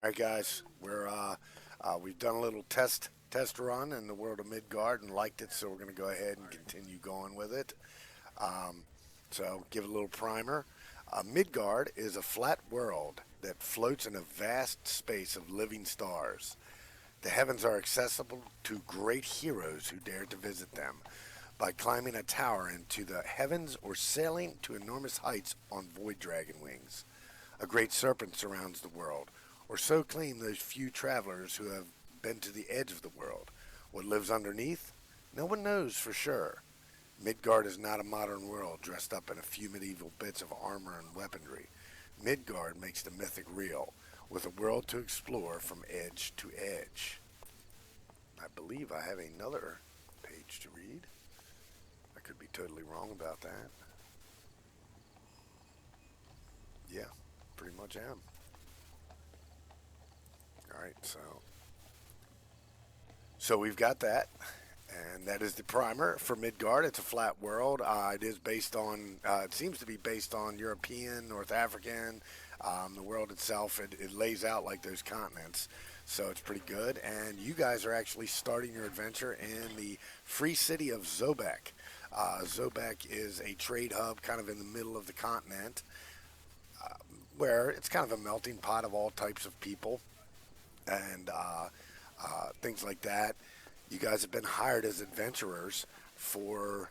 All right, guys, we've done a little test run in the world of Midgard and liked it, so we're going to go ahead and continue going with it. Um, so, give it a little primer. Midgard is a flat world that floats in a vast space of living stars. The heavens are accessible to great heroes who dare to visit them by climbing a tower into the heavens or sailing to enormous heights on void dragon wings. A great serpent surrounds the world, or so claim those few travelers who have been to the edge of the world. What lives underneath? No one knows for sure. Midgard is not a modern world dressed up in a few medieval bits of armor and weaponry. Midgard makes the mythic real, with a world to explore from edge to edge. I believe I have another page to read. I could be totally wrong about that. Yeah, pretty much am. All right, so we've got that, and that is the primer for Midgard. It's a flat world. It is based on. It seems to be based on European, North African. The world itself, it lays out like those continents, so it's pretty good. And you guys are actually starting your adventure in the free city of Zobek. Zobek is a trade hub, kind of in the middle of the continent, where it's kind of a melting pot of all types of people and things like that. You guys have been hired as adventurers for,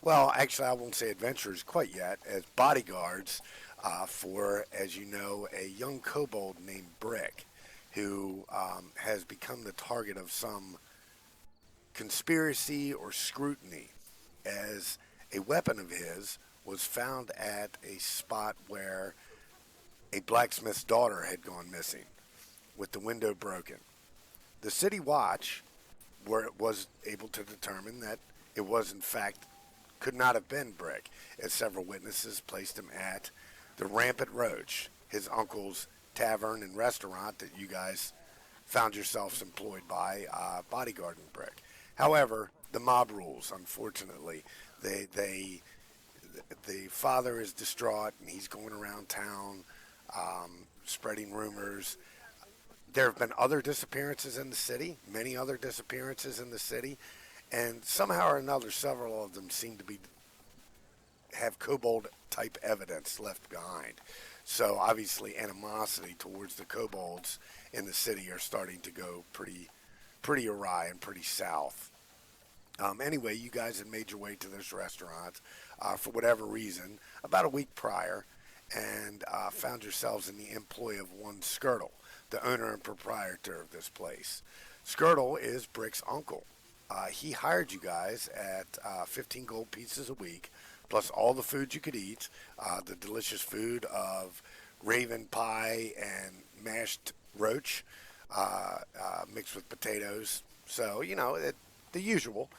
well, actually, I won't say adventurers quite yet, as bodyguards for, as you know, a young kobold named Brick, who has become the target of some conspiracy or scrutiny, as a weapon of his was found at a spot where a blacksmith's daughter had gone missing, with the window broken. The City Watch was able to determine that it was, in fact, could not have been Brick, as several witnesses placed him at the Rampant Roach, his uncle's tavern and restaurant that you guys found yourselves employed by, bodyguarding Brick. However, the mob rules, unfortunately. They the father is distraught and he's going around town spreading rumors. There have been other disappearances in the city, many other disappearances in the city, and somehow or another, several of them seem to be have kobold type evidence left behind. So obviously, animosity towards the kobolds in the city are starting to go pretty awry and pretty south. Anyway, you guys had made your way to this restaurant for whatever reason about a week prior, and found yourselves in the employ of one Skirtle, the owner and proprietor of this place. Skirtle is Brick's uncle. He hired you guys at 15 gold pieces a week, plus all the food you could eat, the delicious food of raven pie and mashed roach mixed with potatoes. So, the usual.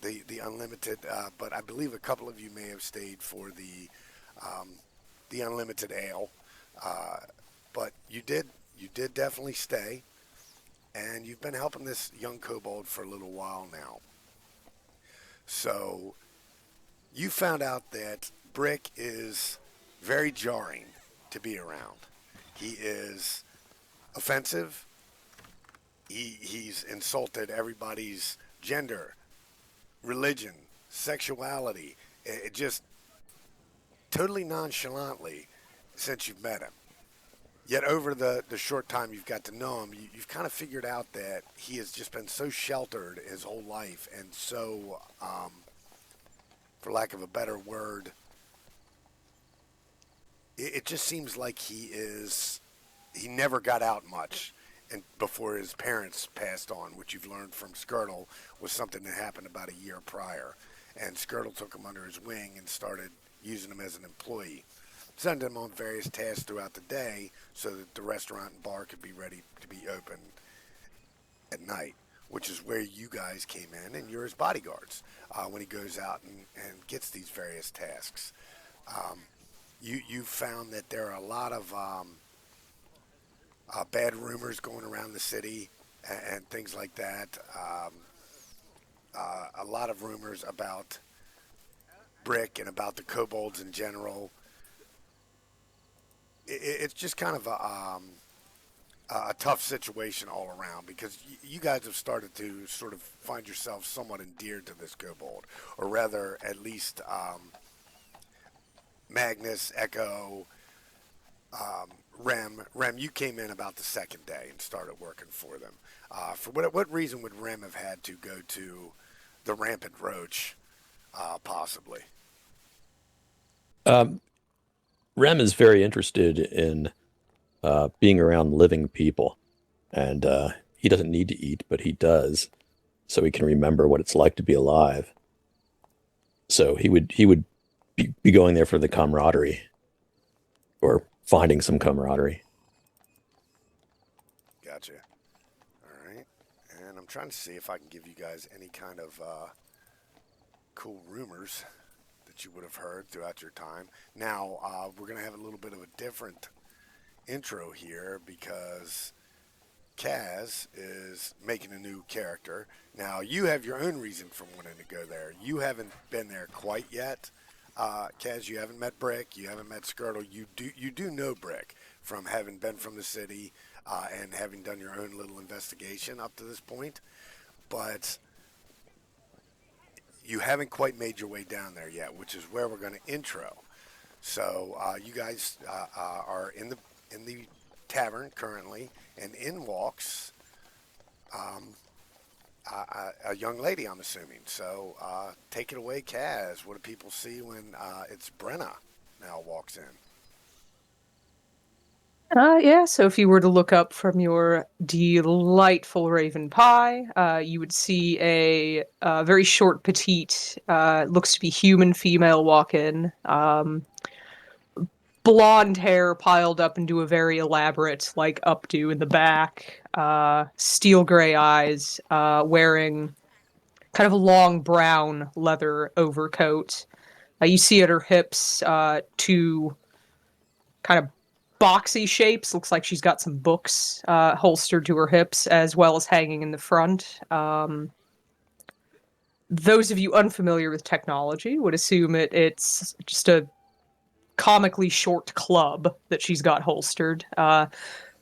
The unlimited, but I believe a couple of you may have stayed for um, the unlimited ale. Uh, but you did definitely stay, and you've been helping this young kobold for a little while now. So you found out that Brick is very jarring to be around. He is offensive. He's insulted everybody's gender, religion, sexuality. It just totally nonchalantly since you've met him. Yet over the short time you've got to know him, you've kind of figured out that he has just been so sheltered his whole life and so, for lack of a better word, it just seems like he never got out much and before his parents passed on, which you've learned from Skirtle was something that happened about a year prior. And Skirtle took him under his wing and started using him as an employee, sending him on various tasks throughout the day so that the restaurant and bar could be ready to be open at night, which is where you guys came in and you're his bodyguards when he goes out and gets these various tasks. Um, you found that there are a lot of bad rumors going around the city and things like that. A lot of rumors about Brick and about the kobolds in general. It's just kind of a tough situation all around because you guys have started to sort of find yourselves somewhat endeared to this kobold, or rather, at least Magnus, Echo, Rem, you came in about the second day and started working for them. For what reason would Rem have had to go to the Rampant Roach, possibly? Um, Rem is very interested in being around living people, and he doesn't need to eat, but he does, so he can remember what it's like to be alive. So he would be going there for the camaraderie or finding some camaraderie. Gotcha. All right. And I'm trying to see if I can give you guys any kind of cool rumors that you would have heard throughout your time. Now, we're going to have a little bit of a different intro here because Kaz is making a new character. Now, you have your own reason for wanting to go there. You haven't been there quite yet. Kaz, you haven't met Brick. You haven't met Skirtle. You do know Brick from having been from the city and having done your own little investigation up to this point. But you haven't quite made your way down there yet, which is where we're going to intro. So you guys are in the tavern currently, and in walks um, a young lady, I'm assuming. So take it away, Kaz. What do people see when it's Brenna now walks in? Yeah, so if you were to look up from your delightful Raven Pie, you would see a very short, petite, looks to be human female walk in. Blonde hair piled up into a very elaborate, like, updo in the back, steel gray eyes, wearing kind of a long brown leather overcoat. You see at her hips two kind of boxy shapes. Looks like she's got some books holstered to her hips as well as hanging in the front. Those of you unfamiliar with technology would assume it's just a comically short club that she's got holstered.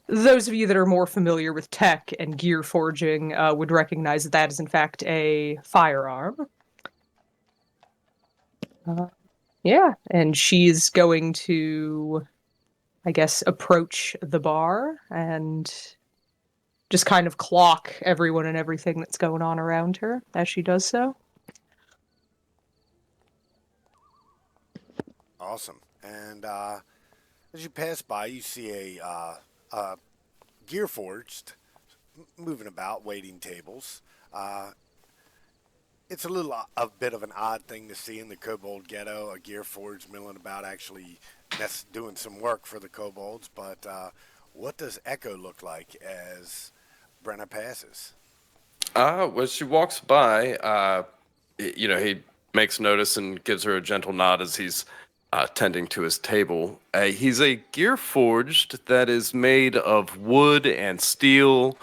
Those of you that are more familiar with tech and gear forging would recognize that that is in fact a firearm. Uh, yeah, and she's going to, I guess, approach the bar and just kind of clock everyone and everything that's going on around her as she does so. Awesome. And as you pass by, you see a gear forged moving about, waiting tables. Uh, it's a bit of an odd thing to see in the Kobold ghetto, a gear forge milling about, actually doing some work for the kobolds. But what does Echo look like as Brenna passes? Well, she walks by, he makes notice and gives her a gentle nod as he's tending to his table. He's a gear forged that is made of wood and steel,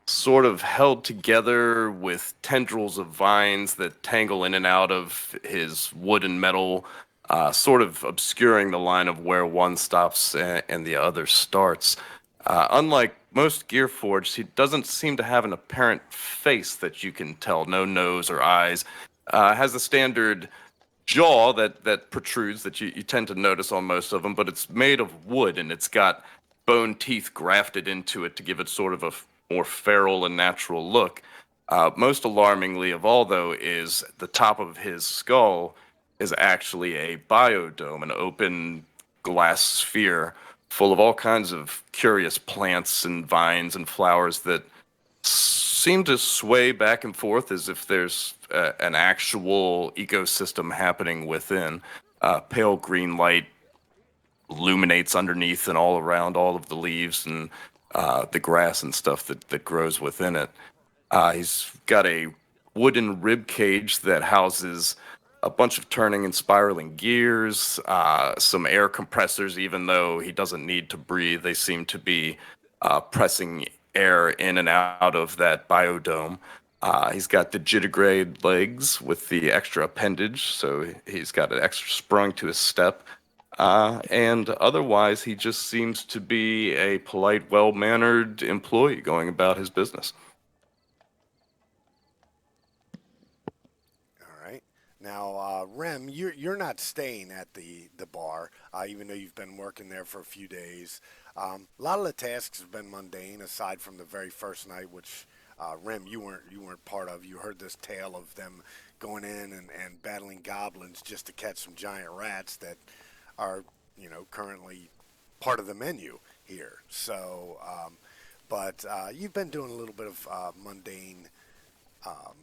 sort of held together with tendrils of vines that tangle in and out of his wood and metal, sort of obscuring the line of where one stops and the other starts. Unlike most Gearforged, he doesn't seem to have an apparent face that you can tell, no nose or eyes. Has the standard jaw that protrudes that you tend to notice on most of them, but it's made of wood and it's got bone teeth grafted into it to give it sort of a more feral and natural look. Most alarmingly of all, though, is the top of his skull is actually a biodome, an open glass sphere full of all kinds of curious plants and vines and flowers that seem to sway back and forth as if there's an actual ecosystem happening within. Pale green light illuminates underneath and all around all of the leaves and the grass and stuff that grows within it. He's got a wooden rib cage that houses a bunch of turning and spiraling gears, some air compressors, even though he doesn't need to breathe. They seem to be pressing air in and out of that biodome. He's got the digitigrade legs with the extra appendage, so he's got an extra sprung to his step. And otherwise, he just seems to be a polite, well-mannered employee going about his business. All right. Now, Rem, you're not staying at the bar, even though you've been working there for a few days. A lot of the tasks have been mundane, aside from the very first night, which Rem, you weren't part of. You heard this tale of them going in and battling goblins just to catch some giant rats that are, currently part of the menu here. So, but you've been doing a little bit of mundane um,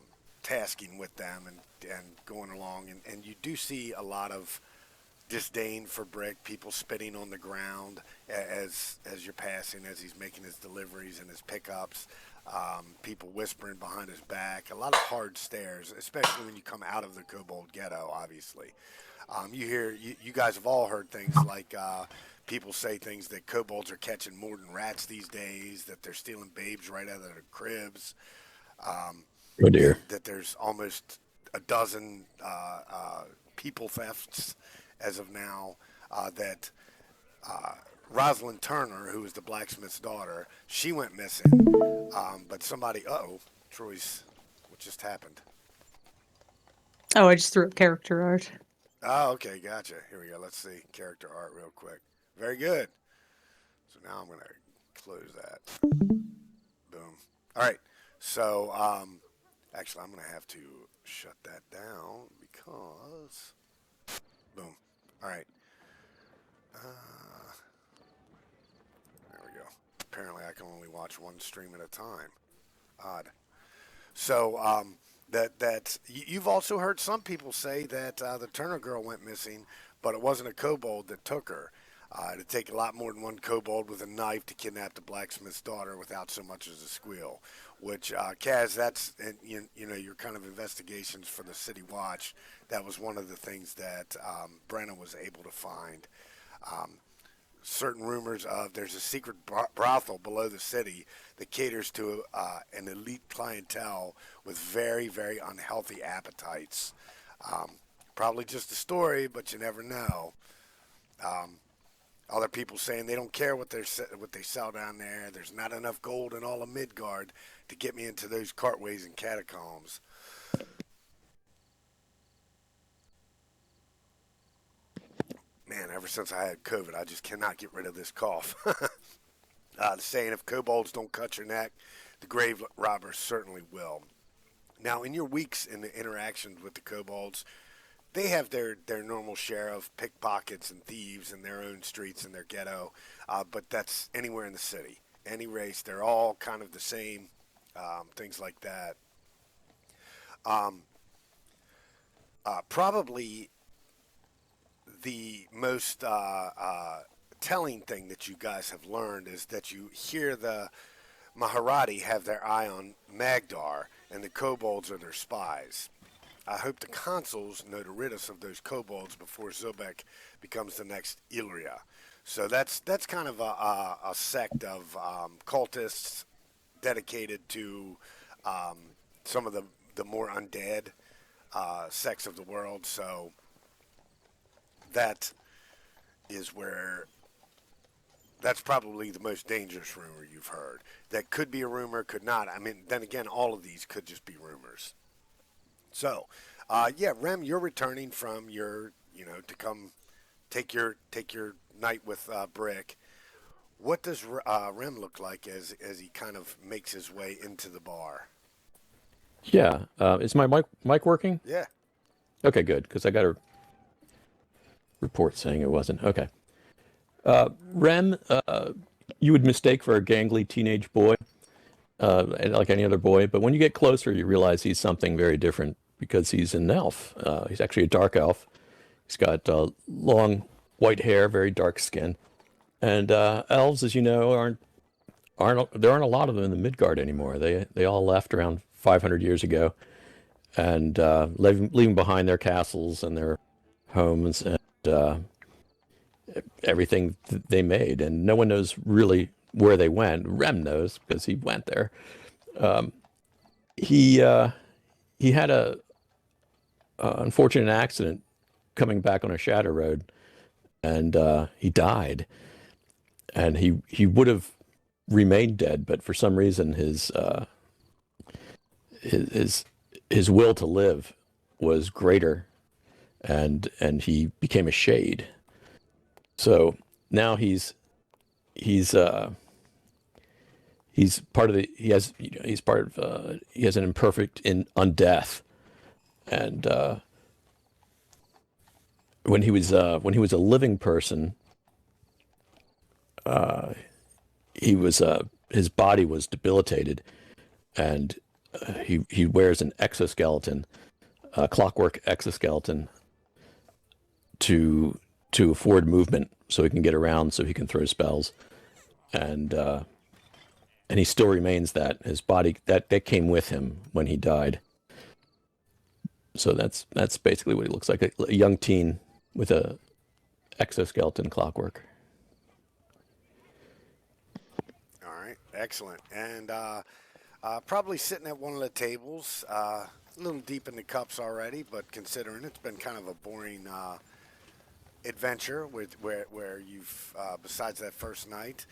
tasking with them and going along, and you do see a lot of disdain for Brick, people spitting on the ground as you're passing, as he's making his deliveries and his pickups, people whispering behind his back, a lot of hard stares, especially when you come out of the Kobold ghetto, obviously. You guys have all heard things like people say things that kobolds are catching more than rats these days, that they're stealing babes right out of their cribs, um, Oh dear. that there's almost a dozen people thefts as of now, that uh, Rosalind Turner, who was the blacksmith's daughter, she went missing. But somebody, Troy's, what just happened? Oh, I just threw up character art. Oh, okay, gotcha. Here we go. Let's see character art real quick. Very good. So now I'm going to close that. Boom. All right. So, actually, I'm going to have to shut that down because. Boom. All right. Uh, there we go. Apparently, I can only watch one stream at a time. Odd. So, you've also heard some people say that the Turner girl went missing, but it wasn't a kobold that took her. It'd take a lot more than one kobold with a knife to kidnap the blacksmith's daughter without so much as a squeal. Which, Kaz, that's your kind of investigations for the City Watch. That was one of the things that Brenna was able to find. Um, Certain rumors of there's a secret brothel below the city that caters to an elite clientele with very, very unhealthy appetites. Um, Probably just a story, but you never know. Um, Other people saying they don't care what they sell down there. There's not enough gold in all of Midgard to get me into those cartways and catacombs. Man, ever since I had COVID, I just cannot get rid of this cough. The saying, if kobolds don't cut your neck, the grave robbers certainly will. Now, in your weeks in the interactions with the kobolds, they have their normal share of pickpockets and thieves in their own streets in their ghetto, but that's anywhere in the city. Any race, they're all kind of the same, things like that. Um, Probably the most telling thing that you guys have learned is that you hear the Maharati have their eye on Magdar, and the kobolds are their spies. I hope the consuls know to rid us of those kobolds before Zobek becomes the next Illyria. So that's kind of a sect of cultists dedicated to um, some of the more undead sects of the world. So that is where that's probably the most dangerous rumor you've heard. That could be a rumor, could not. I mean, then again, all of these could just be rumors. So, yeah, Rem, you're returning from to come take your night with Brick. What does Rem look like as he kind of makes his way into the bar? Yeah. Is my mic working? Yeah. Okay, good, because I got a report saying it wasn't. Okay. Rem, you would mistake for a gangly teenage boy, like any other boy, but when you get closer, you realize he's something very different because he's an elf. He's actually a dark elf. He's got long white hair, very dark skin, and elves, as you know, aren't there aren't a lot of them in the Midgard anymore. They all left around 500 years ago, and leaving behind their castles and their homes and everything they made, and no one knows really where they went. Rem knows because he went there. Um, he had a unfortunate accident coming back on a shadow road, and he died. And he would have remained dead, but for some reason his his will to live was greater, and he became a shade. So now he's part of the he has he's part of he has an imperfect in undeath, and when he was a living person, he was his body was debilitated, and he wears an exoskeleton, a clockwork exoskeleton, to afford movement, so he can get around, so he can throw spells, and he still remains that. His body that came with him when he died. So that's basically what he looks like, a young teen with a exoskeleton clockwork. All right, excellent. And probably sitting at one of the tables, a little deep in the cups already, but considering it's been kind of a boring adventure where you've besides that first night,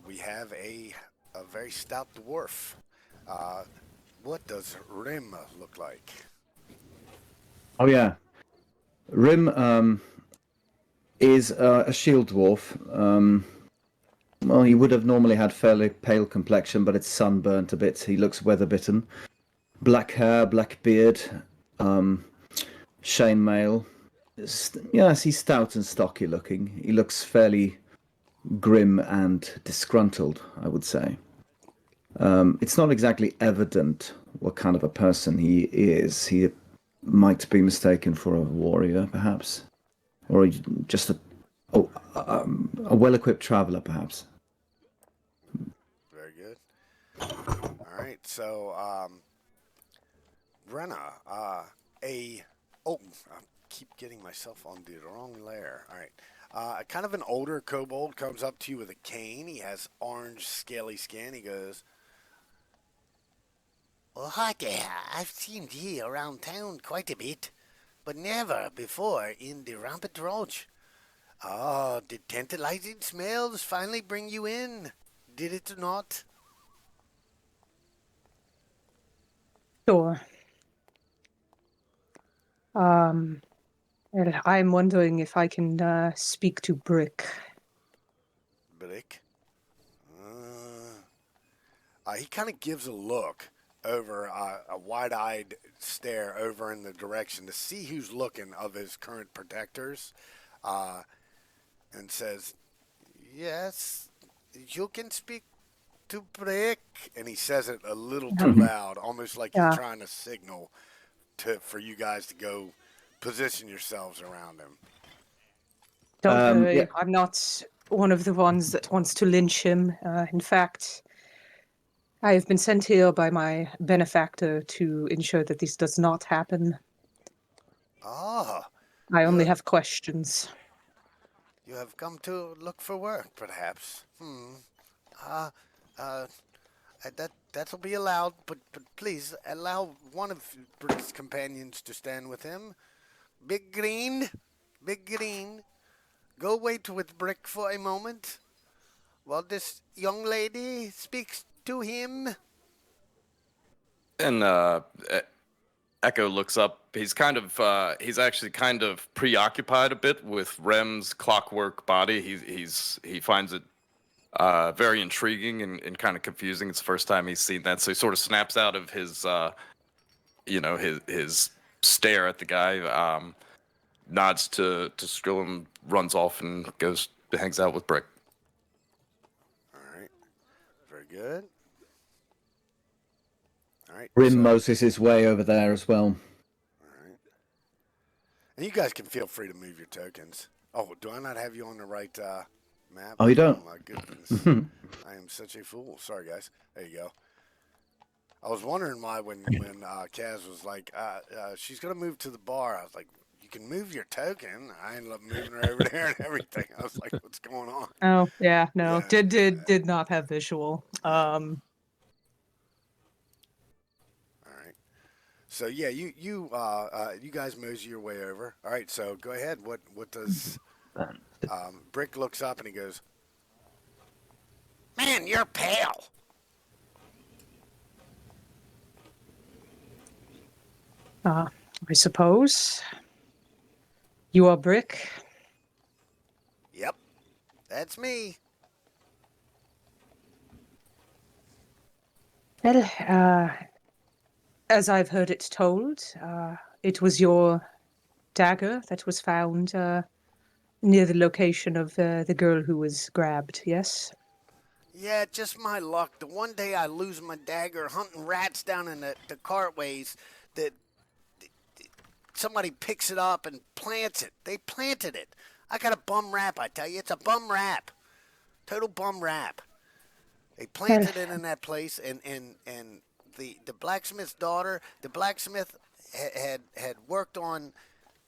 we have a very stout dwarf. What does Rim look like? Oh yeah, Rim is a shield dwarf. Well, he would have normally had fairly pale complexion, but it's sunburnt a bit. He looks weather-bitten. Black hair, black beard, chainmail. Yes, he's stout and stocky looking. He looks fairly grim and disgruntled, I would say. It's not exactly evident what kind of a person he is. He might be mistaken for a warrior, perhaps, or just a well-equipped traveler, perhaps. Very good. All right, so Brenna, I keep getting myself on the wrong layer. All right, kind of an older kobold comes up to you with a cane. He has orange, scaly skin. He goes, "Well, hi there. I've seen ye around town quite a bit, but never before in the Rampant Roach. Oh, did tantalizing smells finally bring you in? Did it not?" Sure. Well, I'm wondering if I can speak to Brick. Brick? He kind of gives a look over, a wide-eyed stare over in the direction to see who's looking of his current protectors, and says, "Yes, you can speak to Brick." And he says it a little too loud, almost like he's Yeah. trying to signal for you guys to go position yourselves around him. Don't worry, Yeah. I'm not one of the ones that wants to lynch him. In fact, I have been sent here by my benefactor to ensure that this does not happen. Ah, I only you, have questions. you have come to look for work, perhaps. Uh, uh, that'll be allowed, but please allow one of Brick's companions to stand with him. Big Green, Big Green, go wait with Brick for a moment while this young lady speaks to him. And Echo looks up. He's actually kind of preoccupied a bit with Rem's clockwork body. He finds it very intriguing and kind of confusing. It's the first time he's seen that, so he sort of snaps out of his his stare at the guy. Nods to Skrill and runs off and hangs out with Brick. All right, very good. All right, Rim so, Moses his way over there as well. all right, and you guys can feel free to move your tokens. Oh, do I not have you on the right map? Oh, you don't? Oh my goodness, I am such a fool. Sorry, guys. There you go. I was wondering why when Kaz was like, she's gonna move to the bar. I was like, you can move your token. I ended up moving her over there and everything. I was like, what's going on? Oh, yeah, no. Yeah. Did not have visual. All right. So yeah, you guys mosey your way over. All right. So go ahead. What does Brick looks up and he goes, "Man, you're pale." I suppose. You are Brick? Yep, that's me. Well, as I've heard it told, it was your dagger that was found near the location of the girl who was grabbed, yes? Yeah, just my luck. The one day I lose my dagger hunting rats down in the cartways, that somebody picks it up and plants it. They planted it. I got a bum rap, I tell you. It's a bum rap. Total bum rap. They Well, planted it in that place, and the blacksmith's daughter, the blacksmith had worked on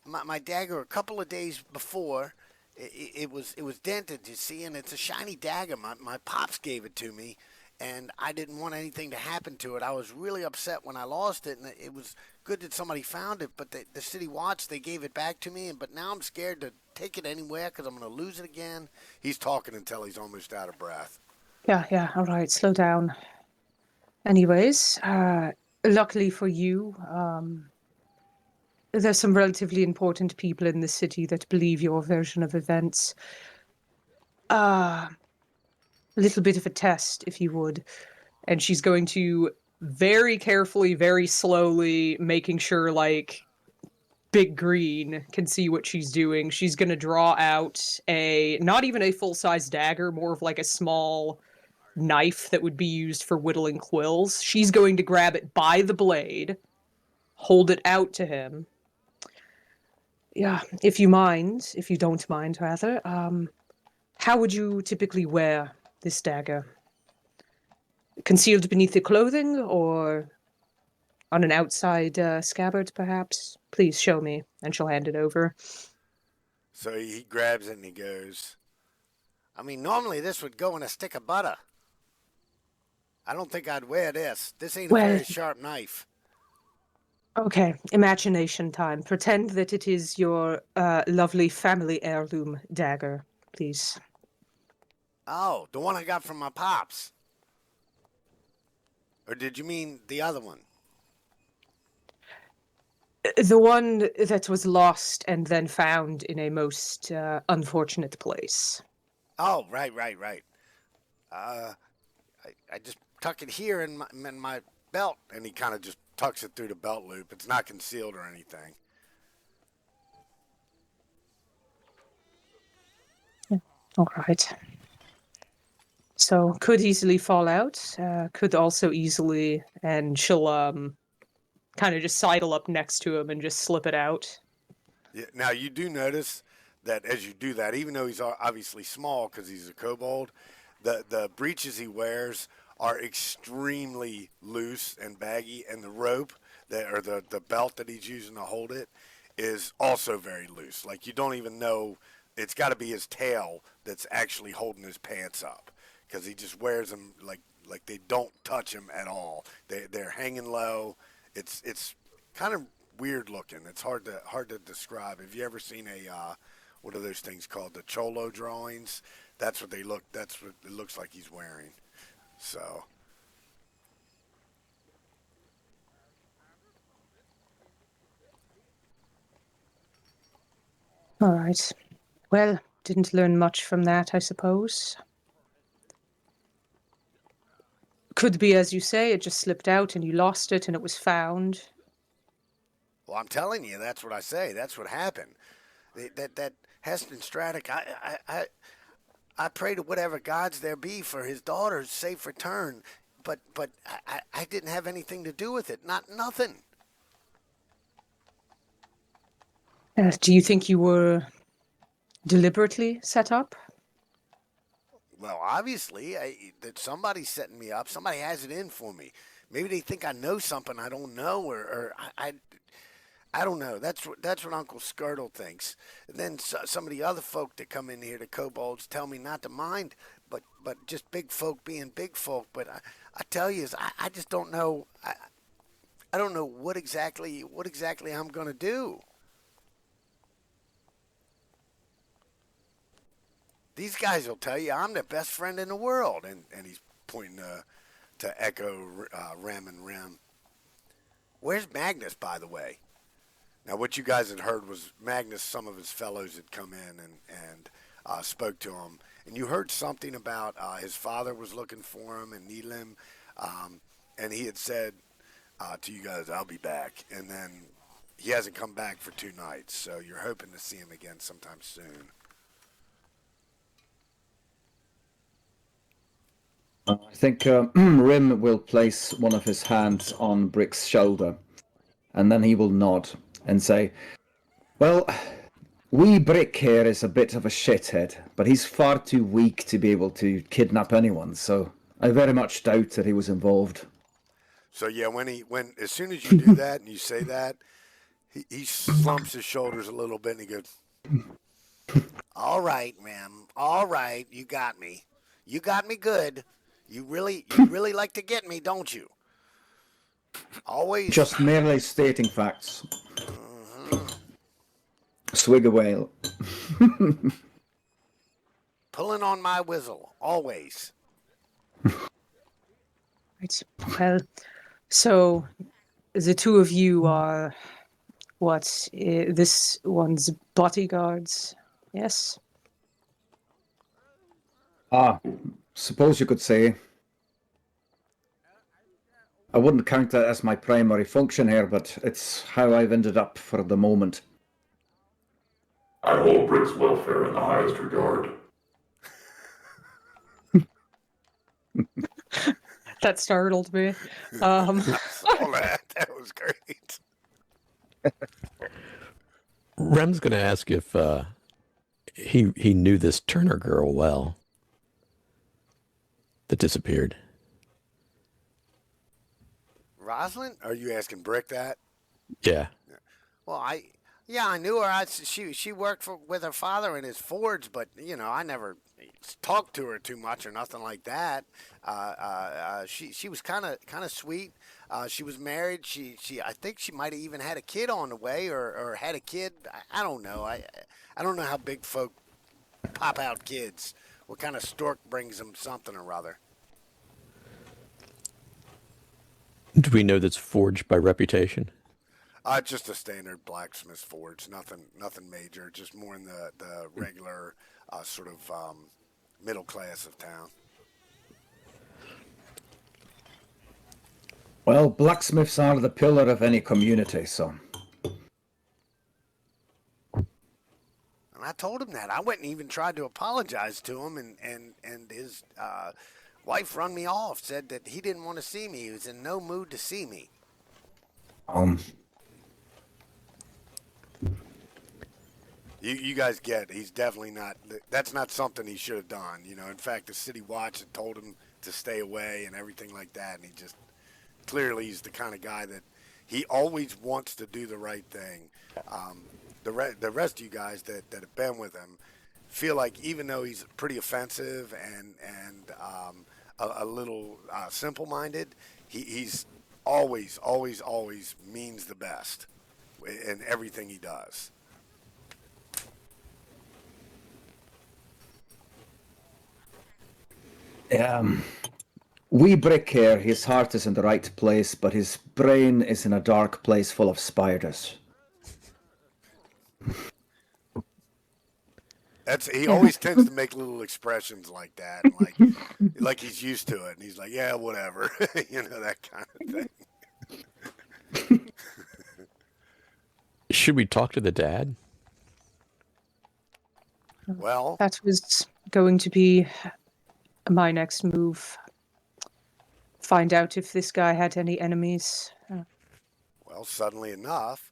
my dagger a couple of days before. It was dented, you see, and it's a shiny dagger. My pops gave it to me, and I didn't want anything to happen to it. I was really upset when I lost it, and it was good that somebody found it. But the city watch, they gave it back to me, but now I'm scared to take it anywhere because I'm going to lose it again. He's talking until he's almost out of breath. yeah, all right, slow down. Anyways, luckily for you, there's some relatively important people in the city that believe your version of events. A little bit of a test, if you would. And she's going to very carefully, very slowly, making sure, like, Big Green can see what she's doing. She's going to draw out not even a full-size dagger, more of like a small knife that would be used for whittling quills. She's going to grab it by the blade, hold it out to him. Yeah, if you don't mind, rather, how would you typically wear this dagger? Concealed beneath your clothing, or on an outside scabbard, perhaps? Please show me, and she'll hand it over. So he grabs it and he goes, "I mean, normally this would go in a stick of butter. I don't think I'd wear this. This ain't a Well, very sharp knife." okay, imagination time. Pretend that it is your lovely family heirloom dagger, please. Oh, the one I got from my pops. Or did you mean the other one? The one that was lost and then found in a most unfortunate place. Oh, right. I just tuck it here in my belt, and he kind of just tucks it through the belt loop. It's not concealed or anything. All right. So could easily fall out. Could also easily, and she'll kind of just sidle up next to him and just slip it out. Yeah, now you do notice that as you do that, even though he's obviously small because he's a kobold, the breeches he wears are extremely loose and baggy, and the rope or the belt that he's using to hold it is also very loose. Like, you don't even know, it's got to be his tail that's actually holding his pants up, because he just wears them like they don't touch him at all. They're hanging low. It's kind of weird looking. It's hard to describe. Have you ever seen a what are those things called? The cholo drawings? That's what they look. That's what it looks like he's wearing. So. All right. Well, didn't learn much from that, I suppose. Could be, as you say, it just slipped out and you lost it and it was found. Well, I'm telling you, that's what I say. That's what happened. That Heston Straddick, I pray to whatever gods there be for his daughter's safe return, but I didn't have anything to do with it. Nothing. Do you think you were deliberately set up? Well, obviously, that somebody's setting me up. Somebody has it in for me. Maybe they think I know something I don't know, or I don't know. That's what Uncle Skirtle thinks. And then some of the other folk that come in here, the kobolds, tell me not to mind, but just big folk being big folk. But I tell you, I just don't know. I don't know what exactly I'm gonna do. These guys will tell you I'm the best friend in the world. And he's pointing to Echo, Rem, and Rem. Where's Magnus, by the way? Now, what you guys had heard was Magnus, some of his fellows had come in and spoke to him. And you heard something about his father was looking for him and needed him. And he had said to you guys, I'll be back. And then he hasn't come back for 2 nights. So you're hoping to see him again sometime soon. I think Rim will place one of his hands on Brick's shoulder, and then he will nod and say, well, wee Brick here is a bit of a shithead, but he's far too weak to be able to kidnap anyone, so I very much doubt that he was involved. So yeah, as soon as you do that and you say that, he slumps his shoulders a little bit and he goes, all right, Rem, all right, you got me. You got me good. You really like to get me, don't you? Always. Just merely stating facts. Swig a whale. Pulling on my whistle, always. Right. Well, so the two of you are this one's bodyguards, yes? Suppose you could say. I wouldn't count that as my primary function here, but it's how I've ended up for the moment. I hold Brick's welfare in the highest regard. That startled me. That was great. Rem's going to ask if he knew this Turner girl well that disappeared. Rosalind? Are you asking Brick that? Yeah. Well, I knew her. She worked with her father in his forge, but I never talked to her too much or nothing like that. She was kind of sweet. She was married. I think she might have even had a kid on the way, or had a kid. I don't know. I don't know how big folk pop out kids. What kind of stork brings them something or other? Do we know that's forged by reputation? Just a standard blacksmith forge, nothing major, just more in the regular sort of middle class of town. Well, blacksmiths are the pillar of any community, so. And I told him that. I went and even tried to apologize to him, and his wife run me off, said that he didn't want to see me. He was in no mood to see me. You guys get, he's definitely not, that's not something he should have done. In fact, the city watch had told him to stay away and everything like that. And he just, clearly he's the kind of guy that he always wants to do the right thing. The rest of you guys that have been with him feel like even though he's pretty offensive and a little simple-minded, he's always means the best in everything he does. Wee Brick here, his heart is in the right place, but his brain is in a dark place full of spiders. He always tends to make little expressions like that, like he's used to it, and he's like, yeah, whatever, that kind of thing. Should we talk to the dad? Well, that was going to be my next move. Find out if this guy had any enemies. Well, funnily enough,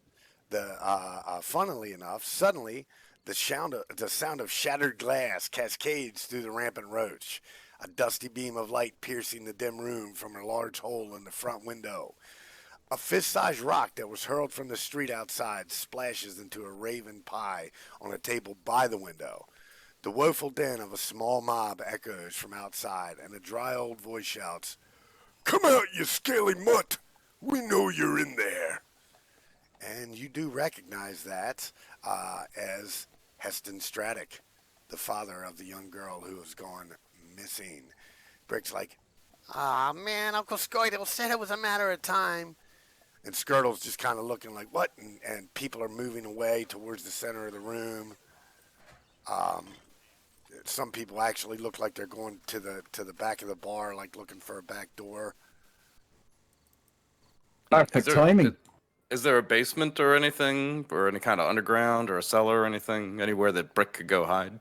suddenly the sound of shattered glass cascades through the rampant roach, a dusty beam of light piercing the dim room from a large hole in the front window. A fist-sized rock that was hurled from the street outside splashes into a raven pie on a table by the window. The woeful din of a small mob echoes from outside, and a dry old voice shouts, "Come out, you scaly mutt! We know you're in there!" And you do recognize that as Heston Straddick, the father of the young girl who has gone missing. Brick's like, "Ah, man, Uncle Scoidle said it was a matter of time." And Skirtle's just kind of looking like, "What?" And people are moving away towards the center of the room. Some people actually look like they're going to the back of the bar, like looking for a back door. Perfect timing. Is there a basement or anything, or any kind of underground or a cellar or anything, anywhere that Brick could go hide?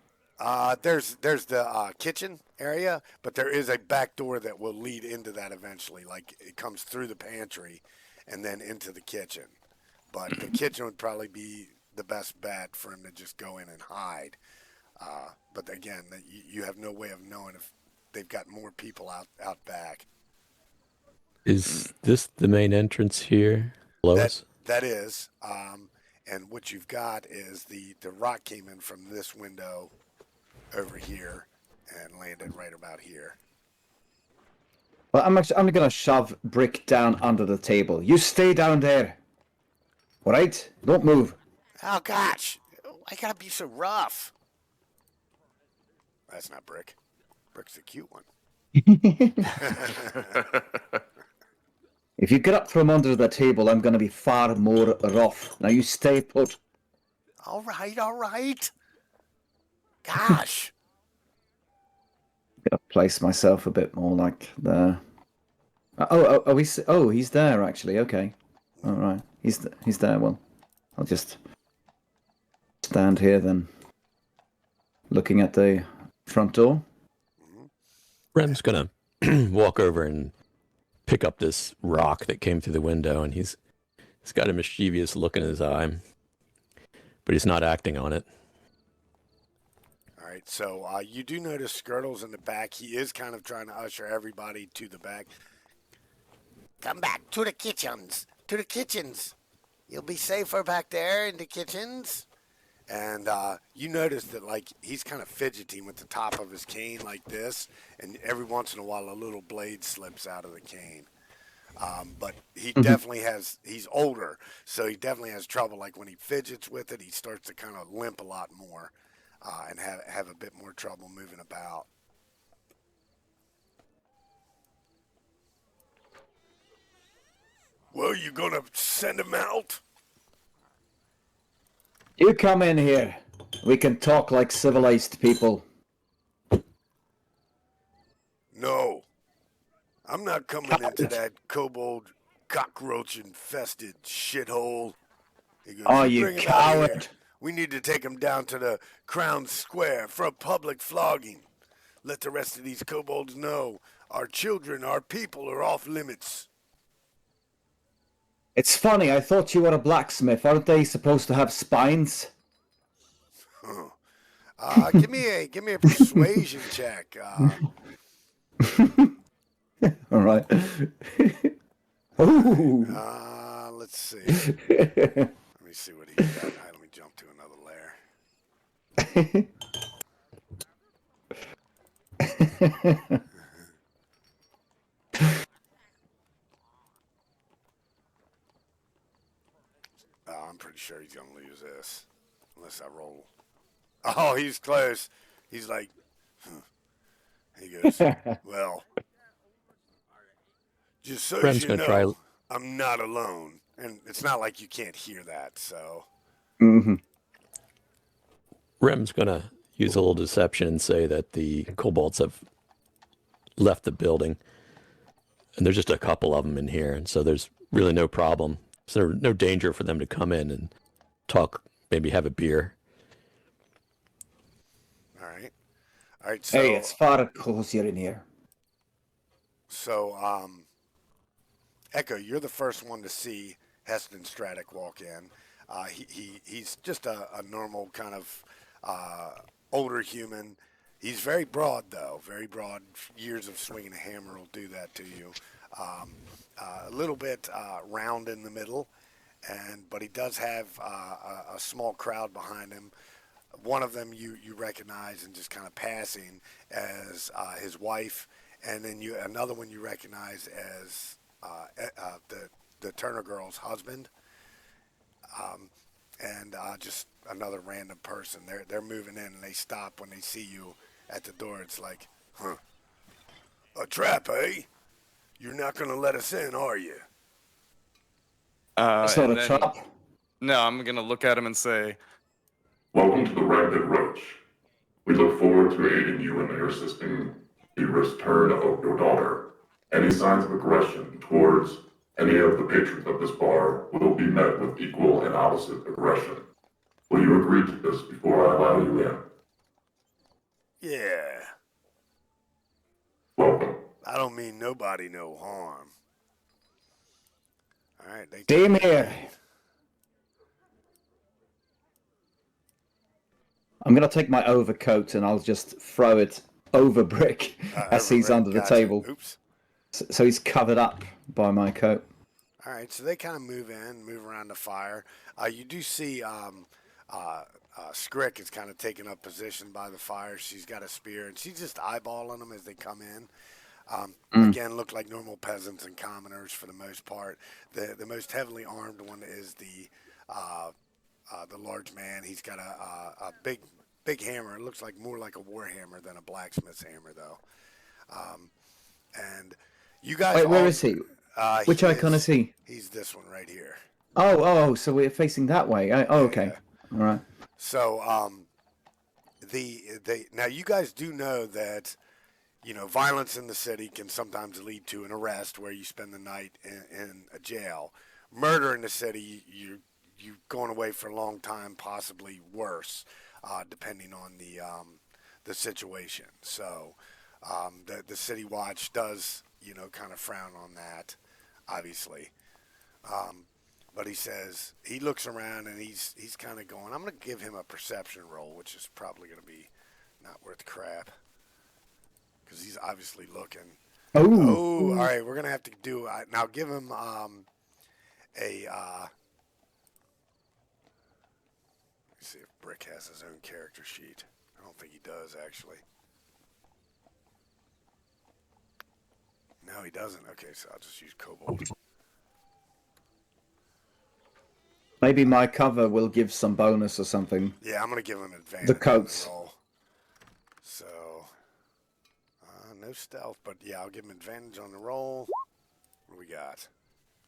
There's the kitchen area, but there is a back door that will lead into that eventually. Like it comes through the pantry and then into the kitchen. But the kitchen would probably be the best bet for him to just go in and hide. But again, you have no way of knowing if they've got more people out back. Is this the main entrance here? Lois? That is. And what you've got is the rock came in from this window over here and landed right about here. Well, I'm going to shove Brick down under the table. You stay down there. All right? Don't move. Oh, gosh. I gotta be so rough. That's not Brick. Brick's a cute one. If you get up from under the table, I'm going to be far more rough. Now you stay put. All right. Gosh. Gotta place myself a bit more like there. Oh, he's there actually. Okay. All right. He's there. Well, I'll just stand here then, looking at the front door. Rem's gonna walk over and pick up this rock that came through the window, and he's got a mischievous look in his eye, but he's not acting on it. All right, so you do notice Skirtle's in the back. He is kind of trying to usher everybody to the back. Come back to the kitchens. To the kitchens. You'll be safer back there in the kitchens. And you notice that, like, he's kind of fidgeting with the top of his cane like this, and every once in a while a little blade slips out of the cane. But he definitely he's older, so he definitely has trouble. Like, when he fidgets with it, he starts to kind of limp a lot more and have a bit more trouble moving about. Well, you gonna send him out? You come in here. We can talk like civilized people. No. I'm not coming into that kobold cockroach-infested shithole. He goes, Oh, you bring him out of here. coward. We need to take him down to the Crown Square for a public flogging. Let the rest of these kobolds know our children, our people are off limits. It's funny, I thought you were a blacksmith. Aren't they supposed to have spines? Give me a persuasion check. All right. Ooh. Let's see. Let me see what he got. All right, let me jump to another layer. I'm pretty sure he's gonna lose this unless I roll. Oh, he's close. He's like, He goes, well, just so Rem's you gonna know, try. I'm not alone. And it's not like you can't hear that, so. Mm-hmm. Rem's gonna use a little deception and say that the kobolds have left the building, and there's just a couple of them in here, and so there's really no problem. So there's no danger for them to come in and talk, maybe have a beer. All right. So, Hey, it's far cozier in here. So, Echo, you're the first one to see Heston Straddick walk in. He's just a normal kind of older human. He's very broad, though. Very broad. Years of swinging a hammer will do that to you. A little bit round in the middle, but he does have a small crowd behind him. One of them you recognize and just kind of passing as his wife, and then another one you recognize as the Turner girl's husband. and just another random person. They're moving in, and they stop when they see you at the door. It's like, huh? A trap, eh? You're not gonna let us in, are you? It's not And a then, trap. no, I'm gonna look at him and say, Welcome to the Rampant Roach. We look forward to aiding you in assisting the return of your daughter. Any signs of aggression towards any of the patrons of this bar will be met with equal and opposite aggression. Will you agree to this before I allow you in? Yeah. Welcome. I don't mean nobody no harm. All right, they Same come here. in. I'm gonna take my overcoat and I'll just throw it over Brick as Over he's Rick, under the gotcha. table. Oops. So he's covered up by my coat. All right, so they kind of move in, move around the fire. You do see Skrick is kind of taking up position by the fire. She's got a spear, and she's just eyeballing them as they come in. Again, look like normal peasants and commoners for the most part. The most heavily armed one is the large man. He's got a big hammer. It looks like more like a war hammer than a blacksmith's hammer, though. And you guys. Wait, where all, is he? Which he icon is he? He's this one right here. Oh, so we're facing that way. Okay. All right. So, now you guys do know that, violence in the city can sometimes lead to an arrest where you spend the night in a jail. Murder in the city, you're going away for a long time, possibly worse, depending on the situation. So, the city watch does, kind of frown on that, obviously. But he says, he looks around and he's kind of going, I'm going to give him a perception roll, which is probably going to be not worth crap. Because he's obviously looking. Oh, all right, we're going to have to do, now give him let's see if Brick has his own character sheet. I don't think he does, actually. No, he doesn't. Okay, so I'll just use Kobold. Maybe my cover will give some bonus or something. Yeah, I'm going to give him advantage The coats. on the roll. So, no stealth, but yeah, I'll give him advantage on the roll. What do we got?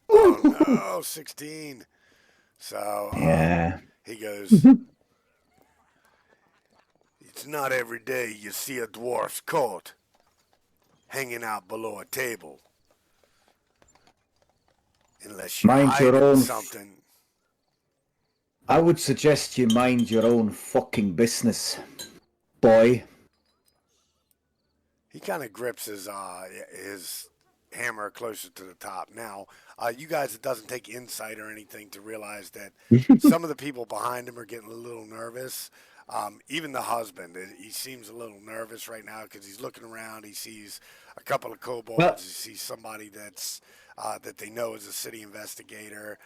Oh, no, 16. So, Yeah. he goes, it's not every day you see a dwarf's coat hanging out below a table. Unless you're Mind your hiding own something. I would suggest you mind your own fucking business, boy. He kind of grips his hammer closer to the top. Now, you guys, it doesn't take insight or anything to realize that some of the people behind him are getting a little nervous. Even the husband, he seems a little nervous right now because he's looking around. He sees a couple of kobolds. Well, he sees somebody that's that they know is a city investigator.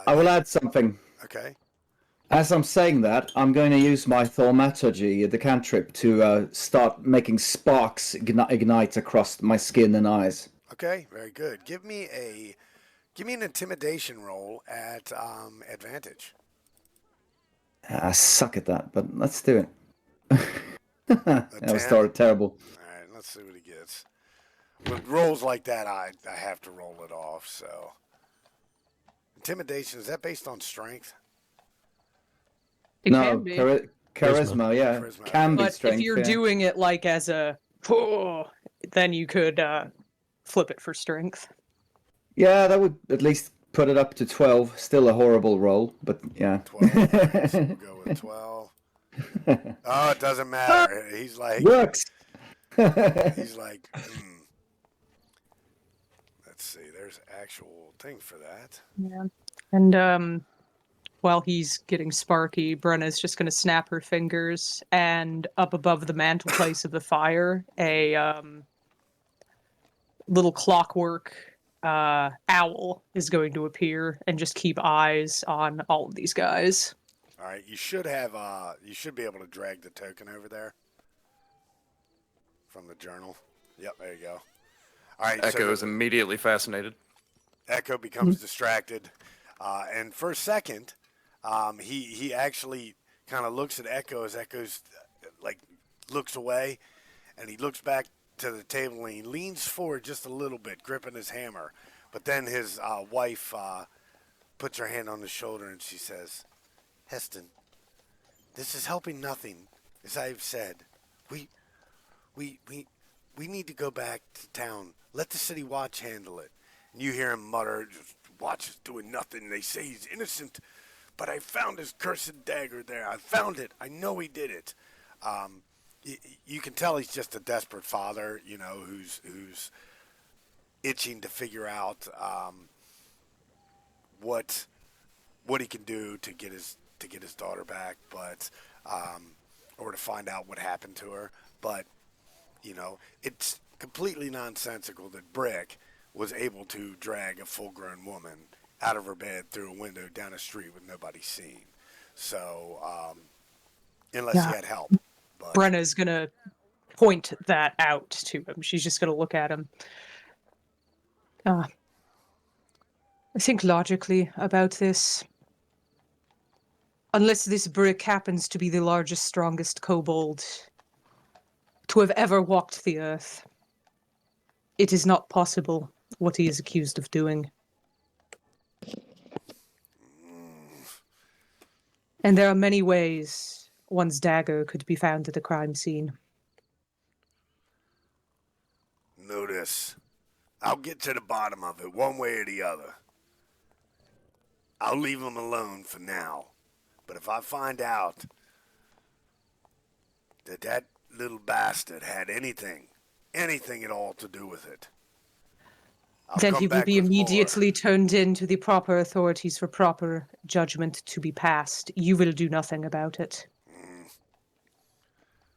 I will add something. Okay. As I'm saying that, I'm going to use my thaumaturgy, the cantrip, to start making sparks ignite across my skin and eyes. Okay, very good. Give me an intimidation roll at advantage. I suck at that, but let's do it. That was 10? terrible. All right, let's see what he gets. With rolls like that, I have to roll it off. So, intimidation, is that based on strength? It No, can be. charisma, yeah. Charisma. Can be But strength. if you're yeah. doing it like as a, then you could flip it for strength. Yeah, that would at least put it up to 12. Still a horrible roll, but yeah. 12. Right, so we'll go with 12. Oh, it doesn't matter. He's like, Works! he's like, let's see. There's actual thing for that. Yeah. And while he's getting sparky, Brenna's just going to snap her fingers, and up above the mantelpiece of the fire, a little clockwork owl is going to appear and just keep eyes on all of these guys. All right, you should have. You should be able to drag the token over there from the journal. Yep, there you go. All right. Echo so is immediately fascinated. Echo becomes distracted. And for a second, he actually kind of looks at Echo as Echo's like looks away, and he looks back to the table and he leans forward just a little bit, gripping his hammer. But then his wife puts her hand on his shoulder and she says, "Heston, this is helping nothing, as I've said. We need to go back to town. Let the city watch handle it." And you hear him mutter, "Watch is doing nothing. They say he's innocent, but I found his cursed dagger there. I found it. I know he did it." You can tell he's just a desperate father, who's itching to figure out what he can do to get his daughter back, but or to find out what happened to her. But it's completely nonsensical that Brick was able to drag a full-grown woman out of her bed through a window down a street with nobody seeing. So unless he had help. But Brenna's gonna point that out to him. She's just gonna look at him. I think logically about this. Unless this Brick happens to be the largest, strongest kobold to have ever walked the earth, it is not possible what he is accused of doing. And there are many ways one's dagger could be found at a crime scene. notice, I'll get to the bottom of it one way or the other. I'll leave him alone for now. But if I find out that little bastard had anything at all to do with it, Then he will be immediately turned in to the proper authorities for proper judgment to be passed. You will do nothing about it.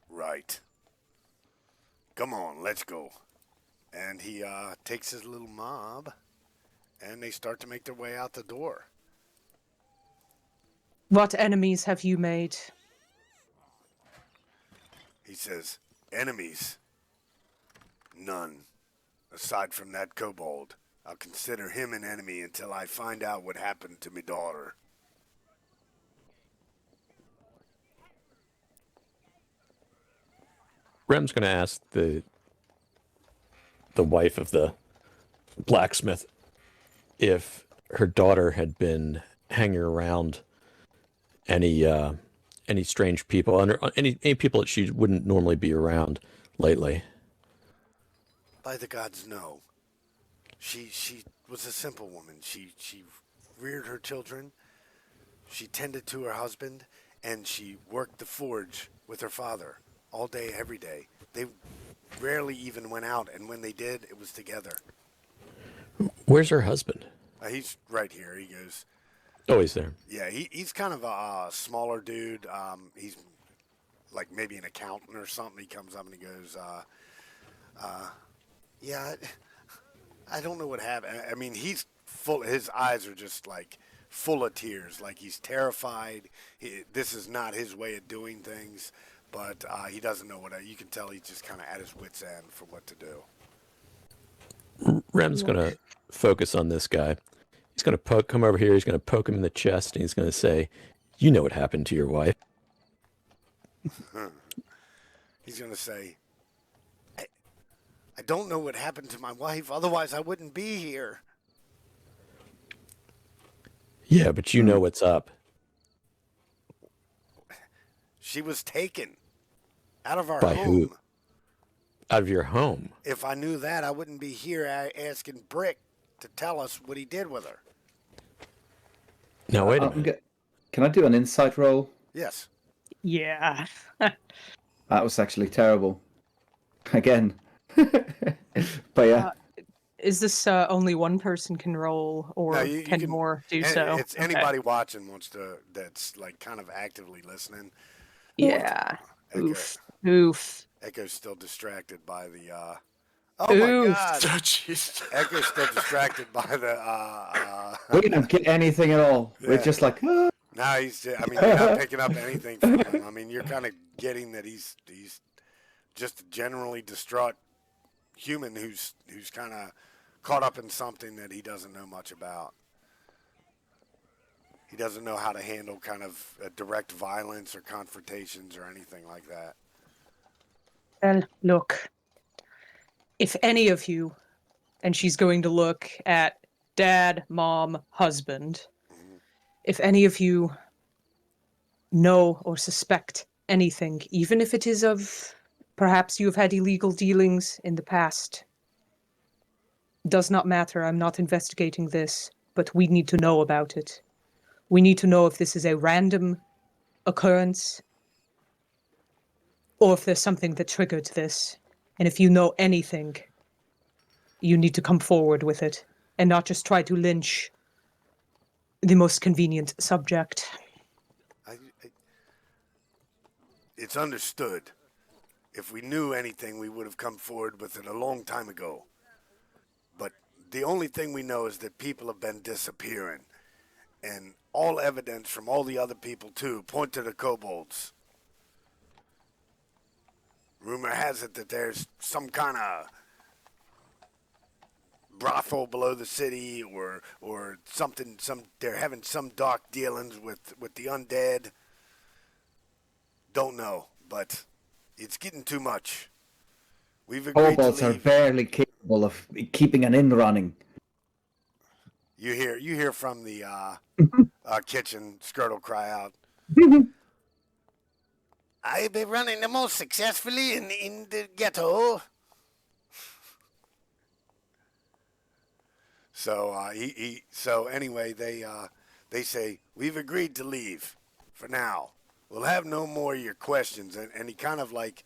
Right. Come on, let's go. And he takes his little mob, and they start to make their way out the door. What enemies have you made? He says, enemies? None. Aside from that kobold. I'll consider him an enemy until I find out what happened to me daughter. Rem's going to ask the wife of the blacksmith if her daughter had been hanging around any strange people, any people that she wouldn't normally be around lately. By the gods, no. She was a simple woman. She reared her children. She tended to her husband, and she worked the forge with her father all day, every day. They rarely even went out, and when they did, it was together. Where's her husband? He's right here. He goes. Oh, he's there. Yeah, he's kind of a smaller dude. He's like maybe an accountant or something. He comes up and he goes, yeah, I don't know what happened. I mean, he's full. His eyes are just like full of tears. Like he's terrified. This is not his way of doing things, but he doesn't know what. You can tell he's just kind of at his wit's end for what to do. Rem's going to focus on this guy. He's going to come over here. He's going to poke him in the chest, and he's going to say, "You know what happened to your wife." He's going to say, I don't know what happened to my wife. Otherwise, I wouldn't be here. Yeah, but you know what's up. She was taken out of our By home. who? Out of your home. If I knew that, I wouldn't be here asking Brick to tell us what he did with her. Now, wait a minute. Can I do an insight roll? Yes. Yeah. That was actually terrible. Again. But yeah. Is this only one person can roll, or No, you can more do so? It's anybody watching that's like kind of actively listening. Yeah. Echo, Oof. Echo's still distracted by the. Oh Oof. my God! Oh, jeez. Echo's still distracted by the. We don't get anything at all. Yeah. We're just like, No, you're not picking up anything from him. I mean, you're kind of getting that he's just a generally distraught human who's kind of caught up in something that he doesn't know much about. He doesn't know how to handle kind of direct violence or confrontations or anything like that. Well, look, if any of you, and she's going to look at dad, mom, husband, if any of you know or suspect anything, even if it is of perhaps you have had illegal dealings in the past, does not matter. I'm not investigating this, but we need to know about it. We need to know if this is a random occurrence or if there's something that triggered this. And if you know anything, you need to come forward with it and not just try to lynch the most convenient subject. It's understood. If we knew anything, we would have come forward with it a long time ago. But the only thing we know is that people have been disappearing. And all evidence from all the other people, too, point to the kobolds. Rumor has it that there's some kind of brothel below the city or something. They're having some dark dealings with the undead. Don't know, but it's getting too much. We've agreed Kobolds to are leave. barely capable of keeping an inn running. You hear from the kitchen, Skirtle cry out. I've been running the most successfully in the ghetto. So so anyway, they say we've agreed to leave for now. We'll have no more of your questions, and he kind of like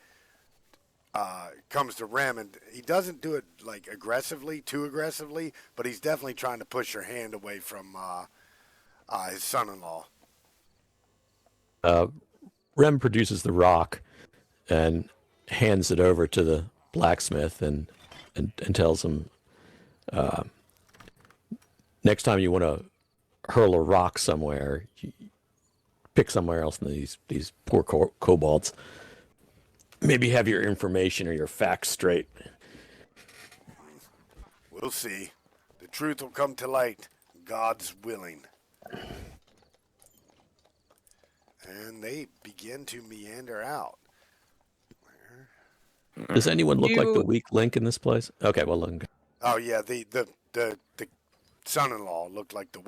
comes to Rem, and he doesn't do it like too aggressively, but he's definitely trying to push her hand away from his son-in-law. Rem produces the rock and hands it over to the blacksmith and tells him, next time you want to hurl a rock somewhere, pick somewhere else than these poor kobolds. Maybe have your information or your facts straight. We'll see. The truth will come to light, God's willing. And they begin to meander out. Does anyone look like the weak link in this place? Okay, well, look. Oh yeah, the son-in-law looked like the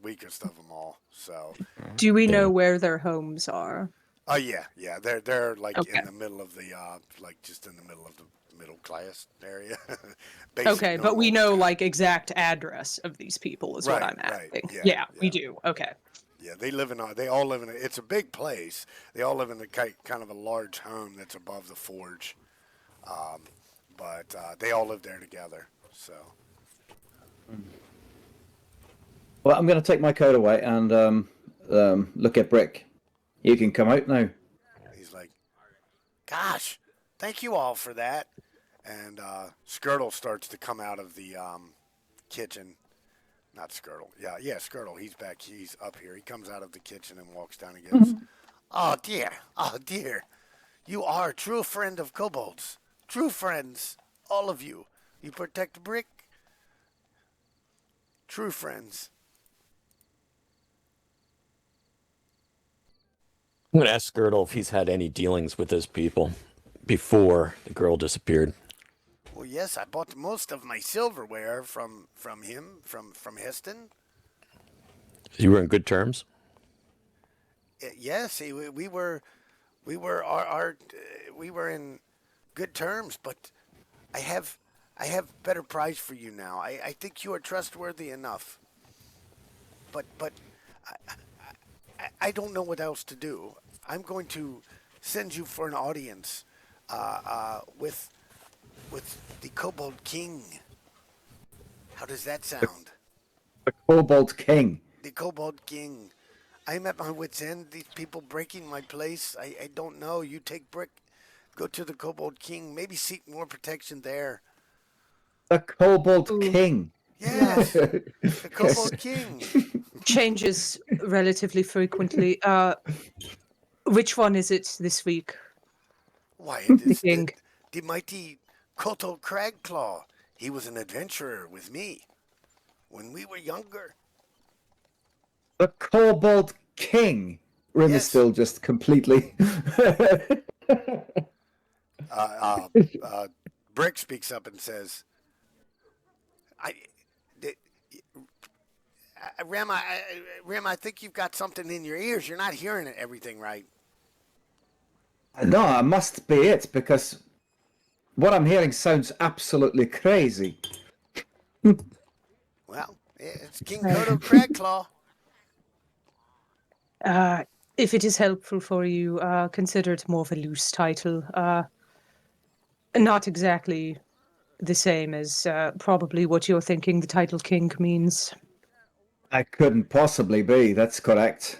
weakest of them all. So. Do we know where their homes are? Oh yeah. They're like in the middle of the just in the middle of the middle class area. Okay, but we know like exact address of these people is what I'm asking. Right. Yeah, we do. Okay. Yeah, they all live in it's a big place. They all live in a kind of a large home that's above the forge. But they all live there together. So. Well, I'm going to take my coat away and look at Brick. You can come out now. He's like, gosh, thank you all for that. And Skirtle starts to come out of the kitchen. Not Skirtle. Yeah, Skirtle. He's back. He's up here. He comes out of the kitchen and walks down and goes, oh, dear. You are a true friend of kobolds. True friends. All of you. You protect Brick. True friends. I'm going to ask Skirtle if he's had any dealings with those people before the girl disappeared. Well, yes, I bought most of my silverware from him, from Heston. You were in good terms? Yes, we were in good terms, but I have better price for you now. I think you are trustworthy enough. But I don't know what else to do. I'm going to send you for an audience with the Kobold King. How does that sound? The Kobold King. The Kobold King. I'm at my wit's end. These people breaking my place. I don't know. You take Brick, go to the Kobold King. Maybe seek more protection there. The Kobold King. Yes, the Kobold King. Changes relatively frequently. Which one is it this week? Why, it is The king. the mighty Koto Cragclaw. He was an adventurer with me when we were younger. The Kobold King. Rim is Yes. still just completely. Brick speaks up and says, I, Rem, I think you've got something in your ears. You're not hearing everything right. No, it must be it, because what I'm hearing sounds absolutely crazy. Well, it's King Kodo Cragclaw. If it is helpful for you, consider it more of a loose title. Not exactly the same as probably what you're thinking the title king means. I couldn't possibly be, that's correct.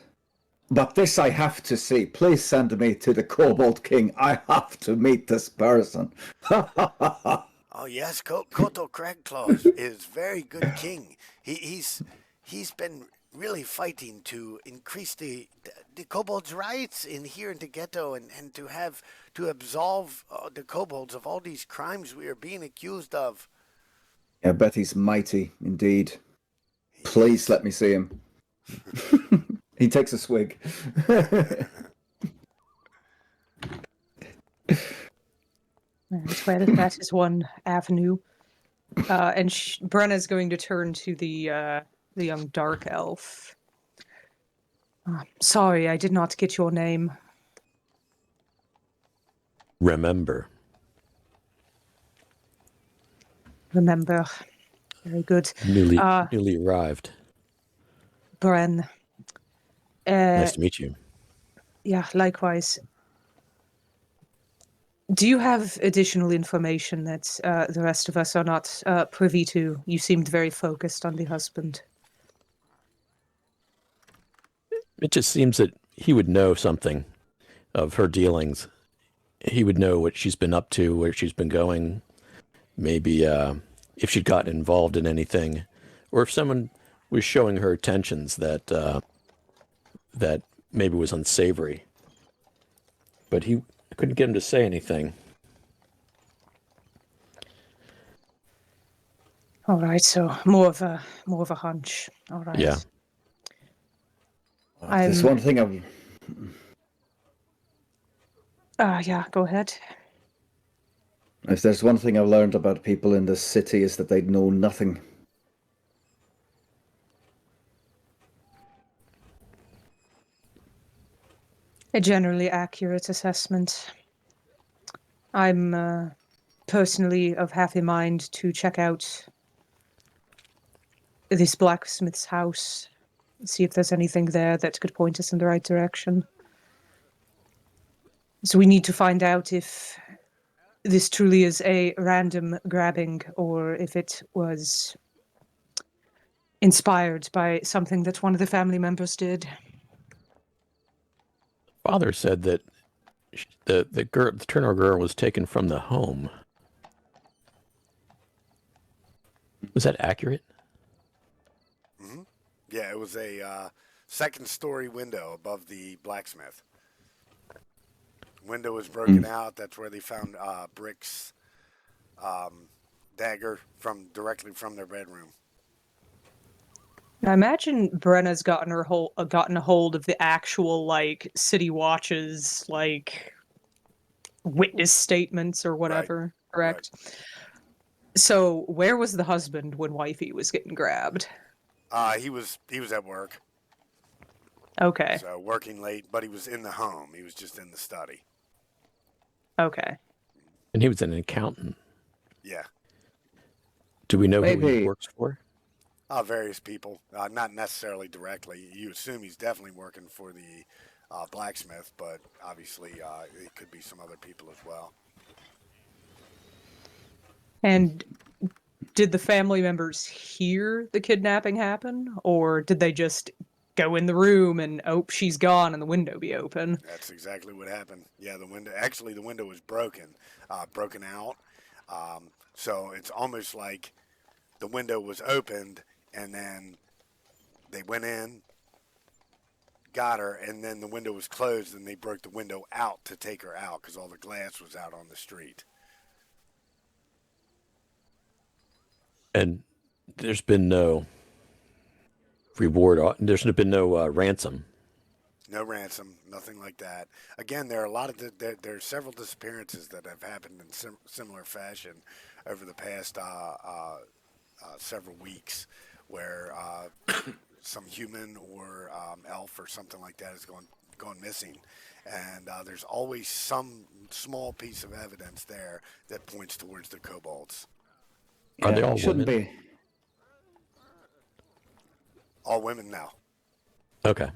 But this I have to see. Please send me to the Kobold King. I have to meet this person. Oh yes, Koto Cragclaw is very good king. He's been really fighting to increase the kobolds' rights in here in the ghetto and to absolve the kobolds of all these crimes we are being accused of. I bet he's mighty indeed. Please let me see him. He takes a swig. Well, that is one avenue. And Brenna's going to turn to the young dark elf. Sorry, I did not get your name. Remember. Remember. Very good. Newly arrived. Bren. Nice to meet you. Yeah, likewise. Do you have additional information that the rest of us are not privy to? You seemed very focused on the husband. It just seems that he would know something of her dealings. He would know what she's been up to, where she's been going, maybe if she'd gotten involved in anything, or if someone was showing her attentions that that maybe was unsavory. But I couldn't get him to say anything. All right, so more of a hunch. All right. Yeah. There's one thing I've... Yeah, go ahead. If there's one thing I've learned about people in this city is that they know nothing. A generally accurate assessment. I'm personally of half a mind to check out this blacksmith's house, see if there's anything there that could point us in the right direction. So we need to find out if this truly is a random grabbing or if it was inspired by something that one of the family members did. Father said that the Turner girl was taken from the home. Was that accurate? Mm-hmm. Yeah, it was a second-story window above the blacksmith. Window was broken out. That's where they found Brick's dagger directly from their bedroom. I imagine Brenna's gotten a hold of the actual like City Watch's like witness statements or whatever. Right. Correct. Right. So where was the husband when wifey was getting grabbed? He was at work. Okay. So working late, but he was in the home. He was just in the study. Okay. And he was an accountant. Yeah. Do we know who he works for? Various people. Not necessarily directly. You assume he's definitely working for the blacksmith, but obviously it could be some other people as well. And did the family members hear the kidnapping happen, or did they just go in the room and she's gone and the window be open? That's exactly what happened. Yeah, the window was broken out. So it's almost like the window was opened and then they went in, got her, and then the window was closed and they broke the window out to take her out because all the glass was out on the street. And there's been no reward. There should have been no ransom. No ransom, nothing like that. Again, there are a lot of there are several disappearances that have happened in similar fashion over the past several weeks, where some human or elf or something like that has gone missing, and there's always some small piece of evidence there that points towards the kobolds. Are they all shouldn't women? be. All women now. Okay.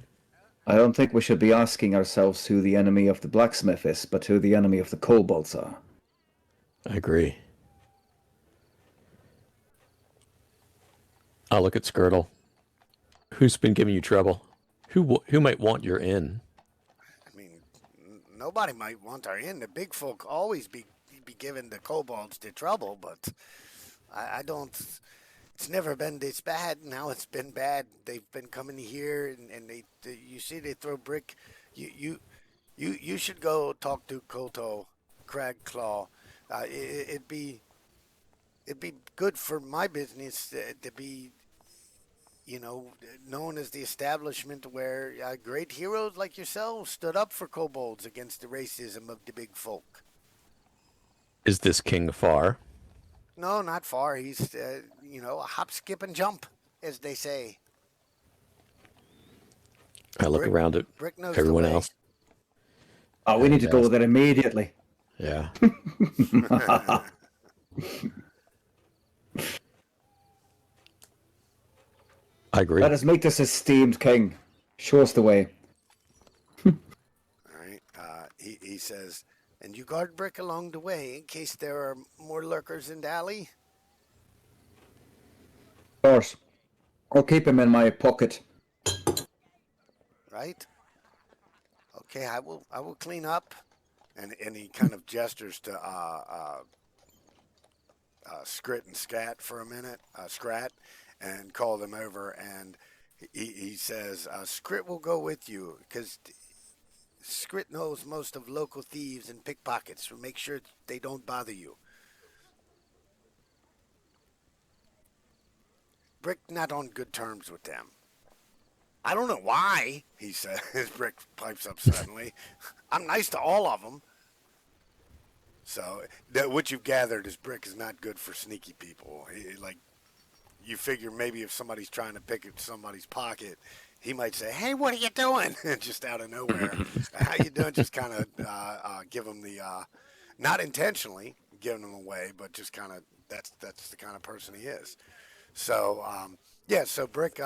I don't think we should be asking ourselves who the enemy of the blacksmith is, but who the enemy of the kobolds are. I agree. I'll look at Skirtle. Who's been giving you trouble? Who might want your inn? I mean, nobody might want our inn. The big folk always be giving the kobolds the trouble, but I don't. It's never been this bad. Now it's been bad. They've been coming here, and they you see they throw brick. You should go talk to Koto, Cragclaw. It'd be good for my business to be, known as the establishment where great heroes like yourselves stood up for kobolds against the racism of the big folk. Is this king far? No, not far. He's, a hop, skip, and jump, as they say. I look Brick- around at Brick knows everyone the way. else. Oh, we need to go there immediately. Yeah. I agree. Let us meet this esteemed king. Show us the way. All right. He says, and you guard Brick along the way in case there are more lurkers in the alley. Of course. I'll keep him in my pocket. Right. Okay, I will clean up, and he kind of gestures to Scrit and Scat for a minute, Scrat, and call them over, and he says, Scrit will go with you, because Scrit knows most of local thieves and pickpockets, so make sure they don't bother you. Brick not on good terms with them. I don't know why, he says. Brick pipes up suddenly. I'm nice to all of them. So, what you've gathered is Brick is not good for sneaky people. You figure maybe if somebody's trying to pick at somebody's pocket, he might say, hey, what are you doing? Just out of nowhere. How you doing? Just kind of give them the, not intentionally giving them away, but just kind of, that's the kind of person he is. So, so Brick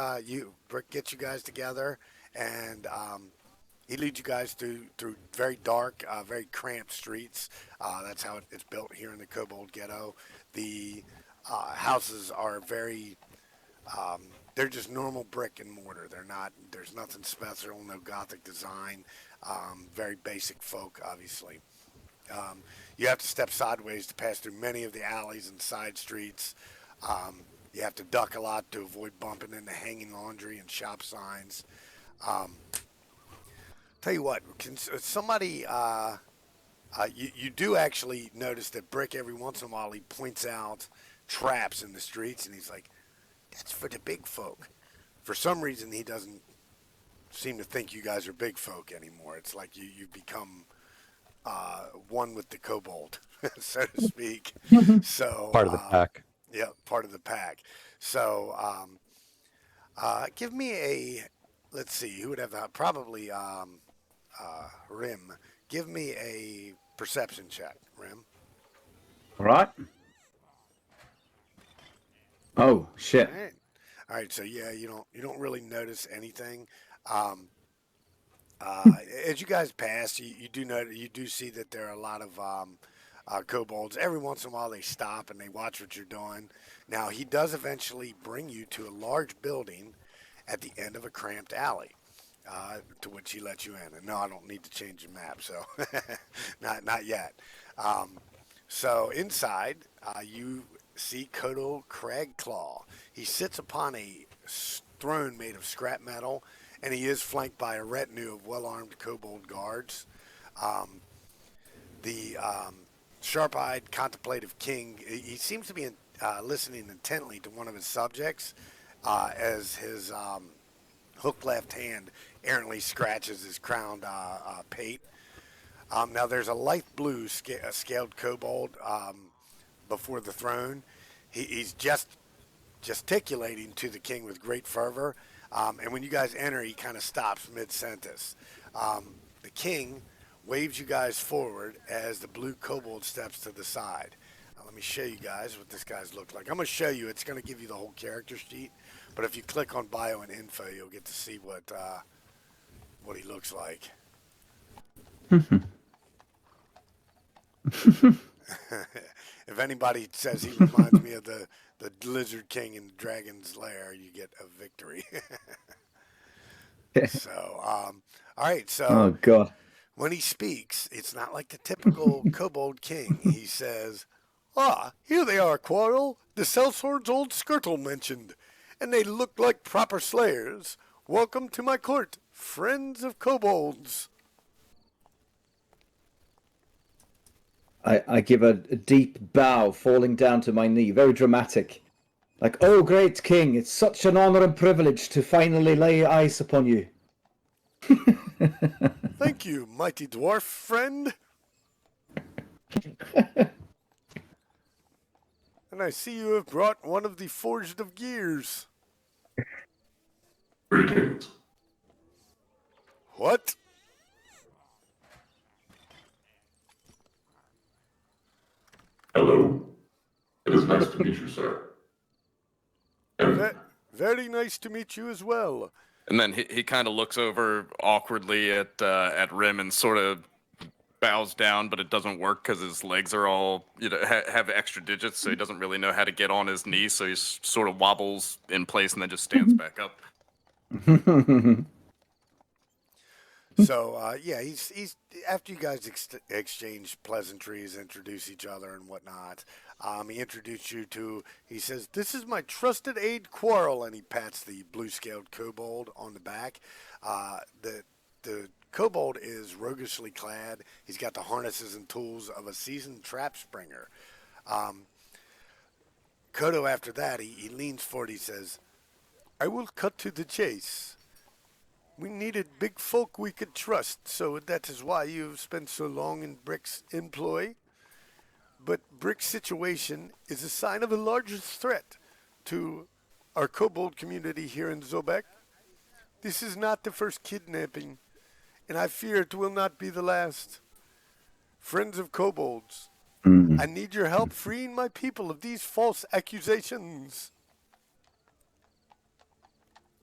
gets you guys together, and he leads you guys through very dark, very cramped streets. That's how it's built here in the Kobold Ghetto. The houses are very, they're just normal brick and mortar. There's nothing special, no Gothic design, very basic folk, obviously. You have to step sideways to pass through many of the alleys and side streets. You have to duck a lot to avoid bumping into hanging laundry and shop signs. Tell you what, can somebody, you do actually notice that Brick every once in a while he points out traps in the streets, and he's like, that's for the big folk. For some reason, he doesn't seem to think you guys are big folk anymore. It's like you've become one with the kobold, so to speak. So Part of the pack. Yeah, part of the pack. So, give me let's see, who would have that? Probably Rim. Give me a perception check, Rim. All right. Oh, shit. All right. So yeah, you don't really notice anything. As you guys pass, you do see that there are a lot of kobolds. Every once in a while, they stop and they watch what you're doing. Now, he does eventually bring you to a large building at the end of a cramped alley, to which he lets you in. And no, I don't need to change the map, so not yet. So inside, you see Koto Cragclaw. He sits upon a throne made of scrap metal, and he is flanked by a retinue of well-armed kobold guards. The sharp-eyed, contemplative king, he seems to be listening intently to one of his subjects as his hook left hand errantly scratches his crowned pate. Now there's a light blue scaled kobold before the throne. He's just gesticulating to the king with great fervor. And when you guys enter, he kind of stops mid-sentence. The king waves you guys forward as the blue kobold steps to the side. Let me show you guys what this guy's look like. I'm going to show you. It's going to give you the whole character sheet. But if you click on bio and info, you'll get to see what he looks like. If anybody says he reminds me of the Lizard King in Dragon's Lair, you get a victory. So, all right. So, Oh God. when he speaks, it's not like the typical kobold king. He says, "Ah, here they are, Quarrel, the sellsword's old skirtle mentioned, and they look like proper slayers. Welcome to my court, friends of kobolds." I give a deep bow, falling down to my knee, very dramatic. Like, oh, great king, it's such an honor and privilege to finally lay eyes upon you. Thank you, mighty dwarf friend. And I see you have brought one of the Forged of Gears. Greetings. What? Hello. It is nice to meet you, sir. And Very nice to meet you as well. And then he kind of looks over awkwardly at Rim and sort of bows down, but it doesn't work because his legs are all, have extra digits, so he doesn't really know how to get on his knee, so he sort of wobbles in place and then just stands back up. So, yeah, he's after you guys exchange pleasantries, introduce each other and whatnot, he introduced you to, he says, "This is my trusted aide Quarrel," and he pats the blue-scaled kobold on the back. The kobold is roguishly clad. He's got the harnesses and tools of a seasoned trap springer. Kodo, after that, he leans forward, he says, "I will cut to the chase. We needed big folk we could trust, so that is why you've spent so long in Brick's employ. But Brick's situation is a sign of a larger threat to our kobold community here in Zobek. This is not the first kidnapping, and I fear it will not be the last. Friends of kobolds, I need your help freeing my people of these false accusations."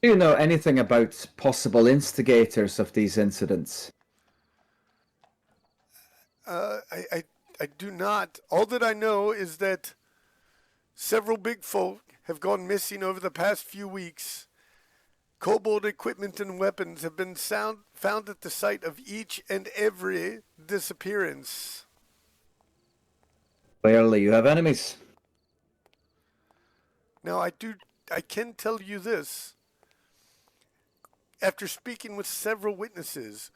Do you know anything about possible instigators of these incidents? I do not. All that I know is that several big folk have gone missing over the past few weeks. Kobold equipment and weapons have been found at the site of each and every disappearance. Clearly, you have enemies. Now, I can tell you this. After speaking with several witnesses,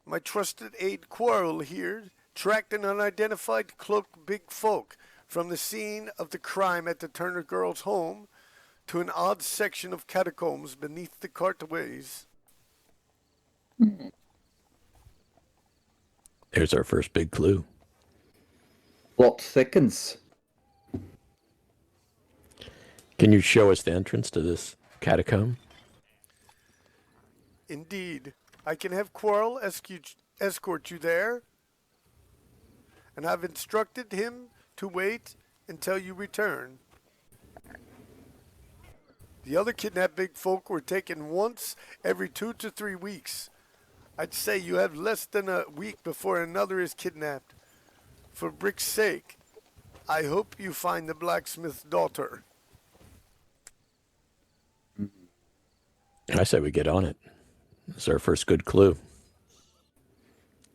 my trusted aide Quarrel here tracked an unidentified cloaked big folk from the scene of the crime at the Turner girls' home to an odd section of catacombs beneath the cartways. There's our first big clue. Plot thickens. Can you show us the entrance to this catacomb? Indeed, I can have Quarrel escort you there, and I've instructed him to wait until you return. The other kidnapped big folk were taken once every 2 to 3 weeks. I'd say you have less than a week before another is kidnapped. For Brick's sake, I hope you find the blacksmith's daughter. I say we get on it. It's our first good clue.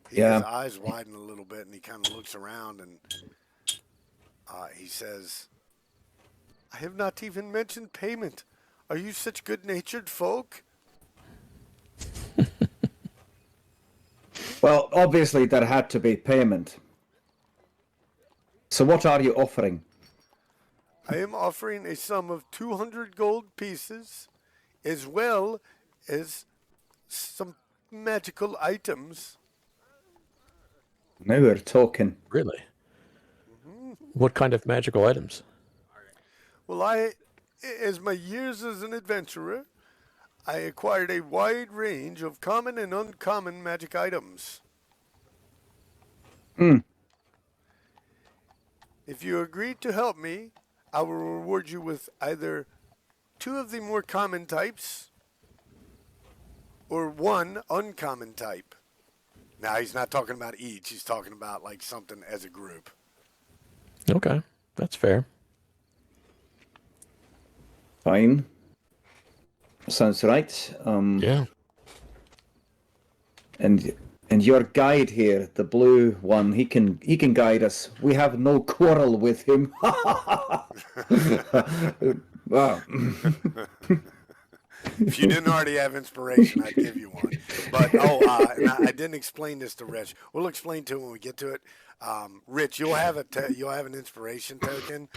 His eyes widen a little bit, and he kind of looks around, and he says, "I have not even mentioned payment. Are you such good-natured folk?" Well, obviously there had to be payment. So what are you offering? I am offering a sum of 200 gold pieces, as well is some magical items. Now we're talking. Really? What kind of magical items? Well, as my years as an adventurer, I acquired a wide range of common and uncommon magic items. Hmm. If you agree to help me, I will reward you with either 2 of the more common types or 1 uncommon type. Now, he's not talking about each. He's talking about like something as a group. Okay, that's fair. Fine. Sounds right. Yeah. And your guide here, the blue one, he can guide us. We have no quarrel with him. Wow. If you didn't already have inspiration, I'd give you one. But and I didn't explain this to Rich. We'll explain to him when we get to it. Rich, you'll have you'll have an inspiration token,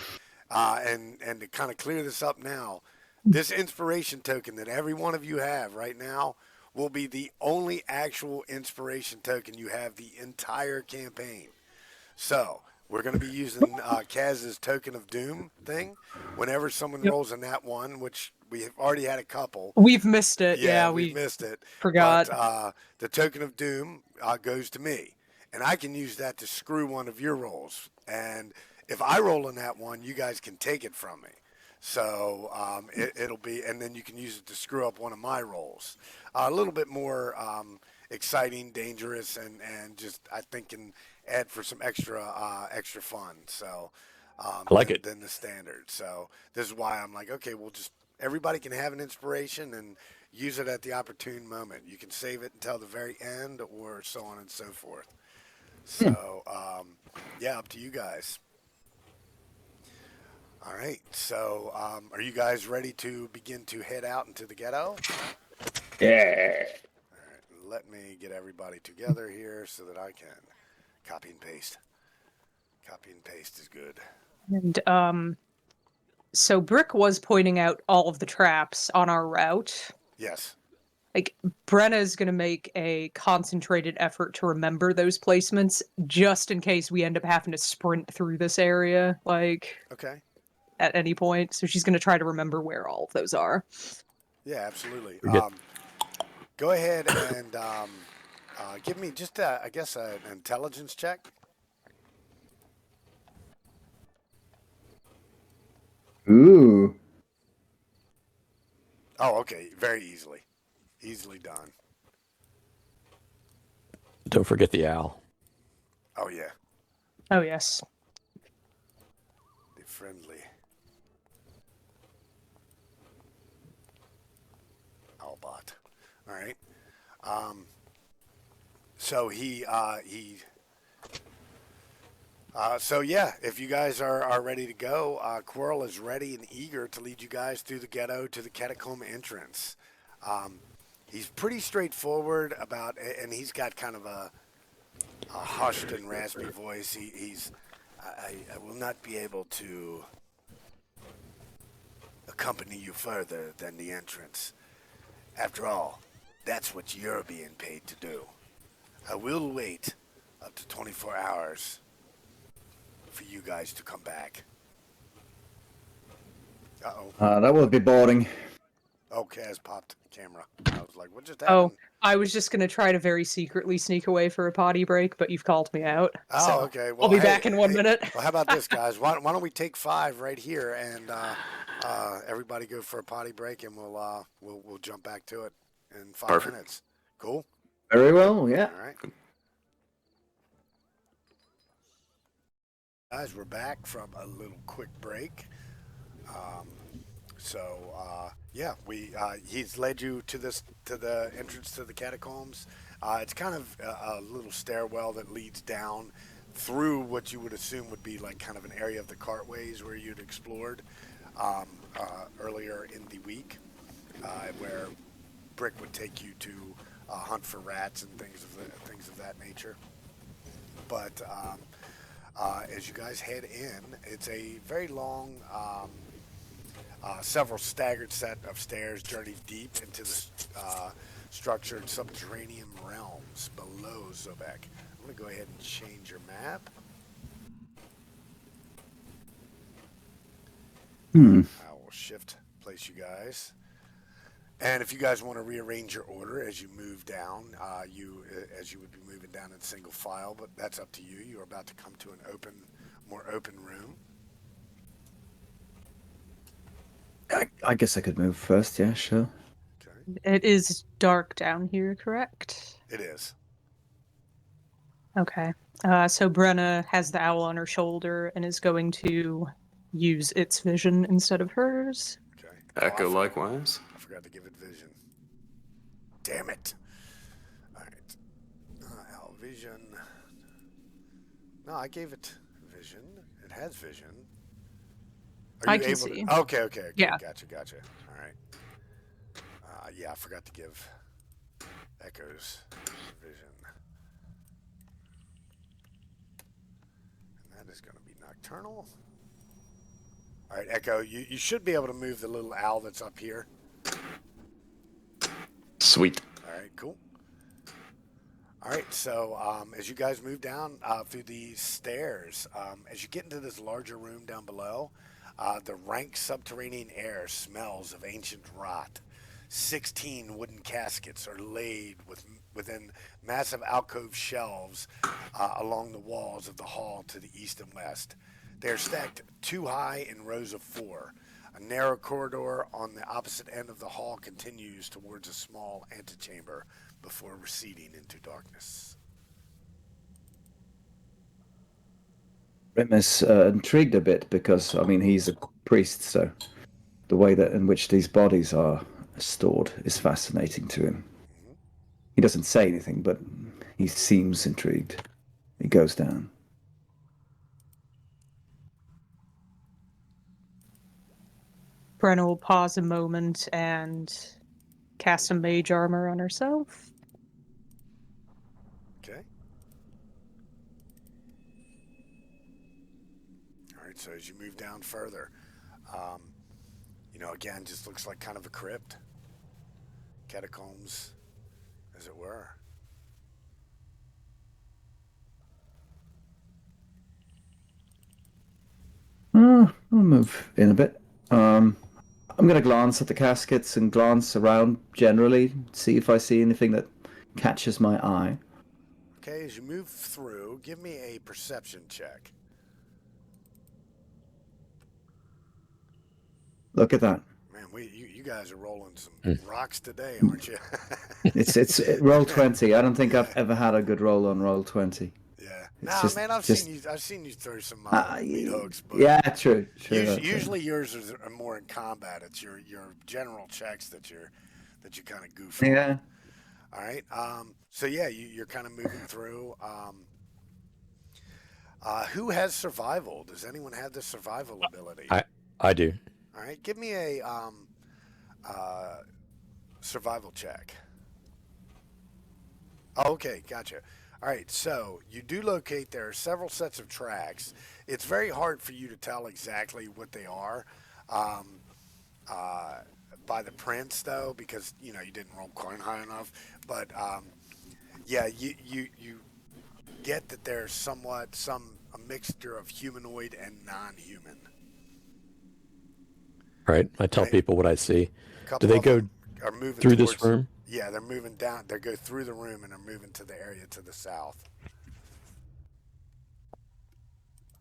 and to kind of clear this up now, this inspiration token that every one of you have right now will be the only actual inspiration token you have the entire campaign. So we're going to be using Kaz's token of doom thing. Whenever someone rolls a nat 1, which we have already had a couple. We've missed it. Yeah, we we missed it. forgot. But the token of doom goes to me, and I can use that to screw one of your rolls. And if I roll a nat 1, you guys can take it from me. So it'll be, and then you can use it to screw up one of my rolls. A little bit more exciting, dangerous, and just I think can add for some extra fun. So I like it. than the standard. So this is why I'm like, okay, we'll just everybody can have an inspiration and use it at the opportune moment. You can save it until the very end, or so on and so forth. So yeah, up to you guys. All right, so are you guys ready to begin to head out into the ghetto? Yeah. All right, let me get everybody together here so that I can copy and paste. Copy and paste is good. And so Brick was pointing out all of the traps on our route. Yes. Like, Brenna's going to make a concentrated effort to remember those placements just in case we end up having to sprint through this area, like, Okay. at any point. So she's going to try to remember where all of those are. Yeah, absolutely. We get- Go ahead and give me just, I guess, an intelligence check. Ooh. Oh, okay. Very easily. Easily done. Don't forget the owl. Oh, yeah. Oh, yes. Be friendly. Owlbot. All right. So so yeah, if you guys are ready to go, Quirrell is ready and eager to lead you guys through the ghetto to the catacomb entrance. He's pretty straightforward about, and he's got kind of a hushed and raspy voice. I will not be able to accompany you further than the entrance. After all, that's what you're being paid to do. I will wait up to 24 hours for you guys to come back. Uh-oh. That would be boring. Oh, Kaz popped the camera. I was like, what just happened? Oh, I was just going to try to very secretly sneak away for a potty break, but you've called me out. Oh, so okay. Well, I'll be back in 1 minute. Well, how about this, guys? Why don't we take 5 right here, and everybody go for a potty break, and we'll jump back to it in 5 Perfect. minutes. Cool. Very well, yeah. All right. Guys, we're back from a little quick break. Yeah, he's led you to the entrance to the catacombs. It's kind of a little stairwell that leads down through what you would assume would be like kind of an area of the cartways where you'd explored earlier in the week, where Brick would take you to hunt for rats and things of that nature. But as you guys head in, it's a very long Several staggered set of stairs journey deep into the structured subterranean realms below Zobek. I'm going to go ahead and change your map. I will shift place you guys. And if you guys want to rearrange your order as you move down, as you would be moving down in single file, but that's up to you. You're about to come to an more open room. I guess I could move first. Yeah, sure. Okay. It is dark down here, correct? It is. Okay. So Brenna has the owl on her shoulder and is going to use its vision instead of hers. Okay. Echo likewise. I forgot to give it vision. Damn it. All right. Owl vision. No, I gave it vision. It has vision. Are I you can able see. To... Okay. Yeah. Gotcha. All right. Yeah, I forgot to give Echo's vision. And that is going to be nocturnal. All right, Echo, you should be able to move the little owl that's up here. Sweet. All right, cool. All right, so as you guys move down through these stairs, as you get into this larger room down below, the rank subterranean air smells of ancient rot. 16 wooden caskets are laid within massive alcove shelves along the walls of the hall to the east and west. They are stacked 2 high in rows of 4. A narrow corridor on the opposite end of the hall continues towards a small antechamber before receding into darkness. Rim is intrigued a bit because, I mean, he's a priest, so the way that in which these bodies are stored is fascinating to him. He doesn't say anything, but he seems intrigued. He goes down. Brenna will pause a moment and cast some mage armor on herself. Okay. All right, so as you move down further, again, just looks like kind of a crypt. Catacombs, as it were. I'll move in a bit. I'm going to glance at the caskets and glance around generally, see if I see anything that catches my eye. Okay, as you move through, give me a perception check. Look at that. Man, you guys are rolling some rocks today, aren't you? It's roll 20. I don't think I've ever had a good roll on roll 20. Yeah. Man, I've seen you throw some meat hooks. But yeah, true. Usually yours are more in combat. It's your general checks that you kind of goof on. Yeah. All right. So yeah, you're kind of moving through. Who has survival? Does anyone have the survival ability? I do. All right. Give me a survival check. Oh, okay, gotcha. All right, so you do locate there are several sets of tracks. It's very hard for you to tell exactly what they are by the prints, though, because you didn't roll quite high enough. But yeah, you get that there's a mixture of humanoid and non-human. Right. I tell people what I see. Do they go are moving through this room? Yeah, they're moving down. They go through the room and are moving to the area to the south.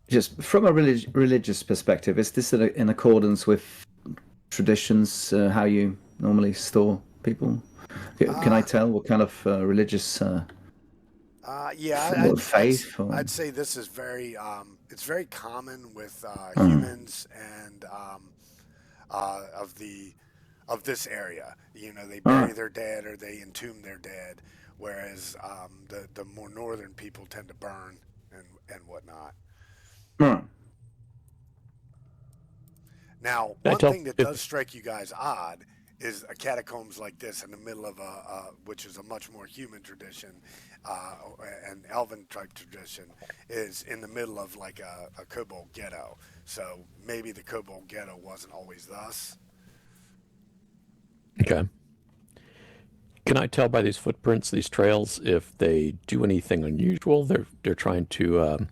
Just from a religious perspective, is this in accordance with traditions, how you normally store people? Can I tell what kind of religious yeah, faith? I'd say this is it's very common with humans and of this area. They bury their dead or they entomb their dead, whereas the more northern people tend to burn and whatnot. Now, one thing that does strike you guys odd a catacombs like this in the middle of which is a much more human tradition, an elven type tradition, is in the middle of like a kobold ghetto. So maybe the kobold ghetto wasn't always thus. Okay. Can I tell by these footprints, these trails, if they do anything unusual? They're trying to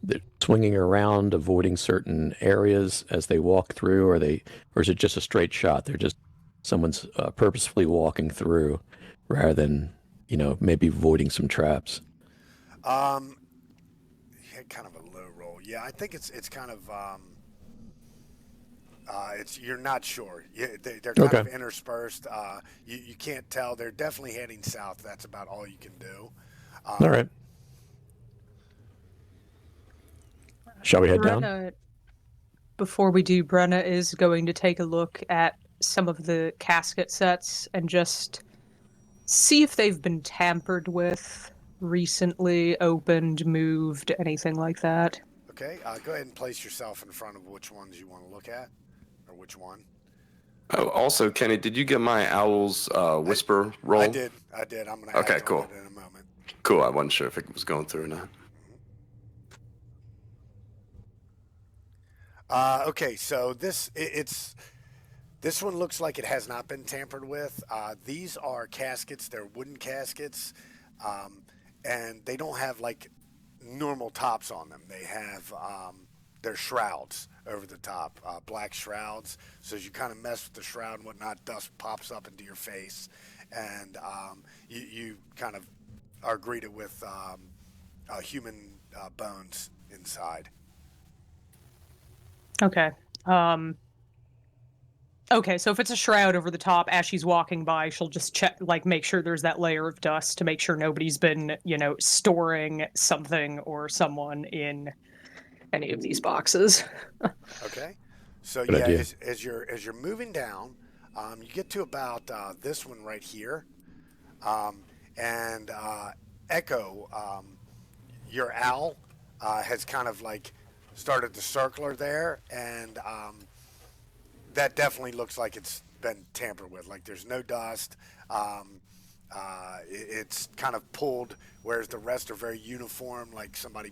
they're swinging around, avoiding certain areas as they walk through, or is it just a straight shot? They're just someone's purposefully walking through, rather than maybe avoiding some traps. He had kind of a low roll. Yeah, I think it's kind of it's you're not sure. They're kind Okay. of interspersed. You can't tell. They're definitely heading south. That's about all you can do. All right. Shall we head down? Brenna, before we do, Brenna is going to take a look at some of the casket sets and just see if they've been tampered with recently, opened, moved, anything like that. Okay, go ahead and place yourself in front of which ones you want to look at, or which one. Oh, also, Kenny, did you get my owl's whisper roll? I did. I'm going to act cool. on it in a moment. Cool. I wasn't sure if it was going through or not. Okay, so this one looks like it has not been tampered with. These are caskets; they're wooden caskets, and they don't have like normal tops on them. They have they're shrouds over the top, black shrouds. So as you kind of mess with the shroud and whatnot, dust pops up into your face, and you kind of are greeted with human bones inside. Okay. Okay, so if it's a shroud over the top, as she's walking by, she'll just check, like, make sure there's that layer of dust to make sure nobody's been, storing something or someone in any of these boxes. Okay, so Good yeah, idea. as you're moving down, you get to about this one right here, and Echo, your owl, has kind of like started the circler there, and that definitely looks like it's been tampered with. Like there's no dust. It's kind of pulled, whereas the rest are very uniform. Like somebody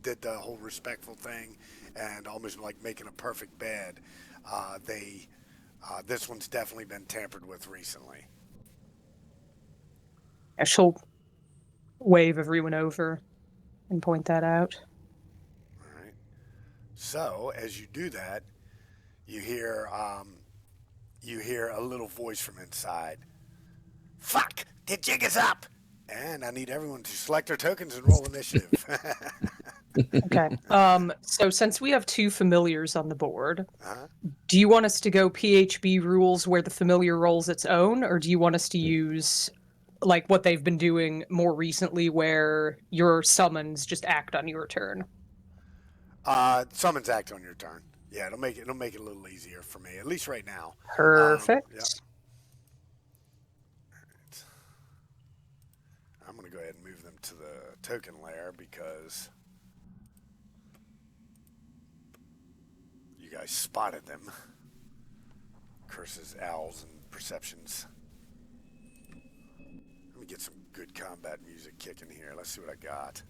did the whole respectful thing, and almost like making a perfect bed. This one's definitely been tampered with recently. And she'll wave everyone over and point that out. All right. So as you do that, you hear a little voice from inside. Fuck! The jig is up! And I need everyone to select their tokens and roll initiative. Okay. So since we have two familiars on the board, Uh-huh. do you want us to go PHB rules where the familiar rolls its own, or do you want us to use like what they've been doing more recently where your summons just act on your turn? Summons act on your turn. Yeah, it'll make it a little easier for me, at least right now. Perfect. Yeah. Right. I'm gonna go ahead and move them to the token layer because you guys spotted them. Curses, owls, and perceptions. Let me get some good combat music kicking here. Let's see what I got.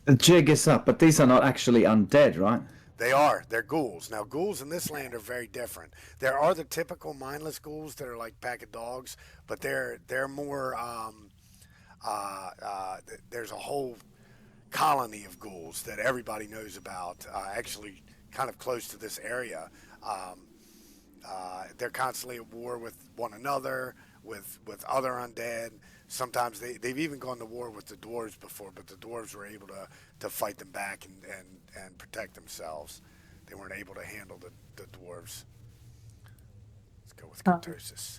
The jig is up, but these are not actually undead, right? They are. They're ghouls. Now, ghouls in this land are very different. There are the typical mindless ghouls that are like pack of dogs, but they're more. There's a whole colony of ghouls that everybody knows about. Actually, kind of close to this area. They're constantly at war with one another, with other undead. Sometimes they've even gone to war with the dwarves before, but the dwarves were able to fight them back and protect themselves. They weren't able to handle the dwarves. Let's go with Kurtosis.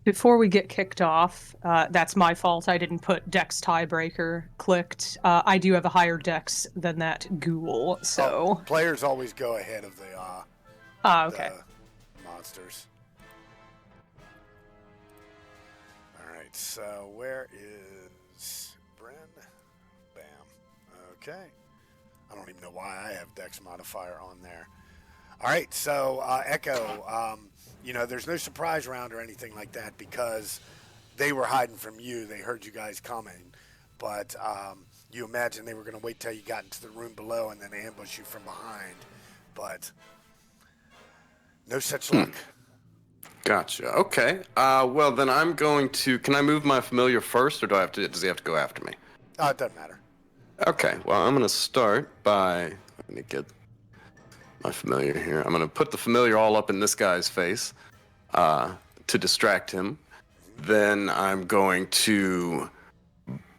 Before we get kicked off, that's my fault. I didn't put Dex tiebreaker clicked. I do have a higher Dex than that ghoul, so. Players always go ahead of the Okay. the monsters. All right, so where is Bren? Bam. Okay. I don't even know why I have Dex modifier on there. All right, so Echo, there's no surprise round or anything like that because they were hiding from you. They heard you guys coming, but you imagine they were going to wait till you got into the room below and then ambush you from behind. But no such luck. Gotcha. Okay. Well, then I'm going to. Can I move my familiar first, or does he have to go after me? It doesn't matter. Okay. Well, I'm going to start by. Let me get my familiar here. I'm going to put the familiar all up in this guy's face to distract him. Then I'm going to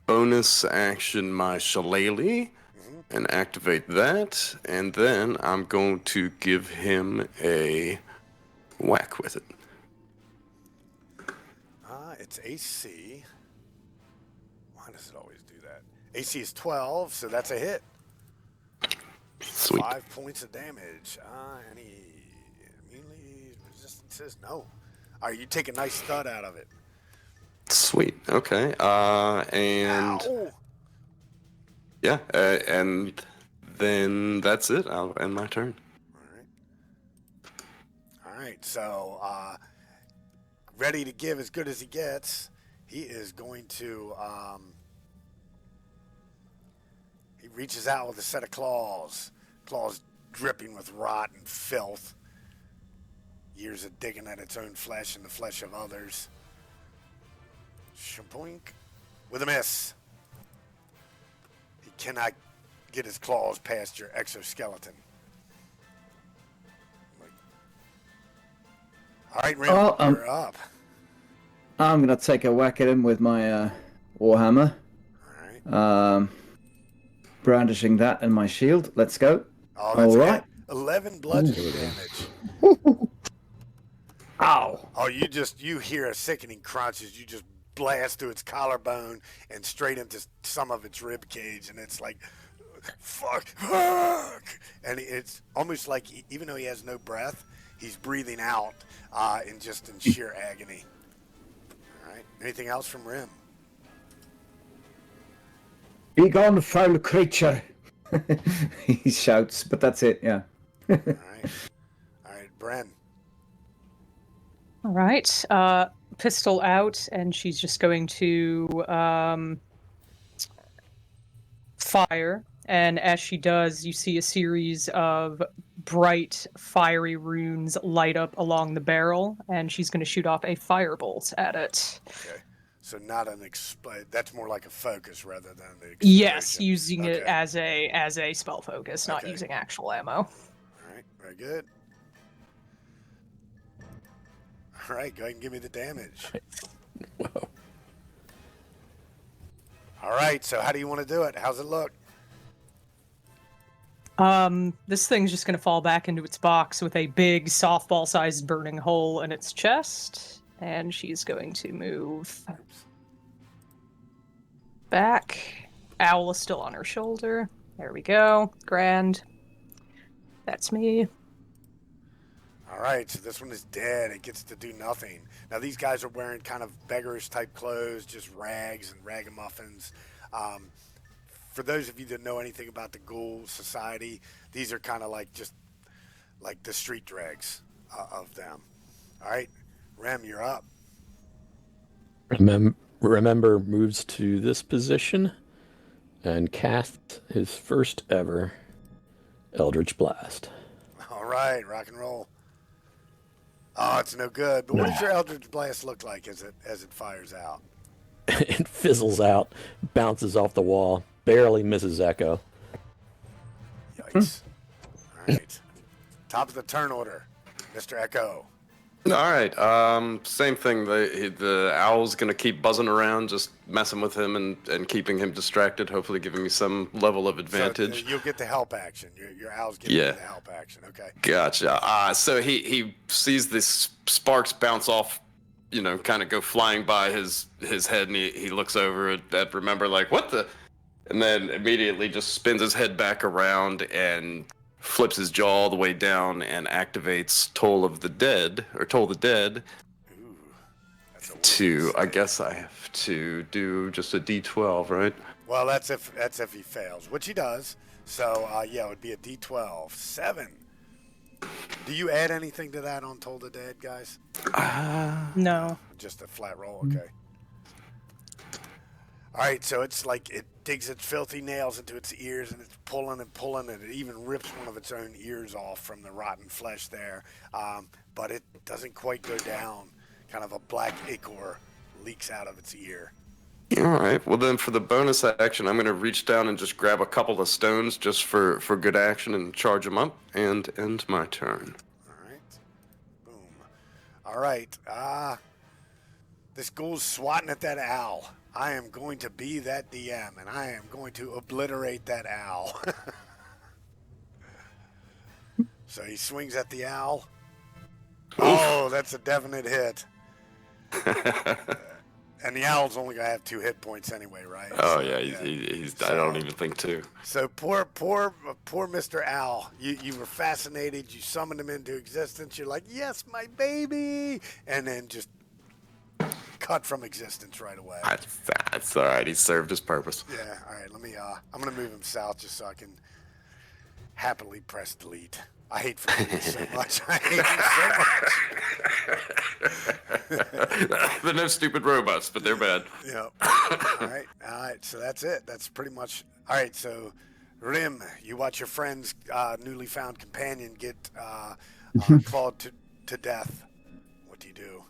bonus action my shillelagh and activate that. And then I'm going to give him a whack with it. It's AC. Why does it always do that? AC is 12, so that's a hit. Sweet. 5 points of damage. Any immunity resistances? No. All right, you take a nice stud out of it. Sweet. Okay. And Ow. yeah, and then that's it. I'll end my turn. All right. So, ready to give as good as he gets. He is going to. He reaches out with a set of claws. Claws dripping with rot and filth. Years of digging at its own flesh and the flesh of others. Shaboink. With a miss. He cannot get his claws past your exoskeleton. All right, Rim, you're up. I'm going to take a whack at him with my Warhammer. All right. Brandishing that and my shield. Let's go. Oh, that's All a right. hit. 11 bludgeoning damage. Ow. Oh, you hear a sickening crunch as you just blast through its collarbone and straight into some of its rib cage, and it's like, fuck. And it's almost like, even though he has no breath, he's breathing out in sheer agony. All right. Anything else from Rim? Be gone, foul creature. He shouts, but that's it, yeah. All right, Bren. All right. Pistol out, and she's just going to fire. And as she does, you see a series of bright, fiery runes light up along the barrel, and she's going to shoot off a firebolt at it. Okay. So not an that's more like a focus rather than the explosion. Yes, using it as a spell focus, not using actual ammo. All right, very good. All right, go ahead and give me the damage. Whoa. All right, so how do you want to do it? How's it look? This thing's just gonna fall back into its box with a big softball-sized burning hole in its chest, and she's going to move back. Owl is still on her shoulder. There we go. Grand. That's me. All right, so this one is dead. It gets to do nothing. Now, these guys are wearing kind of beggarish-type clothes, just rags and ragamuffins. For those of you that know anything about the Ghouls Society, these are kind of like the street dregs of them. All right, Rem, you're up. Remember moves to this position and casts his first ever Eldritch Blast. All right, rock and roll. Oh, it's no good. But what does your Eldritch Blast look like as it fires out? It fizzles out, bounces off the wall, barely misses Echo. Yikes. All right. Top of the turn order, Mr. Echo. All right. Same thing. The owl's gonna keep buzzing around, just messing with him and keeping him distracted. Hopefully, giving me some level of advantage. So you'll get the help action. Your owl's getting the help action. Okay. Gotcha. So he sees this sparks bounce off, kind of go flying by his head, and he looks over at Remember, like, what the? And then immediately just spins his head back around and flips his jaw all the way down and activates Toll the Dead. Ooh, I guess I have to do just a D12, right? Well, that's if he fails, which he does. So it would be a D12. 7. Do you add anything to that on Toll the Dead, guys? No. Just a flat roll, okay. All right, so it's like it digs its filthy nails into its ears, and it's pulling and pulling, and it even rips one of its own ears off from the rotten flesh there. But it doesn't quite go down. Kind of a black ichor leaks out of its ear. All right. Well, then for the bonus action, I'm going to reach down and just grab a couple of stones just for good action and charge them up and end my turn. All right. Boom. All right. This ghoul's swatting at that owl. I am going to be that DM, and I am going to obliterate that owl. So he swings at the owl. Oh, that's a definite hit. And the owl's only gonna have 2 hit points anyway, right? Oh yeah, he's I don't even think 2. So poor Mr. Owl. You were fascinated. You summoned him into existence. You're like, yes, my baby, and then just cut from existence right away. That's all right. He served his purpose. Yeah. All right. Let me. I'm gonna move him south just so I can happily press delete. I hate Freddy so much. I hate him so much. They're no stupid robots, but they're bad. Yeah. All right. So that's it. That's pretty much. All right. So, Rim, you watch your friend's newly found companion get clawed to death. What do you do?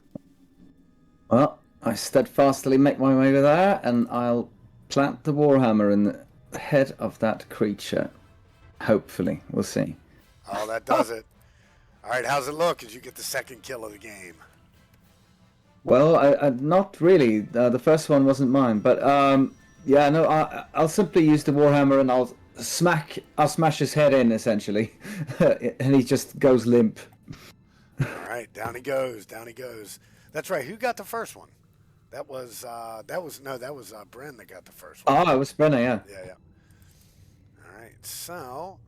Well, I steadfastly make my way there, and I'll plant the warhammer in the head of that creature. Hopefully, we'll see. Oh, that does it. All right, how's it look as you get the second kill of the game? Well, I not really. The first one wasn't mine, but yeah, no. I'll simply use the warhammer and I'll smash his head in essentially, and he just goes limp. All right, down he goes. That's right. Who got the first one? That was Bren that got the first one. Oh, it was Brenner, yeah. Yeah. All right, so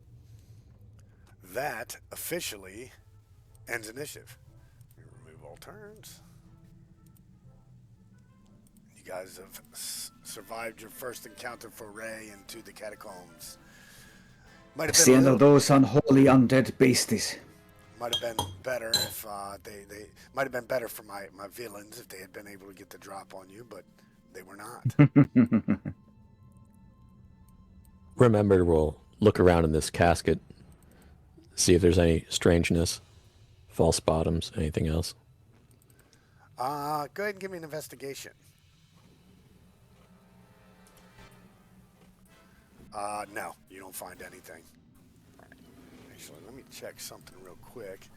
that officially ends initiative. Remove all turns. You guys have survived your first encounter foray into the catacombs. It's the end of those unholy undead beasties. Might have been better if they might have been better for my villains if they had been able to get the drop on you, but they were not. Remember, we'll look around in this casket, see if there's any strangeness, false bottoms, anything else. Go ahead and give me an investigation. No, you don't find anything. Actually, let me check something real quick.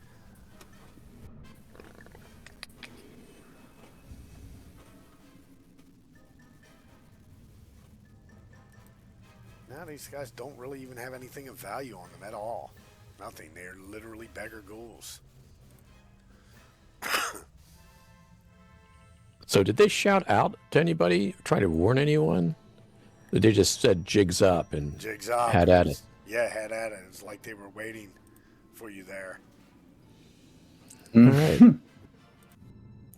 Now these guys don't really even have anything of value on them at all. Nothing. They're literally beggar ghouls. So did they shout out to anybody, try to warn anyone? Or they just said jigs up and Jigs up. had at it? Yeah, had at it. It's like they were waiting for you there. All right.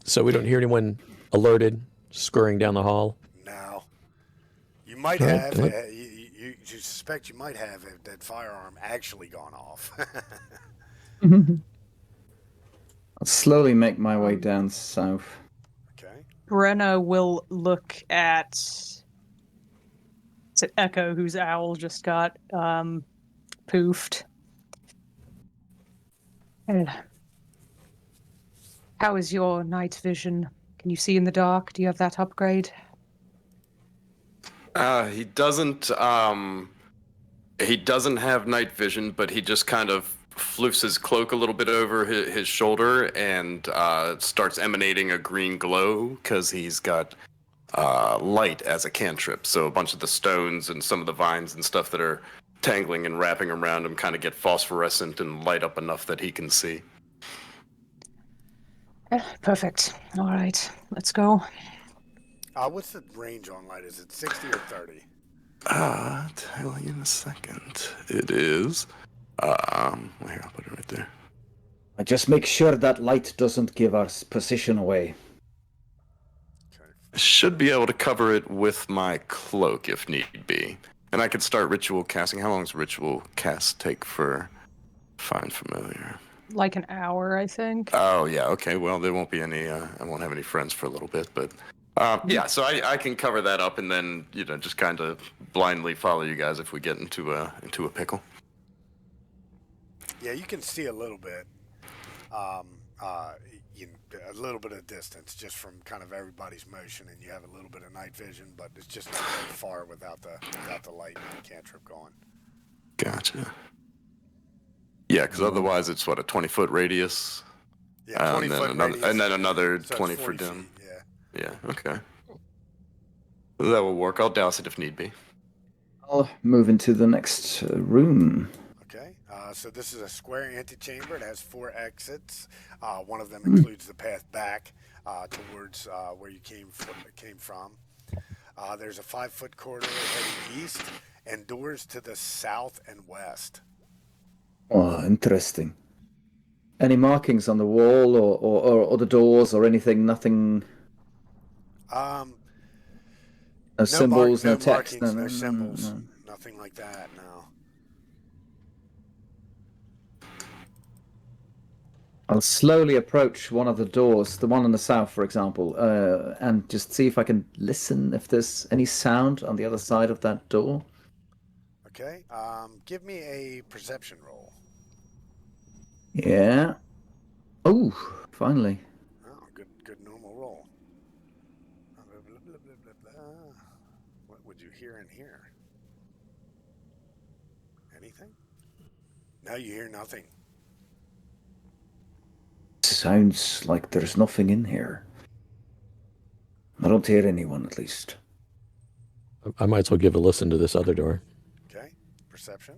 So we don't hear anyone alerted, scurrying down the hall? No. You might All right, have. good. You suspect you might have that firearm actually gone off. I'll slowly make my way down south. Okay. Brenna will look at... Is it Echo, whose owl just got poofed? And how is your night vision? Can you see in the dark? Do you have that upgrade? He doesn't have night vision, but he just kind of floofs his cloak a little bit over his shoulder and starts emanating a green glow because he's got light as a cantrip. So a bunch of the stones and some of the vines and stuff that are tangling and wrapping around him kind of get phosphorescent and light up enough that he can see. Perfect. All right, let's go. What's the range on light? Is it 60 or 30? Tell you in a second. It is. Here, I'll put it right there. I just make sure that light doesn't give our position away. I should be able to cover it with my cloak if need be. And I could start ritual casting. How long does ritual cast take for Find familiar. Like an hour, I think. Oh yeah, okay. Well, there won't be any. I won't have any friends for a little bit, but yeah. So I can cover that up, and then just kind of blindly follow you guys if we get into a pickle. Yeah, you can see a little bit. Um, a little bit of distance just from kind of everybody's motion, and you have a little bit of night vision, but it's just not very far without the light and the cantrip going. Gotcha. Yeah, because otherwise it's what, a 20-foot radius. Yeah, 20 foot radius, and then another so 20 it's for 40 dim. feet, yeah. Yeah. Okay. That will work. I'll douse it if need be. I'll move into the next room. Okay, so this is a square antechamber. It has 4 exits. One of them includes the path back towards where you came from. There's a 5-foot corridor heading east and doors to the south and west. Oh, interesting. Any markings on the wall or the doors or anything? Nothing. No symbols, no text, markings, no symbols, nothing like that. No. I'll slowly approach one of the doors, the one on the south, for example, and just see if I can listen if there's any sound on the other side of that door. Okay. Give me a perception roll. Yeah. Oh, finally. Oh, good normal roll. What would you hear in here? Anything? No, you hear nothing. Sounds like there's nothing in here. I don't hear anyone, at least. I might as well give a listen to this other door. Okay. Perception.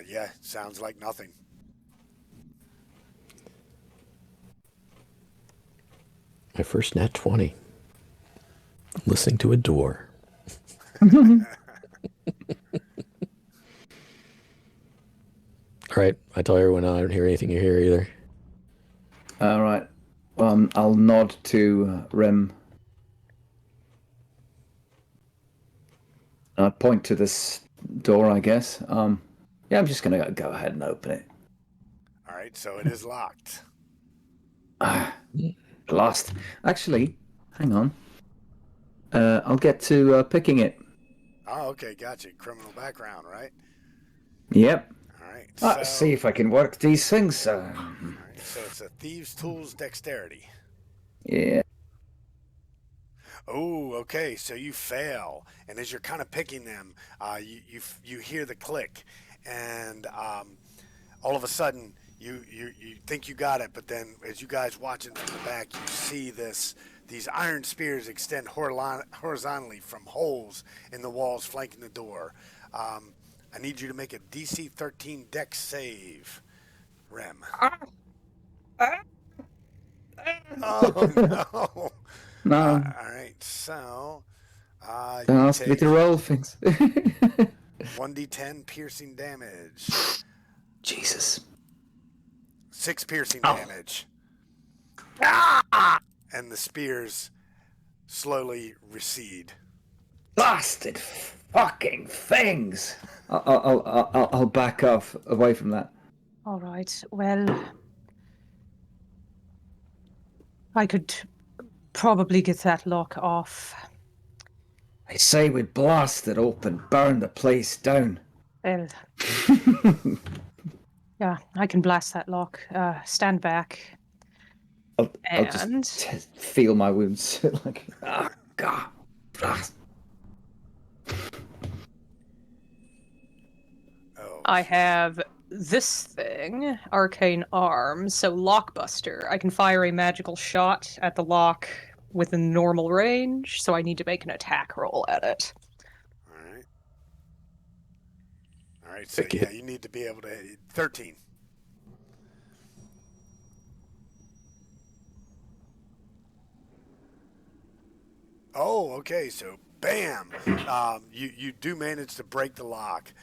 Yeah, sounds like nothing. My first nat 20. Listening to a door. All right, I tell everyone I don't hear anything you hear either. All right. I'll nod to Rem. I point to this door, I guess. Yeah, I'm just gonna go ahead and open it. All right, so it is locked. Lost. Actually, hang on. I'll get to picking it. Oh, okay, gotcha. Criminal background, right? Yep. All right. Let's see if I can work these things. All right, so it's a thieves' tools dexterity. Yeah. Oh, okay. So you fail, and as you're kind of picking them, you hear the click, and all of a sudden you think you got it, but then as you guys watching from the back, you see these iron spears extend horizontally from holes in the walls flanking the door. I need you to make a DC 13 Dex save, Rem. Oh no. No. All right, so Don't ask me to roll things. 1d10 piercing damage. Jesus. 6 piercing damage. And the spears slowly recede. Blasted fucking things. I'll back off away from that. All right. Well, I could probably get that lock off. I say we blast it open, burn the place down. Well, yeah, I can blast that lock. Stand back. I'll just feel my wounds. Like, oh, God. Blast. Oh. I have this thing, Arcane Arm, so Lockbuster. I can fire a magical shot at the lock within normal range, so I need to make an attack roll at it. All right, so yeah, you need to be able to 13. Oh, okay, so bam! You do manage to break the lock.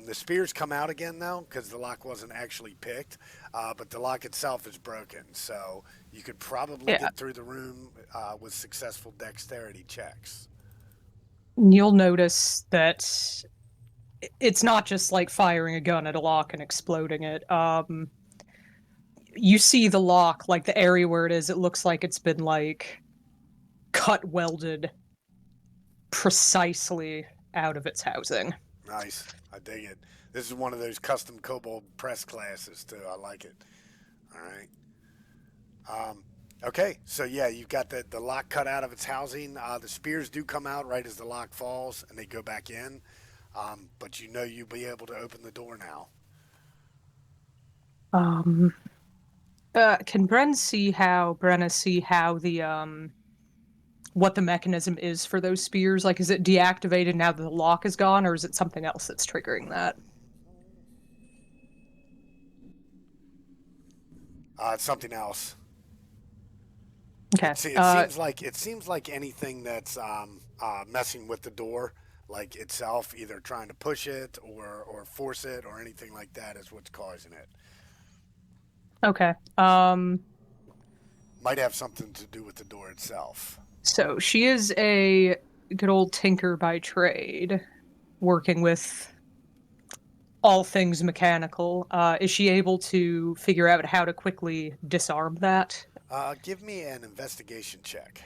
The spears come out again, though, because the lock wasn't actually picked, but the lock itself is broken. So you could probably get through the room with successful dexterity checks. You'll notice that it's not just like firing a gun at a lock and exploding it. You see the lock, like the area where it is, it looks like it's been like cut welded precisely out of its housing. Nice. I dig it. This is one of those custom Kobold Press classes, too. I like it. All right. Okay, so yeah, you've got the lock cut out of its housing. The spears do come out right as the lock falls, and they go back in. But you'll be able to open the door now. Can Brenna see how the what the mechanism is for those spears? Like, is it deactivated now that the lock is gone, or is it something else that's triggering that? It's something else. Okay. It seems like anything that's messing with the door, like itself, either trying to push it or force it or anything like that, is what's causing it. Okay. Might have something to do with the door itself. So she is a good old tinker by trade, working with all things mechanical. Is she able to figure out how to quickly disarm that? Give me an investigation check.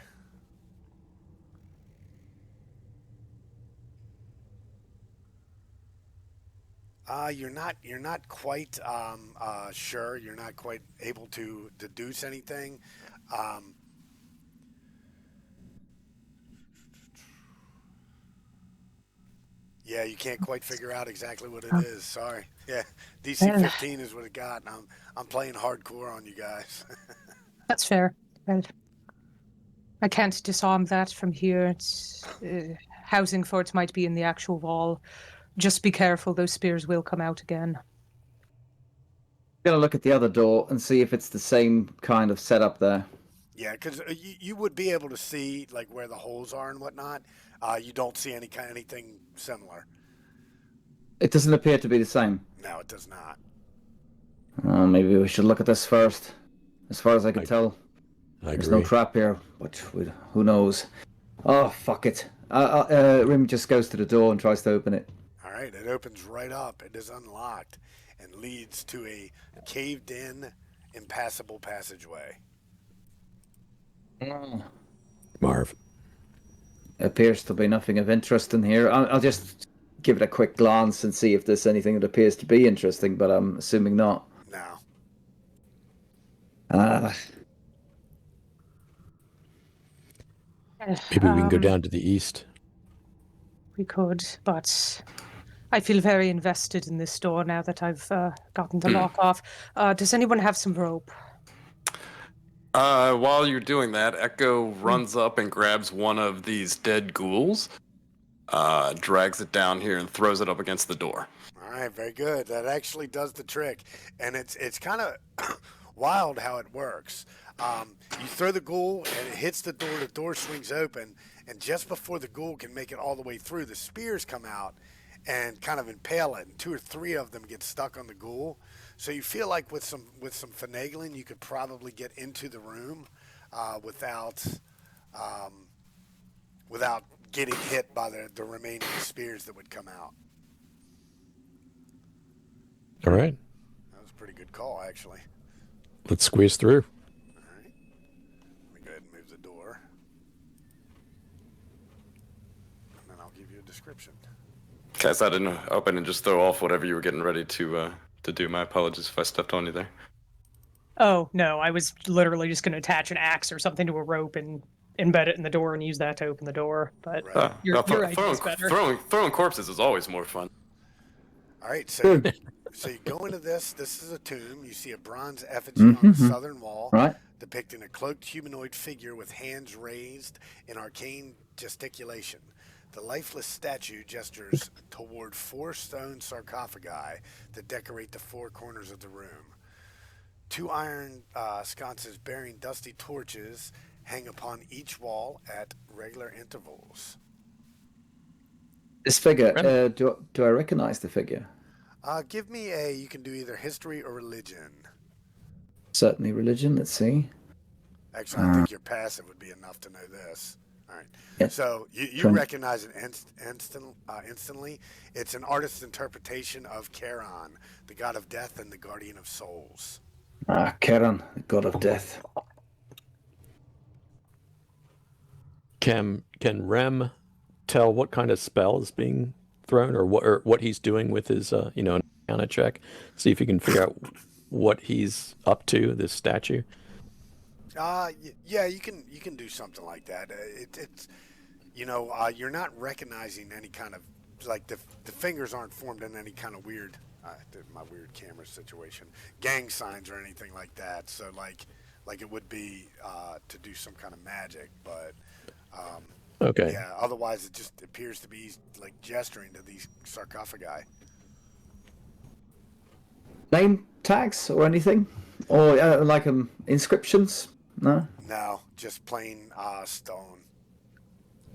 You're not quite sure. You're not quite able to deduce anything. Yeah, you can't quite figure out exactly what it is. Sorry. Yeah, DC 15 is what it got. And I'm playing hardcore on you guys. That's fair. Well, I can't disarm that from here. It's housing for it might be in the actual wall. Just be careful; those spears will come out again. Gonna look at the other door and see if it's the same kind of setup there. Yeah, because you would be able to see like where the holes are and whatnot. You don't see anything similar. It doesn't appear to be the same. No, it does not. Maybe we should look at this first. As far as I can tell, there's no trap here, but who knows? Oh, fuck it. Rim just goes to the door and tries to open it. All right, it opens right up. It is unlocked and leads to a caved-in, impassable passageway. Marv. Appears to be nothing of interest in here. I'll just give it a quick glance and see if there's anything that appears to be interesting, but I'm assuming not. No. Maybe we can go down to the east. We could, but I feel very invested in this door now that I've gotten the lock off. Does anyone have some rope? While you're doing that, Echo runs up and grabs one of these dead ghouls, drags it down here, and throws it up against the door. All right, very good. That actually does the trick, and it's kind of wild how it works. You throw the ghoul, and it hits the door. The door swings open, and just before the ghoul can make it all the way through, the spears come out and kind of impale it, and 2 or 3 of them get stuck on the ghoul. So you feel like with some finagling, you could probably get into the room without getting hit by the remaining spears that would come out. All right. That was a pretty good call, actually. Let's squeeze through. All right. Let me go ahead and move the door. And then I'll give you a description. Guys, I didn't open and just throw off whatever you were getting ready to do. My apologies if I stepped on you there. Oh, no, I was literally just going to attach an axe or something to a rope and embed it in the door and use that to open the door. But your idea is better. Throwing corpses is always more fun. All right, so you go into this. This is a tomb. You see a bronze effigy on the southern wall, right, depicting a cloaked humanoid figure with hands raised in arcane gesticulation. The lifeless statue gestures toward 4 stone sarcophagi that decorate the 4 corners of the room. 2 iron sconces bearing dusty torches hang upon each wall at regular intervals. This figure, do I recognize the figure? Give me you can do either history or religion. Certainly religion, let's see. Actually, I think your passive would be enough to know this. All right. Yeah. So you Trying- recognize it instantly. It's an artist's interpretation of Charon, the god of death and the guardian of souls. Ah, Charon, the god of death. Can Rem tell what kind of spell is being thrown, or what he's doing with his an Arcana check? See if he can figure out what he's up to. This statue. Yeah, you can do something like that. It's you're not recognizing any kind of like the fingers aren't formed in any kind of weird my weird camera situation, gang signs or anything like that. So like it would be to do some kind of magic, but Okay. yeah. Otherwise, it just appears to be like gesturing to these sarcophagi. Name tags or anything? Or like inscriptions? No? No, just plain stone.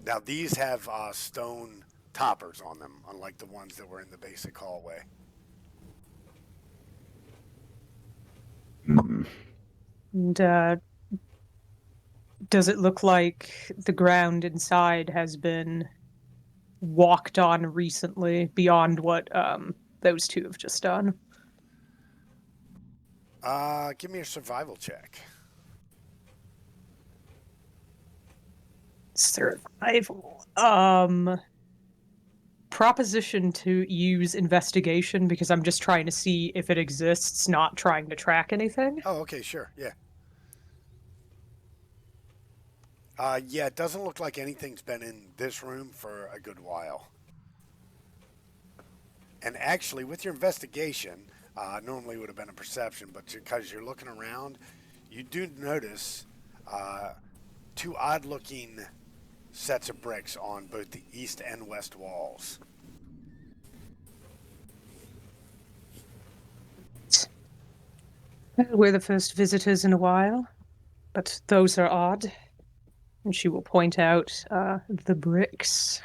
Now these have stone toppers on them, unlike the ones that were in the basic hallway. And does it look like the ground inside has been walked on recently beyond what those two have just done? Give me a survival check. Survival. Proposition to use investigation because I'm just trying to see if it exists, not trying to track anything. Oh, okay, sure, yeah. Yeah, it doesn't look like anything's been in this room for a good while. And actually, with your investigation, normally it would have been a perception, but because you're looking around, you do notice two odd-looking sets of bricks on both the east and west walls. We're the first visitors in a while, but those are odd. And she will point out the bricks.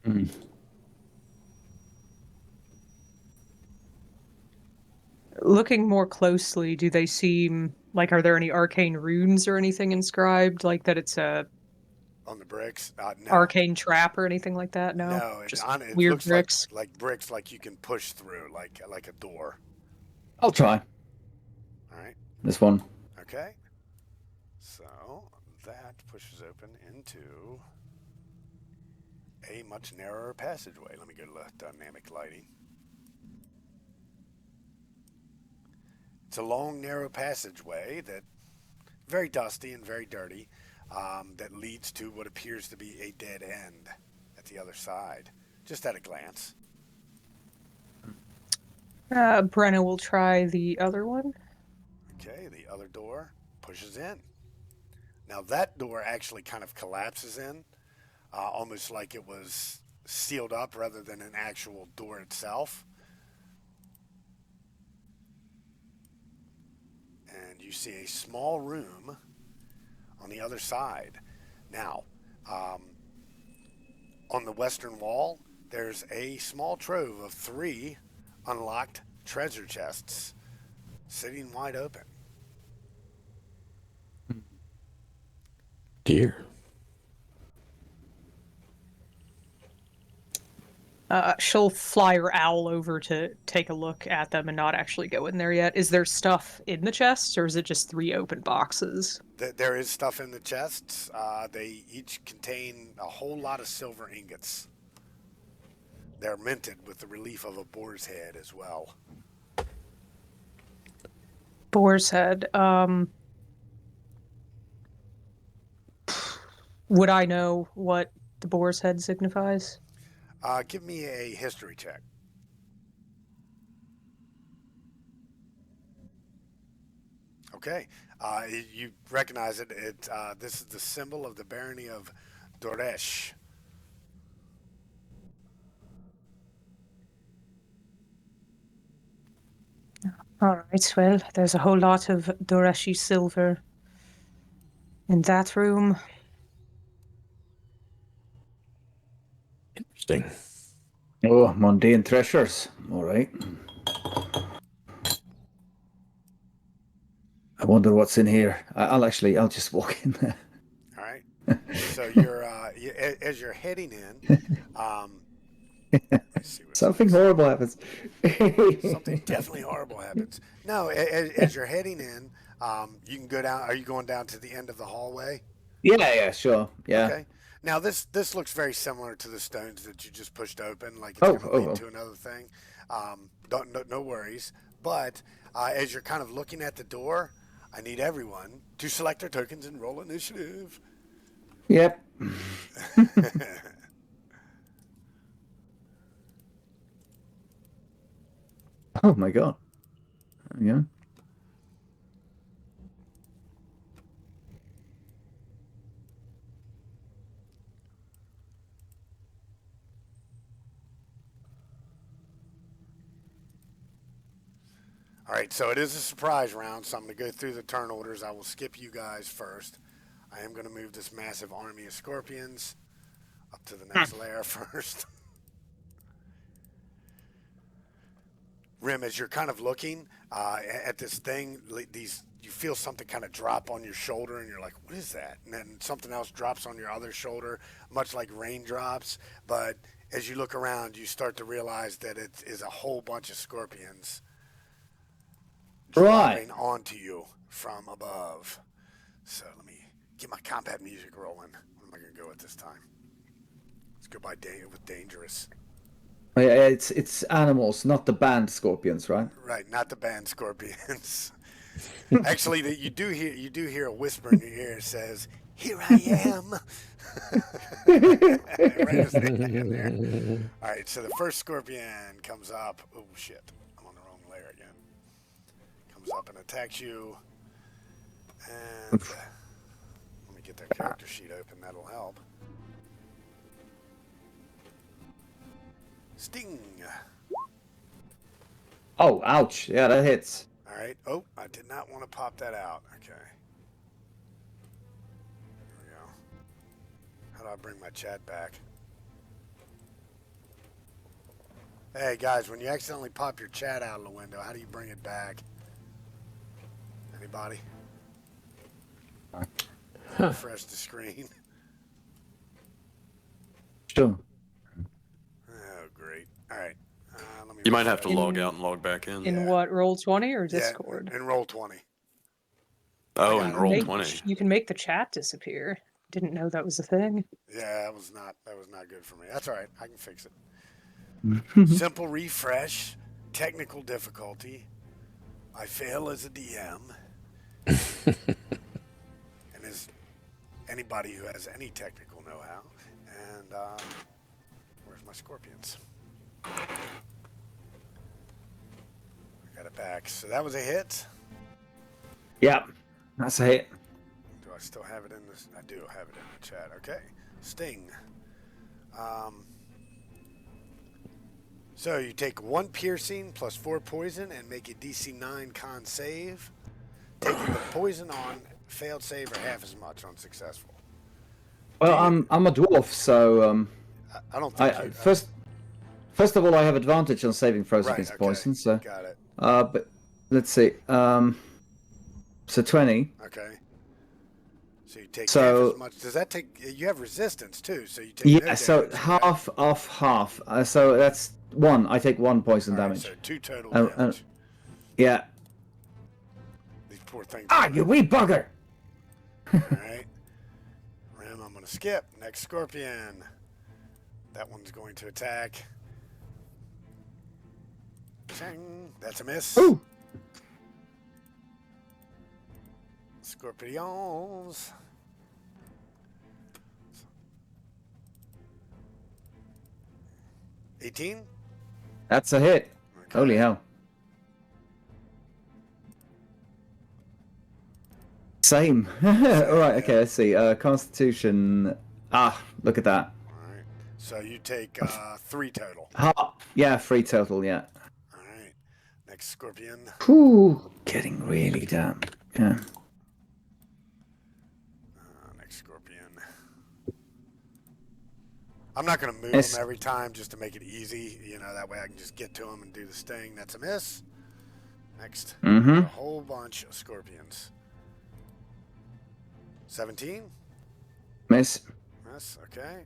Mm. Looking more closely, do they seem like, are there any arcane runes or anything inscribed? Like that it's a On the bricks? No. arcane trap or anything like that? No, No, just it weird looks bricks. like bricks like you can push through, like a door. I'll try. All right. This one. Okay. So that pushes open into a much narrower passageway. Let me go to the dynamic lighting. It's a long, narrow passageway that very dusty and very dirty that leads to what appears to be a dead end at the other side, just at a glance. Brenna will try the other one. Okay, the other door pushes in. Now that door actually kind of collapses in, almost like it was sealed up rather than an actual door itself. And you see a small room on the other side. Now, on the western wall, there's a small trove of 3 unlocked treasure chests sitting wide open. Dear. She'll fly her owl over to take a look at them and not actually go in there yet. Is there stuff in the chests, or is it just 3 open boxes? There is stuff in the chests. They each contain a whole lot of silver ingots. They're minted with the relief of a boar's head as well. Boar's head. Would I know what the boar's head signifies? Give me a history check. Okay. You recognize it. This is the symbol of the barony of Doresh. All right, well, there's a whole lot of Doreshi silver in that room. Interesting. Oh, mundane treasures. All right. I wonder what's in here. I'll just walk in there. So you're as you're heading in. Let's see what Something horrible happens. Something definitely horrible happens. No, as you're heading in, you can go down. Are you going down to the end of the hallway? Yeah, sure. Yeah. Okay. Now this looks very similar to the stones that you just pushed open. Like it's Oh, going to lead oh. to another thing. No worries. But as you're kind of looking at the door, I need everyone to select their tokens and roll initiative. Yep. Oh my god. Yeah. All right, so it is a surprise round, so I'm going to go through the turn orders. I will skip you guys first. I am going to move this massive army of scorpions up to the next layer first. Rim, as you're kind of looking at this thing, you feel something kind of drop on your shoulder, and you're like, what is that? And then something else drops on your other shoulder, much like raindrops. But as you look around, you start to realize that it is a whole bunch of scorpions dropping onto you from above. So let me get my combat music rolling. What am I going to go with this time? Let's go with dangerous. Oh, yeah, it's animals, not the band scorpions, right? Right, not the band scorpions. Actually, you do hear a whisper in your ear that says, "Here I am." Right as they land there. All right, so the first scorpion comes up. Oh shit, I'm on the wrong layer again. Comes up and attacks you. And let me get their character sheet open. That'll help. Sting. Oh, ouch. Yeah, that hits. All right. Oh, I did not want to pop that out. Okay. There we go. How do I bring my chat back? Hey, guys, when you accidentally pop your chat out of the window, how do you bring it back? Anybody? Refresh the screen. Sure. Oh, great. All right. Let me You might have to refresh. log out and log back in. In what, Roll20 or Discord? Yeah, in Roll20. Oh, and roll Make- 20. You can make the chat disappear. Didn't know that was a thing. Yeah, that was not good for me. That's all right. I can fix it. Simple refresh, technical difficulty. I fail as a DM. And as anybody who has any technical know-how. And where's my scorpions? I got it back. So that was a hit. Yep. That's a hit. Do I still have it in this? I do have it in the chat. Okay. Sting. So you take 1 piercing plus 4 poison and make a DC 9 con save. Taking the poison on failed save or half as much on successful. Well, I'm a dwarf, so I don't think first of all, I have advantage on saving throws right, against okay. poison. So Got it. but let's see. So 20. Okay. So you take So- half as much. Does that take? You have resistance too, so you take. Yeah. no So damage, half off half. So that's 1. I take 1 poison All right, damage. so 2 total And- damage. Yeah. These poor things. Ah, you wee bugger! All right. Rim, I'm going to skip. Next scorpion. That one's going to attack. Chang. That's a miss. Ooh. Scorpions. $18. That's a hit. Okay. Holy hell. Same. All right. Okay. Let's see. Constitution. Ah, look at that. All right. So you take 3 total. Yeah, 3 total. Yeah. All right. Next scorpion. Whew. Getting really down. Yeah. Next scorpion. I'm not going to move Yes. them every time just to make it easy. You know, that way I can just get to them and do the sting. That's a miss. Next. Mm-hmm. A whole bunch of scorpions. 17. Miss. Miss, okay.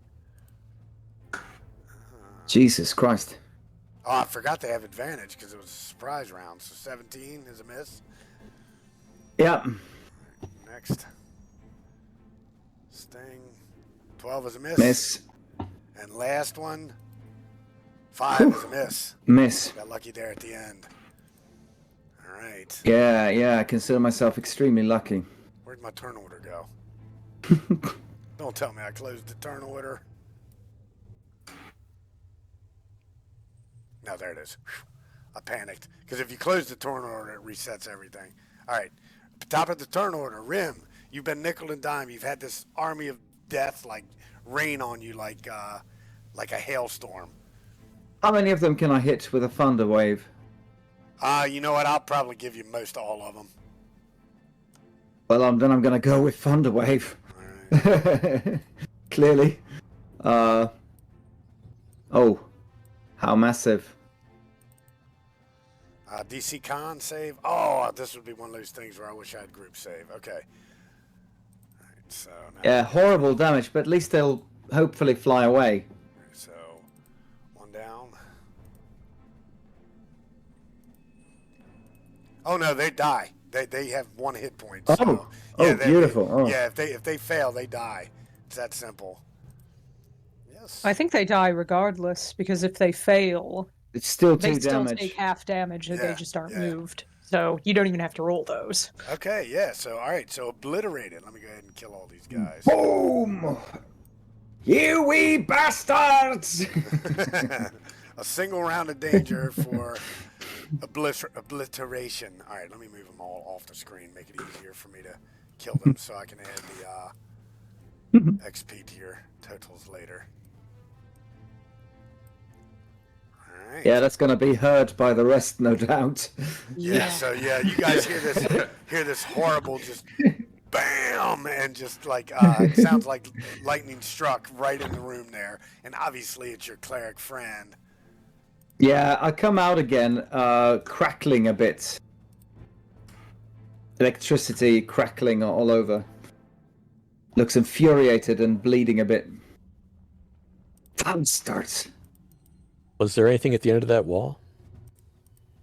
Jesus Christ. Oh, I forgot they have advantage because it was a surprise round. So 17 is a miss. Yep. Next. Sting. 12 is a miss. Miss. And last one. 5 is a miss. Miss. Got lucky there at the end. All right. Yeah, I consider myself extremely lucky. Where'd my turn order go? Don't tell me I closed the turn order. No, there it is. Whew. I panicked. Because if you close the turn order, it resets everything. All right. Top of the turn order, Rim. You've been nickel and dime. You've had this army of death like rain on you like a hailstorm. How many of them can I hit with a thunder wave? You know what? I'll probably give you most all of them. Well, then I'm going to go with thunder wave. All right. Clearly. Oh. How massive. DC Con save. Oh, this would be one of those things where I wish I had group save. Okay. All right, so now, Yeah, horrible damage, but at least they'll hopefully fly away. so one down. Oh no, they die. They have 1 hit point. So, Oh. Oh, beautiful. Oh. Yeah, if they fail, they die. It's that simple. Yes. I think they die regardless because if they fail, It's still they 2 still damage. take half damage and Yeah, they just aren't yeah. moved. So you don't even have to roll those. Okay, yeah. So all right, so obliterated. Let me go ahead and kill all these guys. Boom! You wee bastards! A single round of danger for obliteration. All right, let me move them all off the screen. Make it easier for me to kill them, so I can add the XP to your totals later. All right. Yeah, that's going to be heard by the rest, no doubt. Yeah. So yeah, you guys hear this horrible just bam, and just like it sounds like lightning struck right in the room there, and obviously it's your cleric friend. Yeah, I come out again, crackling a bit. Electricity crackling all over. Looks infuriated and bleeding a bit. Bastards! Was there anything at the end of that wall?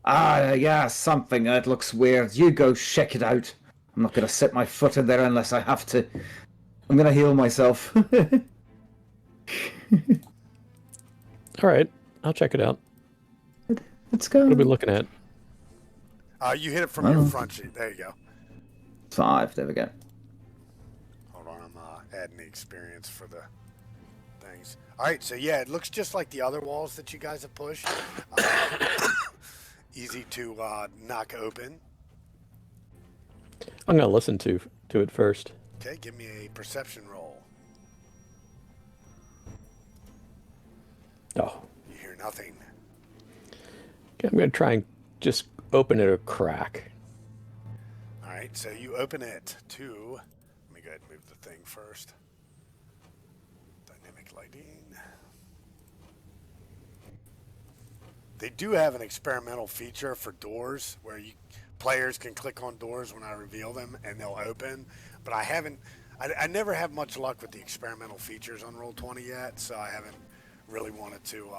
Yeah, something. That looks weird. You go check it out. I'm not going to set my foot in there unless I have to. I'm going to heal myself. All right, I'll check it out. Let's go. What are we looking at? You hit it from your front sheet. There you go. 5. There we go. Hold on, I'm adding the experience for the things. All right, so yeah, it looks just like the other walls that you guys have pushed. Easy to knock open. I'm gonna listen to it first. Okay, give me a perception roll. Oh, You hear nothing. okay, I'm gonna try and just open it a crack. All right, so you open it to. Let me go ahead and move the thing first. Dynamic lighting. They do have an experimental feature for doors where players can click on doors when I reveal them and they'll open. But I never have much luck with the experimental features on Roll20 yet, so I haven't really wanted to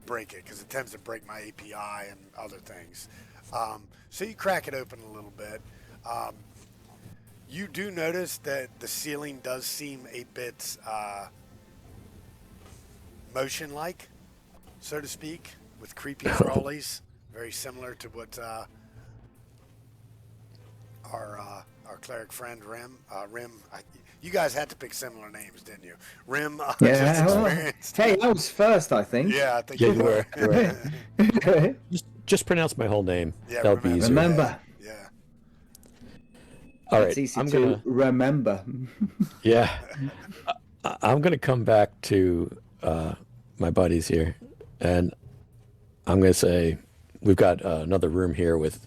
break it because it tends to break my API and other things. So you crack it open a little bit. You do notice that the ceiling does seem a bit motion-like, so to speak, with creepy crawlies, very similar to what our cleric friend Rim. You guys had to pick similar names, didn't you? Rim just experienced. Hey, I was first, I think. Yeah, I think Yeah, you you were. were. Just pronounce my whole name. Yeah, That would be easier. Remember. Yeah. All It's right, easy I'm to gonna. remember. Yeah, I'm gonna come back to my buddies here, and I'm gonna say we've got another room here with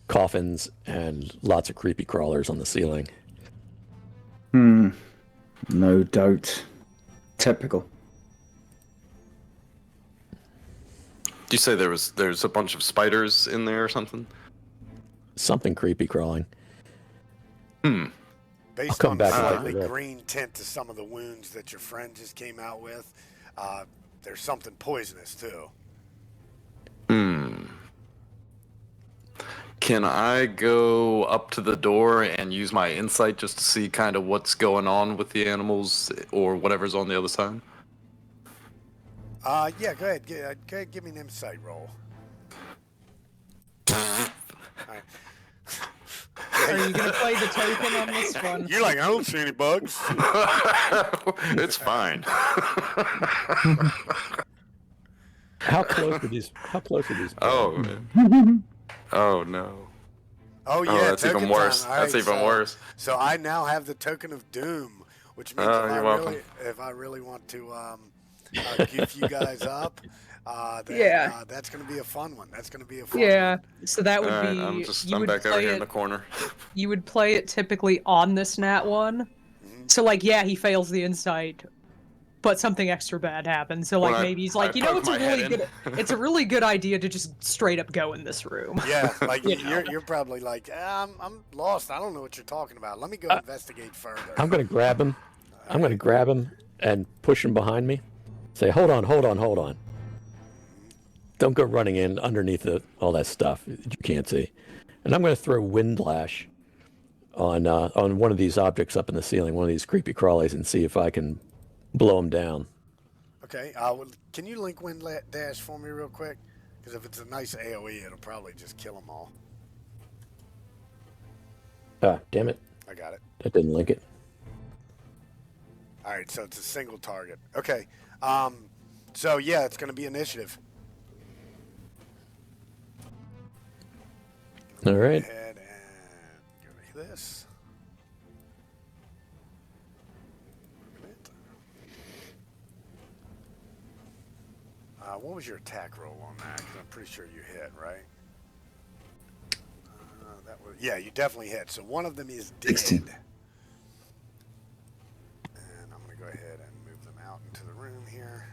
coffins and lots of creepy crawlers on the ceiling. No doubt. Typical. Did you say there's a bunch of spiders in there or something? Something creepy crawling. Based come on the back and take a slightly look. green tint to some of the wounds that your friend just came out with, there's something poisonous too. Can I go up to the door and use my insight just to see kind of what's going on with the animals or whatever's on the other side? Yeah, go ahead. Go ahead, give me an insight roll. All right. Are you gonna play the token on this one? You're like, I don't see any bugs. It's fine. How close are these? How close are these? Oh, oh no. Oh yeah, Oh, that's even token worse. time. All That's right, even worse. So I now have the token of doom, which means Oh, you're welcome. if I really want to goof you guys up, then, Yeah. that's going to be a fun one. That's going to be a fun Yeah. one. So that would All right, be you I'm would back over play here in it. the corner. You would play it typically on this nat one. So like, yeah, he fails the insight, but something extra bad happens. So like, When maybe he's like, I you know, poke it's a my head really in. good. It's a really good idea to just straight up go in this room. Yeah, like You know. you're probably like, I'm lost. I don't know what you're talking about. Let me go investigate further. I'm gonna grab him. I'm gonna grab him and push him behind me. Say, hold on, hold on, hold on. Don't go running in underneath all that stuff that you can't see. And I'm gonna throw Windlash on one of these objects up in the ceiling, one of these creepy crawlies, and see if I can blow him down. Okay, can you link Wind Dash for me real quick? Because if it's a nice AoE, it'll probably just kill them all. Ah, damn it. I got it. That didn't link it. All right, so it's a single target. Okay, so yeah, it's going to be initiative. All Go right. ahead and give me this. What was your attack roll on that? 'Cause I'm pretty sure you hit, right? Yeah, you definitely hit. So one of them is dead. 16. And I'm going to go ahead and move them out into the room here.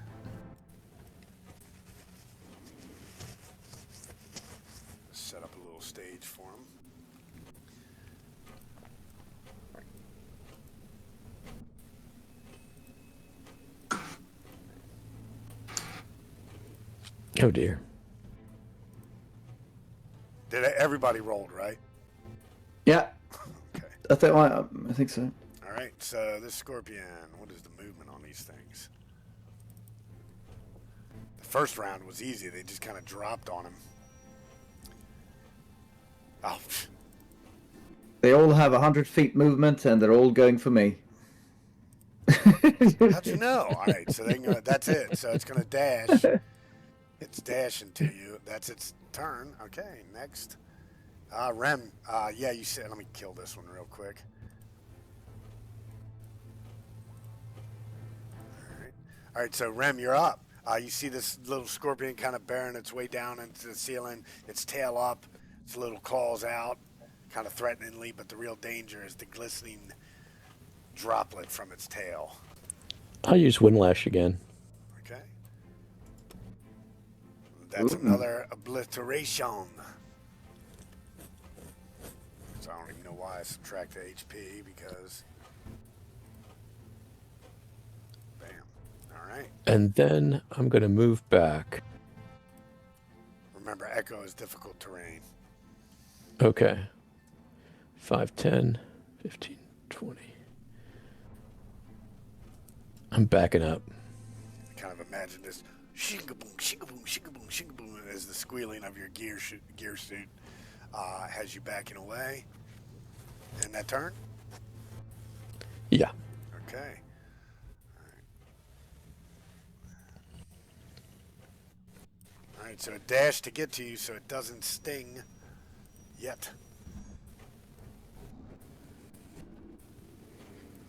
Set up a little stage for them. Oh dear. Did everybody rolled, right? Yeah, Okay. I think so. All right, so this scorpion, what is the movement on these things? The first round was easy. They just kind of dropped on him. Oh, They all have 100 feet movement, and they're all going for me. how'd you know? All right, so they can go, that's it. So it's going to dash. It's dashing to you. That's its turn. Okay, next. Rem, yeah, you said, let me kill this one real quick. All right, so Rem, you're up. You see this little scorpion kind of bearing its way down into the ceiling, its tail up, its little claws out, kind of threateningly, but the real danger is the glistening droplet from its tail. I'll use Windlash again. Okay. That's another obliteration. So I don't even know why I subtract the HP because. Bam. All right. And then I'm going to move back. Remember, Echo is difficult terrain. Okay. 5, 10, 15, 20. I'm backing up. Kind of imagine this shing-a-boom, shing-a-boom, shing-a-boom, shing-a-boom as the squealing of your gear suit has you backing away. And that turn? Yeah. Okay. All right, so a dash to get to you so it doesn't sting yet.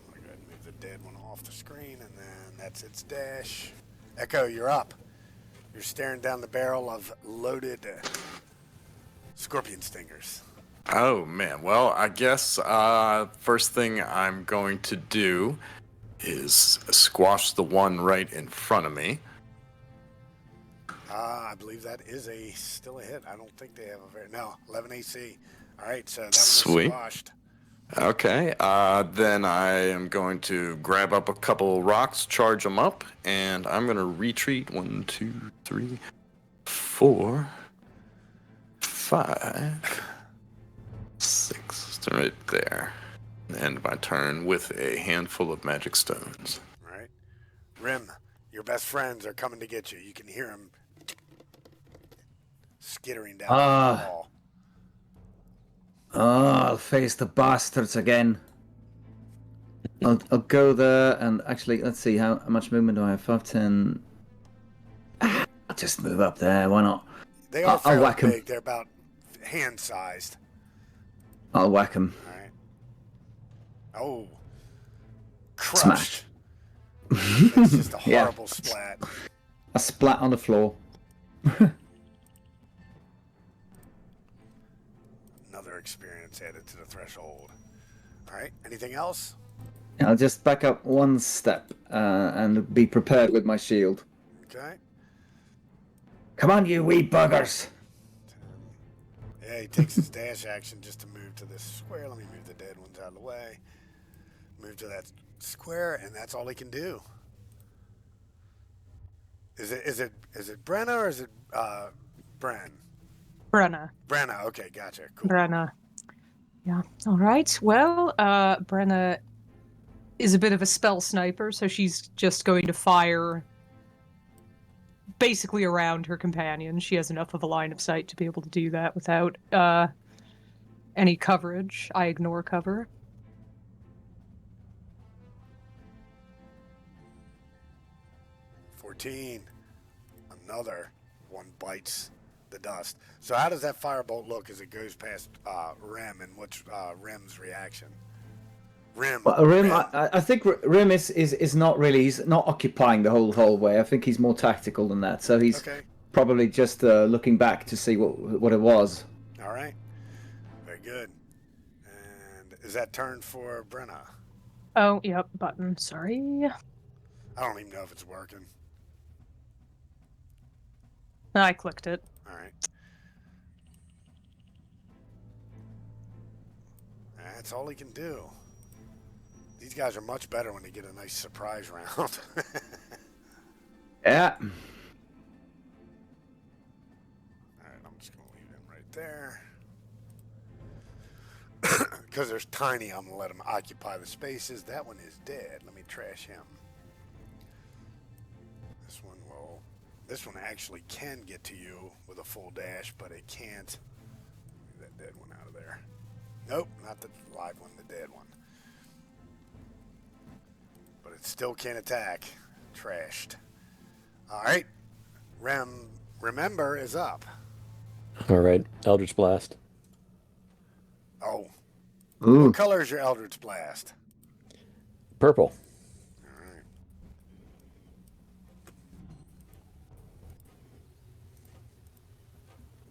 I'll go ahead and move the dead one off the screen, and then that's its dash. Echo, you're up. You're staring down the barrel of loaded scorpion stingers. Oh man, well I guess first thing I'm going to do is squash the one right in front of me. I believe that is still a hit. I don't think they have a 11 AC. All right, so that one is Sweet. squashed. Okay, then I am going to grab up a couple rocks, charge them up, and I'm going to retreat 1, 2, 3, 4, 5, 6, right there. End my turn with a handful of magic stones. All right. Rim, your best friends are coming to get you. You can hear them skittering down the hall. I'll face the bastards again. I'll go there and actually, let's see, how much movement do I have? 5, 10. I'll just move up there, why not? They are I'll fairly whack 'em. big. They're about hand-sized. I'll whack him. All right. Oh. Crushed. Smash. That's just a Yeah. horrible splat. A splat on the floor. Another experience added to the threshold. All right. Anything else? I'll just back up one step and be prepared with my shield. Okay. Come on, you wee buggers! Yeah, he takes his dash action just to move to this square. Let me move the dead ones out of the way. Move to that square, and that's all he can do. Is it Brenna or is it Bren? Brenna. Brenna. Okay, gotcha. Cool. Brenna. Yeah. All right. Well, Brenna is a bit of a spell sniper, so she's just going to fire basically around her companion. She has enough of a line of sight to be able to do that without any coverage. I ignore cover. Another one bites the dust. So how does that firebolt look as it goes past Rem, and what's Rem's reaction? Rim. I think Rim is not really. He's not occupying the whole hallway. I think he's more tactical than that. So he's probably just looking back to see what it was. All right. Very good. And is that turn for Brenna? Oh, yep. Button. Sorry. I don't even know if it's working. I clicked it. All right. That's all he can do. These guys are much better when they get a nice surprise round. Yeah. All right, I'm just going to leave him right there. Because there's Tiny, I'm going to let him occupy the spaces. That one is dead. Let me trash him. This one actually can get to you with a full dash, but it can't. Leave that dead one out of there. Nope, not the live one, the dead one. But it still can't attack. Trashed. All right. Remember is up. All right, Eldritch Blast. Oh. Ooh. What color is your Eldritch Blast? Purple. All right.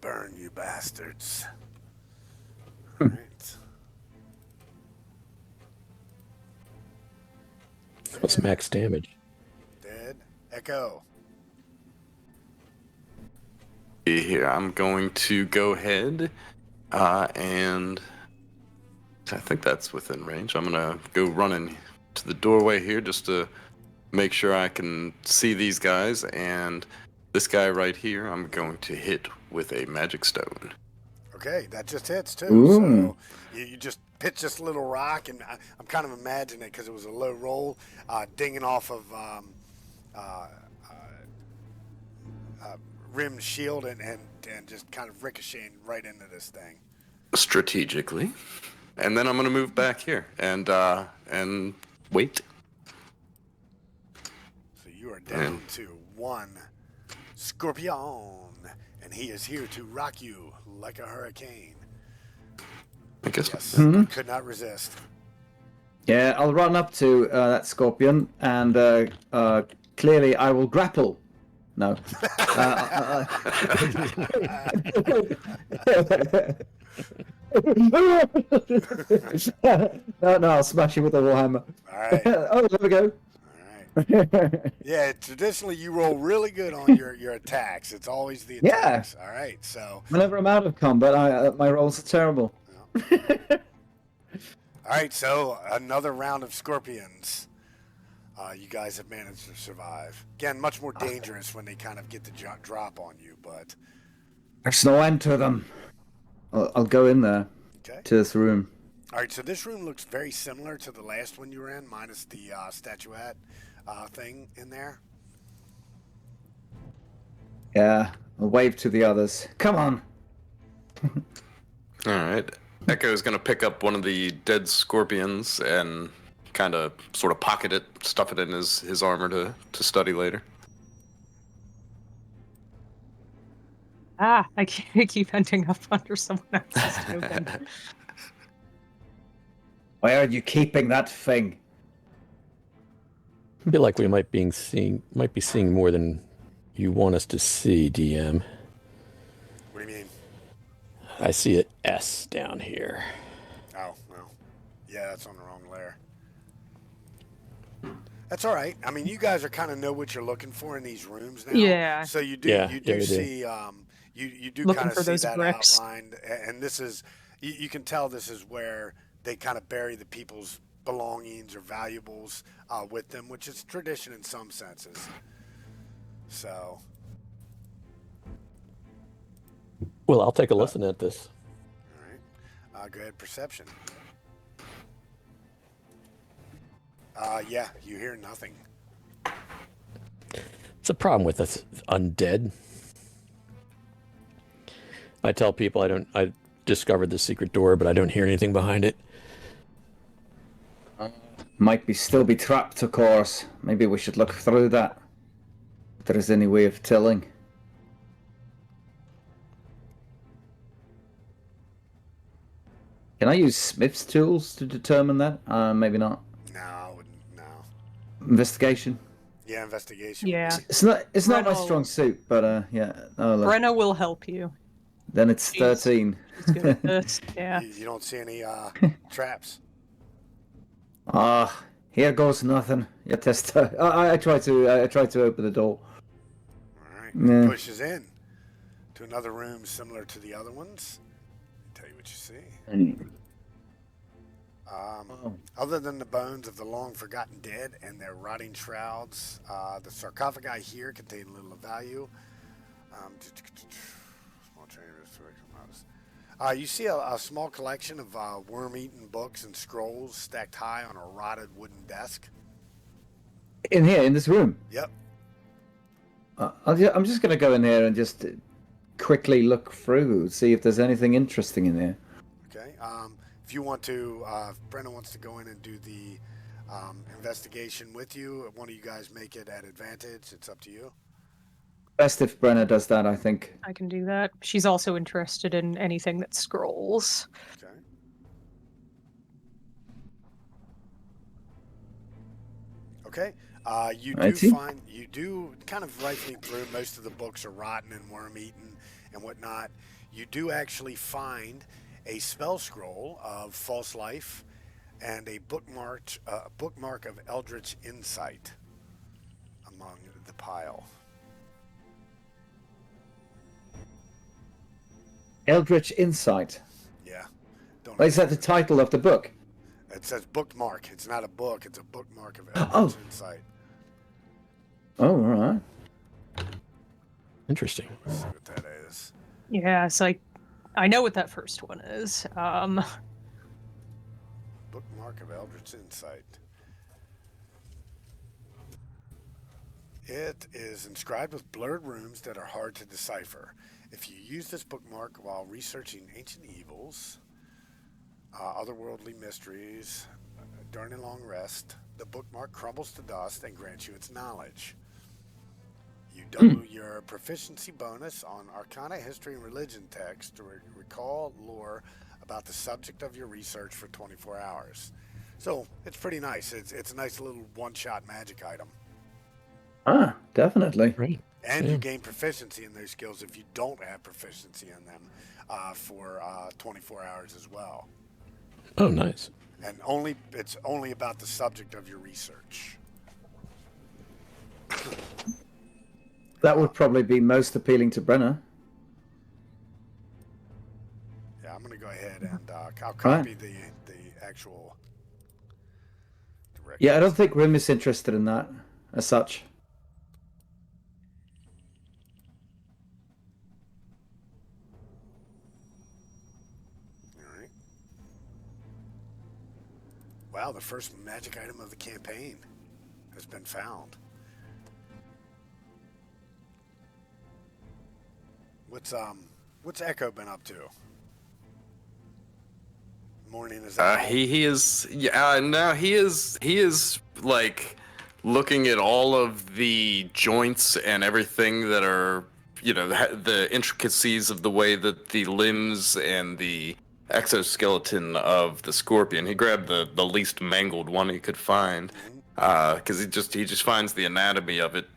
Burn, you bastards. All right. What's max damage? Dead. Echo. Here, I'm going to go ahead and I think that's within range. I'm going to go running to the doorway here just to make sure I can see these guys. And this guy right here, I'm going to hit with a magic stone. Okay, that just hits too. Ooh. So you just pitch this little rock, and I'm kind of imagining it because it was a low roll, dinging off of Rim's shield and just kind of ricocheting right into this thing. Strategically. And then I'm going to move back here and wait. So you are down to one Scorpion, and he is here to rock you like a hurricane. I guess. Yes, Mhm. could not resist. Yeah, I'll run up to that scorpion and clearly I will grapple. No. No, I'll smash him with a warhammer. All right. Oh, there we go. All right. Yeah, traditionally you roll really good on your attacks. It's always the Yeah. attacks. All right, so Whenever I'm out of combat, my rolls are terrible. All right, so another round of scorpions. You guys have managed to survive. Again, much more dangerous when they kind of get the drop on you, but... There's no end to them. I'll go in there to this room. All right, so this room looks very similar to the last one you were in, minus the statuette thing in there. Yeah, I'll wave to the others. Come on. All right. Echo's going to pick up one of the dead scorpions and kind of sort of pocket it, stuff it in his armor to study later. I keep ending up under someone else's token. Where are you keeping that thing? I feel like we might be seeing more than you want us to see, DM. What do you mean? I see an S down here. Oh, well. Yeah, that's on the wrong layer. That's all right. I mean, you guys are kind of know what you're looking for in these rooms now. Yeah. So you do see you do Looking kind of for see those that bricks. outlined, and this is you can tell this is where they kind of bury the people's belongings or valuables with them, which is tradition in some senses. So. Well, I'll take a listen at this. All right. Go ahead, perception. Yeah, you hear nothing. It's a problem with us undead. I tell people I discovered the secret door, but I don't hear anything behind it. Might still be trapped, of course. Maybe we should look through that. If there is any way of telling. Can I use Smith's tools to determine that? Maybe not. No, I wouldn't. No. Investigation. Yeah, investigation. Yeah. It's not my Brenna strong suit, but yeah. Oh, look. Brenna will help you. Then it's 13. She's good at this. Yeah. You don't see any traps. Here goes nothing. You test. I try to open the door. All right. Yeah. Pushes in to another room similar to the other ones. Tell you what you see. Other than the bones of the long forgotten dead and their rotting shrouds, the sarcophagi here contain little of value. Small changes. You see a small collection of worm-eaten books and scrolls stacked high on a rotted wooden desk. In here, in this room. Yep. I'm just gonna go in here and just quickly look through, see if there's anything interesting in there. Okay. If you want to, if Brennan wants to go in and do the investigation with you, one of you guys make it at advantage. It's up to you. Best if Brenna does that, I think. I can do that. She's also interested in anything that scrolls. Okay. Okay. You do kind of rifling through. Most of the books are rotten and worm-eaten and whatnot. You do actually find a spell scroll of false life and a bookmark of eldritch insight among the pile. Eldritch Insight. Yeah. Is that the title of the book? It says bookmark. It's not a book. It's a bookmark of eldritch insight. Oh, all right. Interesting. Let's see what that is. Yeah, it's like I know what that first one is. Bookmark of eldritch insight. It is inscribed with blurred runes that are hard to decipher. If you use this bookmark while researching ancient evils, otherworldly mysteries, during a long rest, the bookmark crumbles to dust and grants you its knowledge. You double your proficiency bonus on Arcana, History, and Religion text to recall lore about the subject of your research for 24 hours. So it's pretty nice. It's a nice little one-shot magic item. Ah, definitely. Great. And you gain proficiency in those skills if you don't have proficiency in them for 24 hours as well. Oh, nice. And it's only about the subject of your research. That would probably be most appealing to Brenna. Yeah, I'm going to go ahead and I'll copy the actual directions. Yeah, I don't think Rim is interested in that as such. All right. Wow, the first magic item of the campaign has been found. What's Echo been up to? Morning is out. He is no he is like looking at all of the joints and everything that are the intricacies of the way that the limbs and the exoskeleton of the scorpion. He grabbed the least mangled one he could find because he just finds the anatomy of it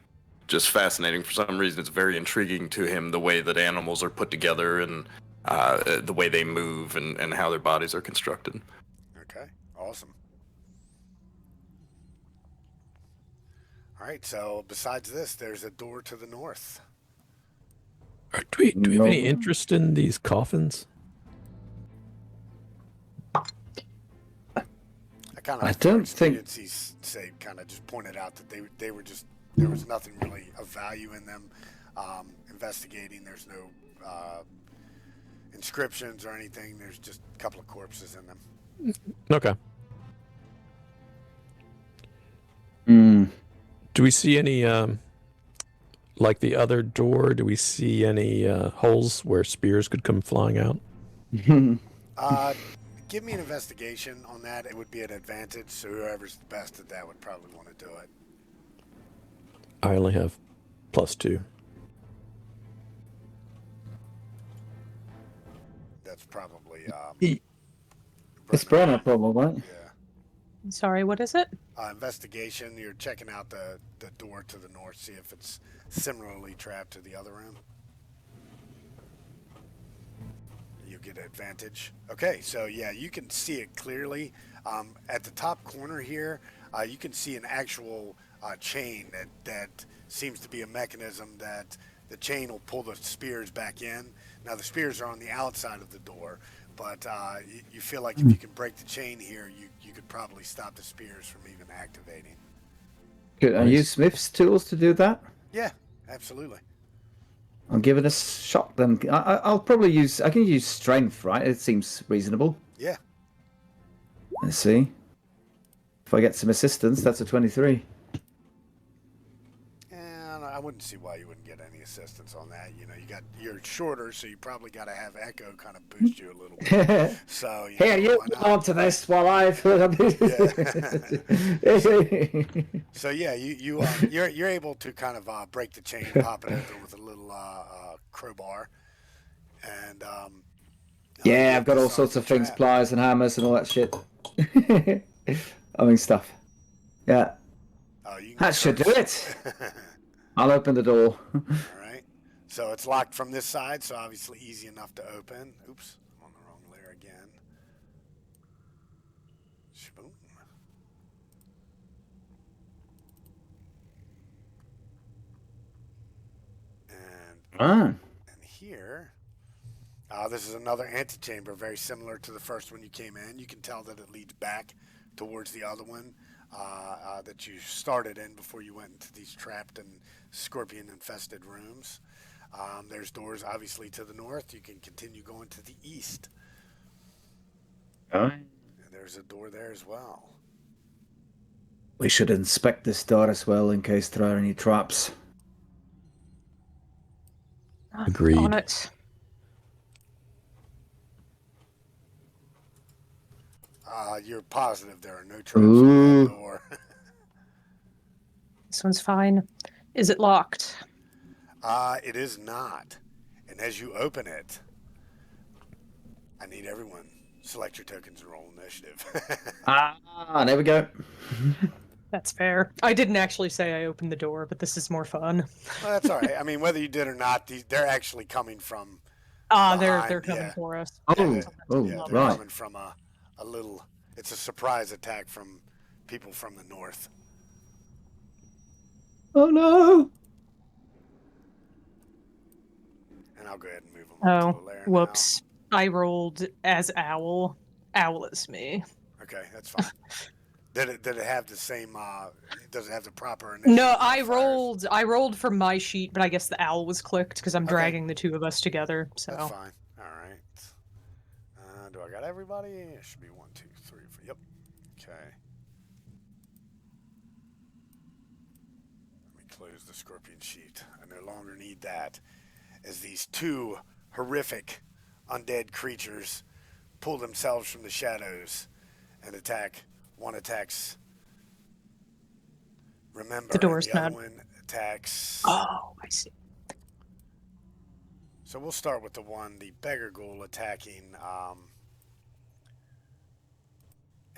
just fascinating. For some reason it's very intriguing to him, the way that animals are put together and the way they move and how their bodies are constructed. Okay, awesome. All right, so besides this, there's a door to the north. Do we have any interest in these coffins? I don't think say kind of just pointed out that they were just, there was nothing really of value in them. Investigating, there's no inscriptions or anything. There's just a couple of corpses in them. Okay. Mm. Do we see any, like the other door, do we see any holes where spears could come flying out? Give me an investigation on that. It would be an advantage, so whoever's the best at that would probably want to do it. I only have +2. That's probably It's Brenner, probably, right? Yeah. Sorry, what is it? Investigation. You're checking out the door to the north, see if it's similarly trapped to the other room. You get advantage. Okay, so yeah, you can see it clearly. At the top corner here, you can see an actual chain that seems to be a mechanism that the chain will pull the spears back in. Now the spears are on the outside of the door, but you feel like if you can break the chain here, you could probably stop the spears from even activating. Could I use Smith's tools to do that? Yeah, absolutely. I'll give it a shot then. I'll probably use. I can use strength, right? It seems reasonable. Yeah. Let's see. If I get some assistance, that's a 23. And I wouldn't see why you wouldn't get any assistance on that. You know, you're shorter, so you probably got to have Echo kind of boost you a little bit. So here, you hold on to this while I. So yeah, you're able to kind of break the chain, pop it open with a little crowbar, and yeah, I've got all sorts of things, pliers and hammers and all that shit. I mean stuff. Yeah. That should do it. I'll open the door. All right. So it's locked from this side, so obviously easy enough to open. Oops, I'm on the wrong layer again. Shaboom. And here, this is another antechamber, very similar to the first one you came in. You can tell that it leads back towards the other one that you started in before you went into these trapped and scorpion-infested rooms. There's doors, obviously, to the north. You can continue going to the east. And there's a door there as well. We should inspect this door as well in case there are any traps. Agreed. On it. You're positive there are no traps on the door. This one's fine. Is it locked? It is not. And as you open it, I need everyone select your tokens and roll initiative. There we go. That's fair. I didn't actually say I opened the door, but this is more fun. Well, that's all right. I mean, whether you did or not, they're actually coming from. They're coming for us. They're Right. coming from a little. It's a surprise attack from people from the north. Oh no! And I'll go ahead and move them up to the layer Whoops. I rolled as owl. Owl is me. Okay, that's fine. Did it have the same? Does it have the proper initial No, modifiers? I rolled from my sheet, but I guess the owl was clicked because I'm Okay. dragging the two of us together. So That's fine. All right. Do I got everybody? It should be 1, 2, 3, 4. Yep. Okay. Let me close the scorpion sheet. I no longer need that. As these two horrific undead creatures pull themselves from the shadows and attack. One attacks Remember, the door's and the other not. one attacks. Oh, I see. So we'll start with the beggar ghoul attacking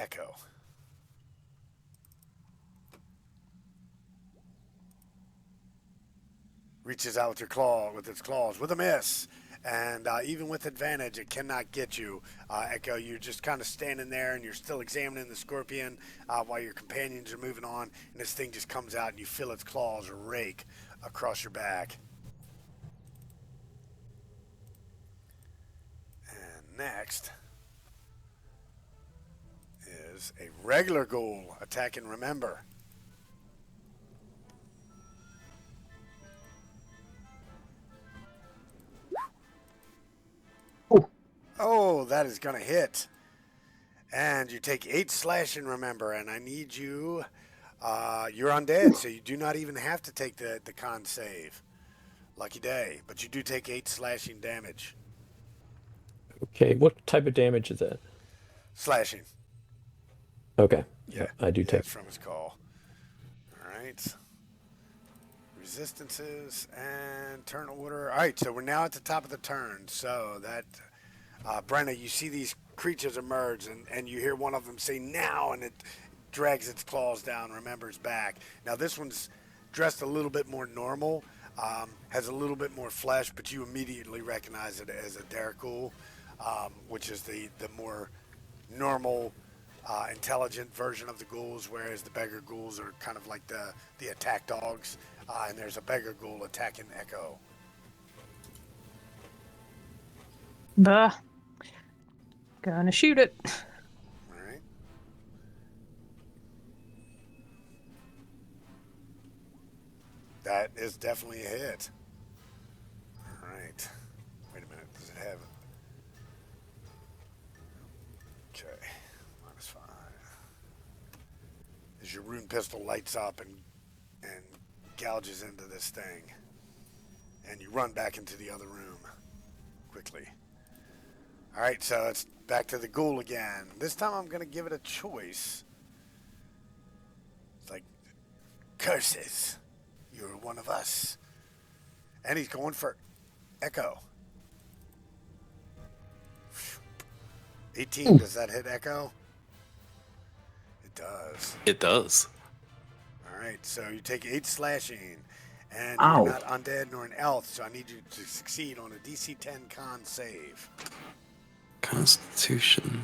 Echo. Reaches out with its claws with a miss, and even with advantage, it cannot get you. Echo, you're just kind of standing there, and you're still examining the scorpion while your companions are moving on, and this thing just comes out, and you feel its claws rake across your back. And next is a regular ghoul attacking Remember. Oh, that is going to hit. And you take 8 slashing, Remember, and I need you. You're undead, so you do not even have to take the con save. Lucky day. But you do take 8 slashing damage. Okay, what type of damage is that? Slashing. Okay. Yeah, I do take. It's from his call. All right. Resistances and turn order. All right, so we're now at the top of the turn. So that, Brenna, you see these creatures emerge, and you hear one of them say now, and it drags its claws down Remember's back. Now this one's dressed a little bit more normal, has a little bit more flesh, but you immediately recognize it as a Derricool, which is the more normal, intelligent version of the ghouls, whereas the beggar ghouls are kind of like the attack dogs, and there's a beggar ghoul attacking Echo. Bah. Gonna shoot it. All right. That is definitely a hit. All right. Wait a minute. Does it have... Okay. -5. As your rune pistol lights up and gouges into this thing, and you run back into the other room quickly. All right, so it's back to the ghoul again. This time I'm going to give it a choice. It's like, curses, you're one of us. And he's going for Echo. 18, does that hit Echo? It does. It does. All right, so you take 8 slashing, and Ow. you're not undead nor an elf, so I need you to succeed on a DC 10 con save. Constitution.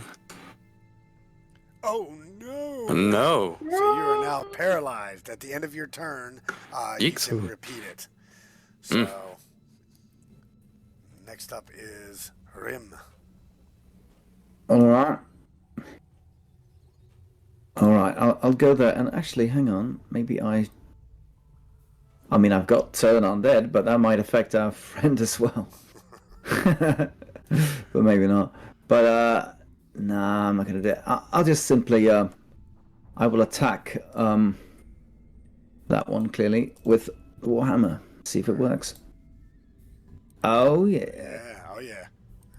Oh no! No. So you are now paralyzed. At the end of your turn, you Eeks. can repeat it. So next up is Rim. All right. All right, I'll go there. And actually, hang on. Maybe I mean, I've got turn undead, but that might affect our friend as well. But maybe not. But nah, I'm not gonna do it. I'll just simply I will attack that one clearly with the Warhammer. See if it works. Oh yeah. Yeah, oh yeah,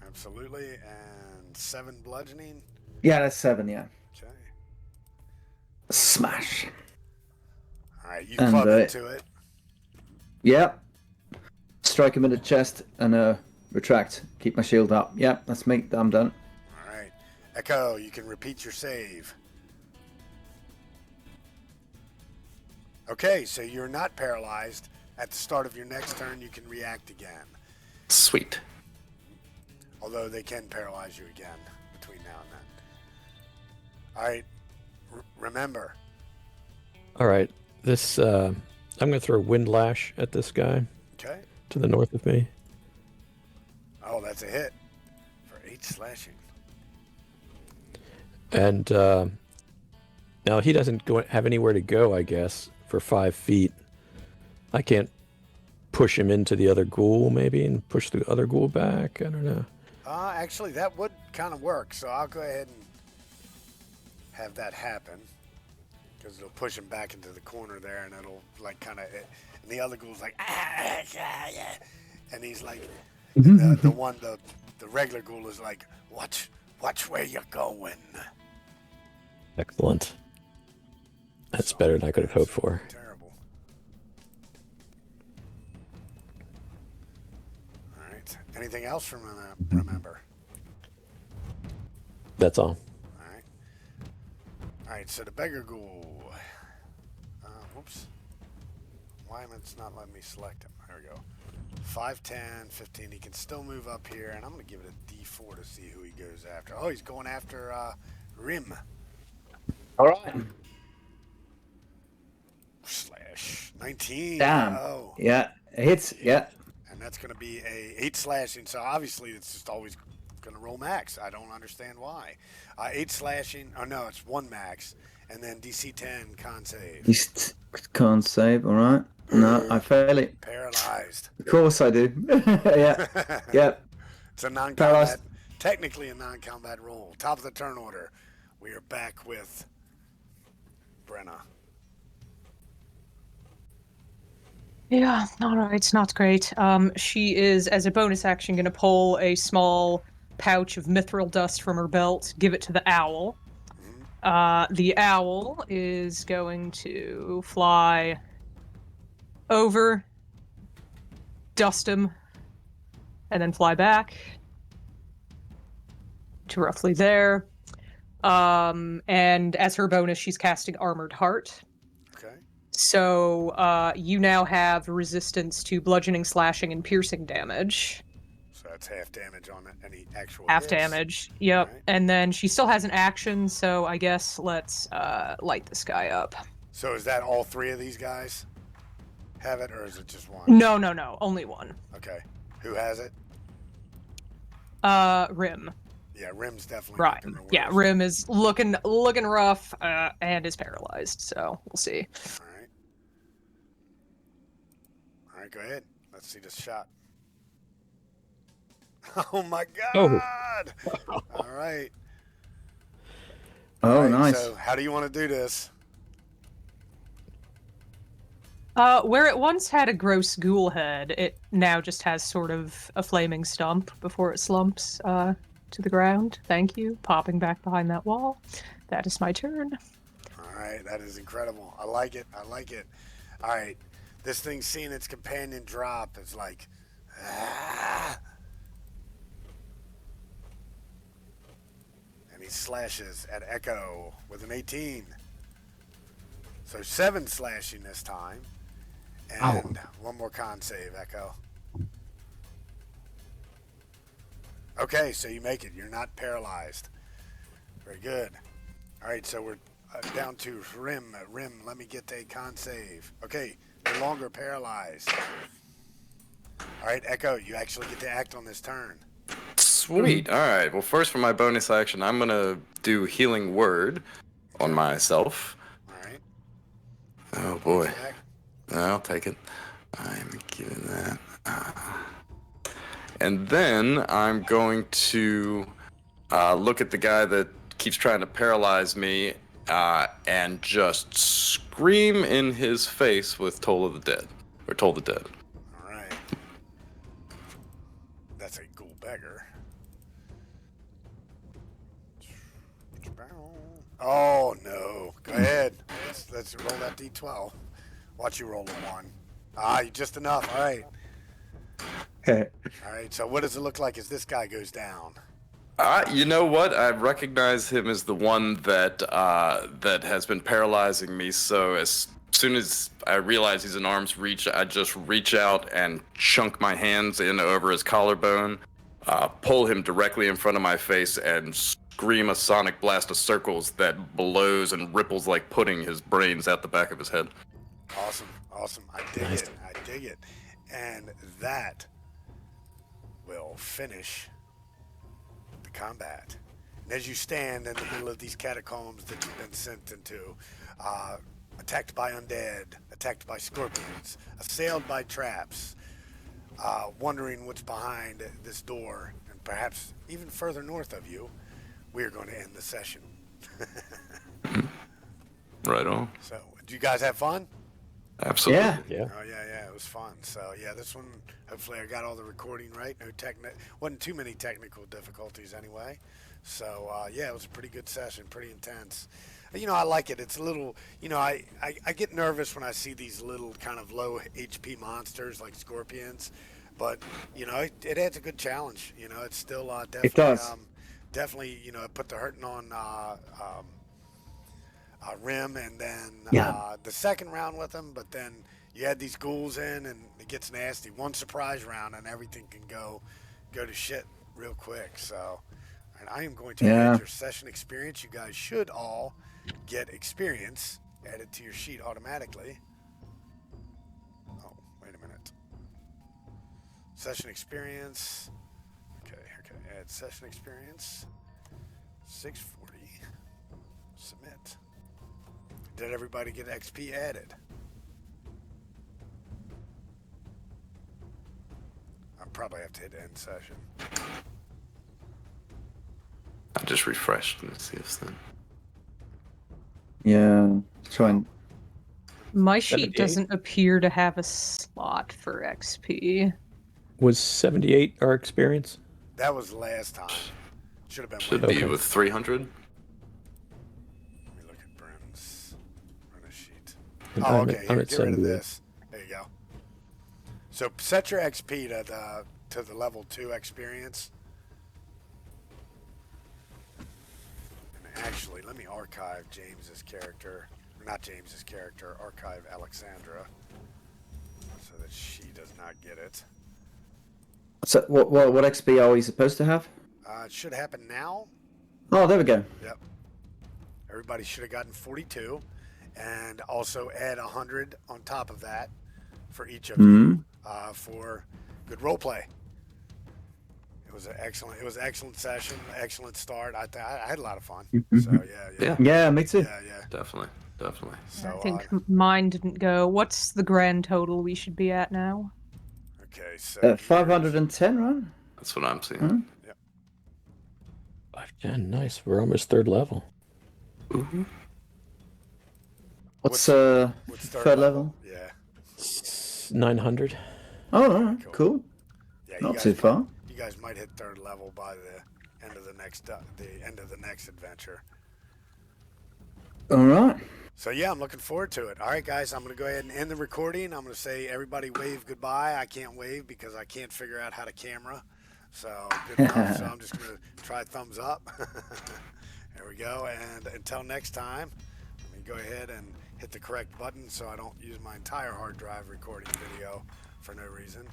absolutely. And 7 bludgeoning. Yeah, that's 7. Yeah. Okay. Smash. All right, you And, club into it. Yep. Strike him in the chest and retract. Keep my shield up. Yep, that's me. I'm done. All right, Echo, you can repeat your save. Okay, so you're not paralyzed. At the start of your next turn, you can react again. Sweet. Although they can paralyze you again between now and then. All right, Remember. All right, this I'm gonna throw wind lash at this guy Okay. to the north of me. Oh, that's a hit for 8 slashing. And now he doesn't have anywhere to go, I guess, for 5 feet. I can't push him into the other ghoul, maybe, and push the other ghoul back. I don't know. Actually, that would kind of work. So I'll go ahead and have that happen. Because it'll push him back into the corner there, and it'll like kind of, and the other ghoul's like, and he's like, the regular ghoul is like, watch where you're going. Excellent. That's better than I could have hoped for. Terrible. All right. Anything else from remember? That's all. All right. So the beggar ghoul. Whoops. Why am it not letting me select him? There we go. 5, 10, 15. He can still move up here, and I'm going to give it a D4 to see who he goes after. Oh, he's going after Rim. All right. Slash 19. Damn. Oh. Yeah. It hits. Yeah. And that's going to be a 8 slashing. So obviously it's just always going to roll max. I don't understand why. 8 slashing. Oh, no, it's 1 max. And then DC 10 con save. Can't save. All right. No, I fail it. Paralyzed. Of course I do. Yeah. Yep. It's a non-combat, Paralyzed. technically a non-combat roll. Top of the turn order. We are back with Brenna. Yeah, all right, not great. She is, as a bonus action, going to pull a small pouch of mithril dust from her belt, give it to the owl. The owl is going to fly over, dust him, and then fly back to roughly there. And as her bonus, she's casting Armored Heart. Okay. So you now have resistance to bludgeoning, slashing, and piercing damage. So that's half damage on any actual Half hits. damage. Yep. Right. And then she still has an action, so I guess let's light this guy up. So is that all 3 of these guys have it, or is it just one? No, only one. Okay. Who has it? Rim. Yeah, Rim's definitely Right. looking the worst. Yeah, Rim is looking rough, and is paralyzed. So we'll see. All right. All right, go ahead. Let's see this shot. Oh my God! All right. Oh, All right, nice. So how do you want to do this? Where it once had a gross ghoul head, it now just has sort of a flaming stump before it slumps to the ground. Thank you. Popping back behind that wall. That is my turn. All right, that is incredible. I like it. All right, this thing seeing its companion drop is like, and he slashes at Echo with an 18. So 7 slashing this time, and one more con save, Echo. Okay, so you make it. You're not paralyzed. Very good. All right, so we're down to Rim. Rim, let me get a con save. Okay, no longer paralyzed. All right, Echo, you actually get to act on this turn. Sweet. All right. Well, first for my bonus action, I'm going to do Healing Word on myself. All right. Oh, boy. Attack. I'll take it. I'm giving that. And then I'm going to look at the guy that keeps trying to paralyze me and just scream in his face with Toll of the Dead. Or Toll the Dead. All right. That's a ghoul beggar. Oh, no. Go ahead. Let's roll that D12. Watch you roll a 1. Just enough. All right. All right, so what does it look like as this guy goes down? You know what? I recognize him as the one that that has been paralyzing me. So as soon as I realize he's in arm's reach, I just reach out and chunk my hands in over his collarbone, pull him directly in front of my face, and scream a sonic blast of circles that blows and ripples like pudding his brains out the back of his head. Awesome. I dig it. And that will finish the combat. And as you stand in the middle of these catacombs that you've been sent into, attacked by undead, attacked by scorpions, assailed by traps, wondering what's behind this door, and perhaps even further north of you, we're going to end the session. Right on. So, do you guys have fun? Absolutely. Yeah. Yeah. Oh yeah, it was fun. So yeah, this one, hopefully I got all the recording right. Wasn't too many technical difficulties anyway. So yeah, it was a pretty good session, pretty intense. You know, I like it. It's a little, you know, I get nervous when I see these little kind of low HP monsters like scorpions, but you know, it adds a good challenge. You know, it's still definitely, It does. Definitely, you know, put the hurting on Rim, and then Yeah. the second round with him, but then you add these ghouls in and it gets nasty. One surprise round and everything can go to shit real quick. So, and I am going to add your session experience. You guys should all get experience added to your sheet automatically. Oh, wait a minute. Session experience. Okay, add session experience. 640. Submit. Did everybody get XP added? I'll probably have to hit end session. I just refreshed and see if then. Yeah. Try and. My sheet 78? doesn't appear to have a slot for XP. Was 78 our experience? That was last time. Should have been. Should way be Okay. with 300. Let me look at Brim's sheet. And Oh, I'm okay. at, Here, I'm at get rid of 78. this. There you go. So set your XP to the level 2 experience. And actually, let me archive James's character. Not James's character. Archive Alexandra, so that she does not get it. So what XP are we supposed to have? It should happen now. Oh, there we go. Yep. Everybody should have gotten 42, and also add 100 on top of that for each of you for good role play. It was an excellent session, excellent start. I had a lot of fun. So yeah. Yeah, me too. Yeah. Definitely. So I think mine didn't go. What's the grand total we should be at now? okay, so 510, right? That's what I'm seeing. 510, nice. We're almost third level. What's what's third level? Yeah. 900. Oh, all right, cool. Yeah, Not too far. You guys might hit third level by the end of the next adventure. All right. So yeah, I'm looking forward to it. All right, guys, I'm going to go ahead and end the recording. I'm going to say everybody wave goodbye. I can't wave because I can't figure out how to camera. So good enough. So I'm just going to try thumbs up. There we go. And until next time, let me go ahead and hit the correct button so I don't use my entire hard drive recording video for no reason.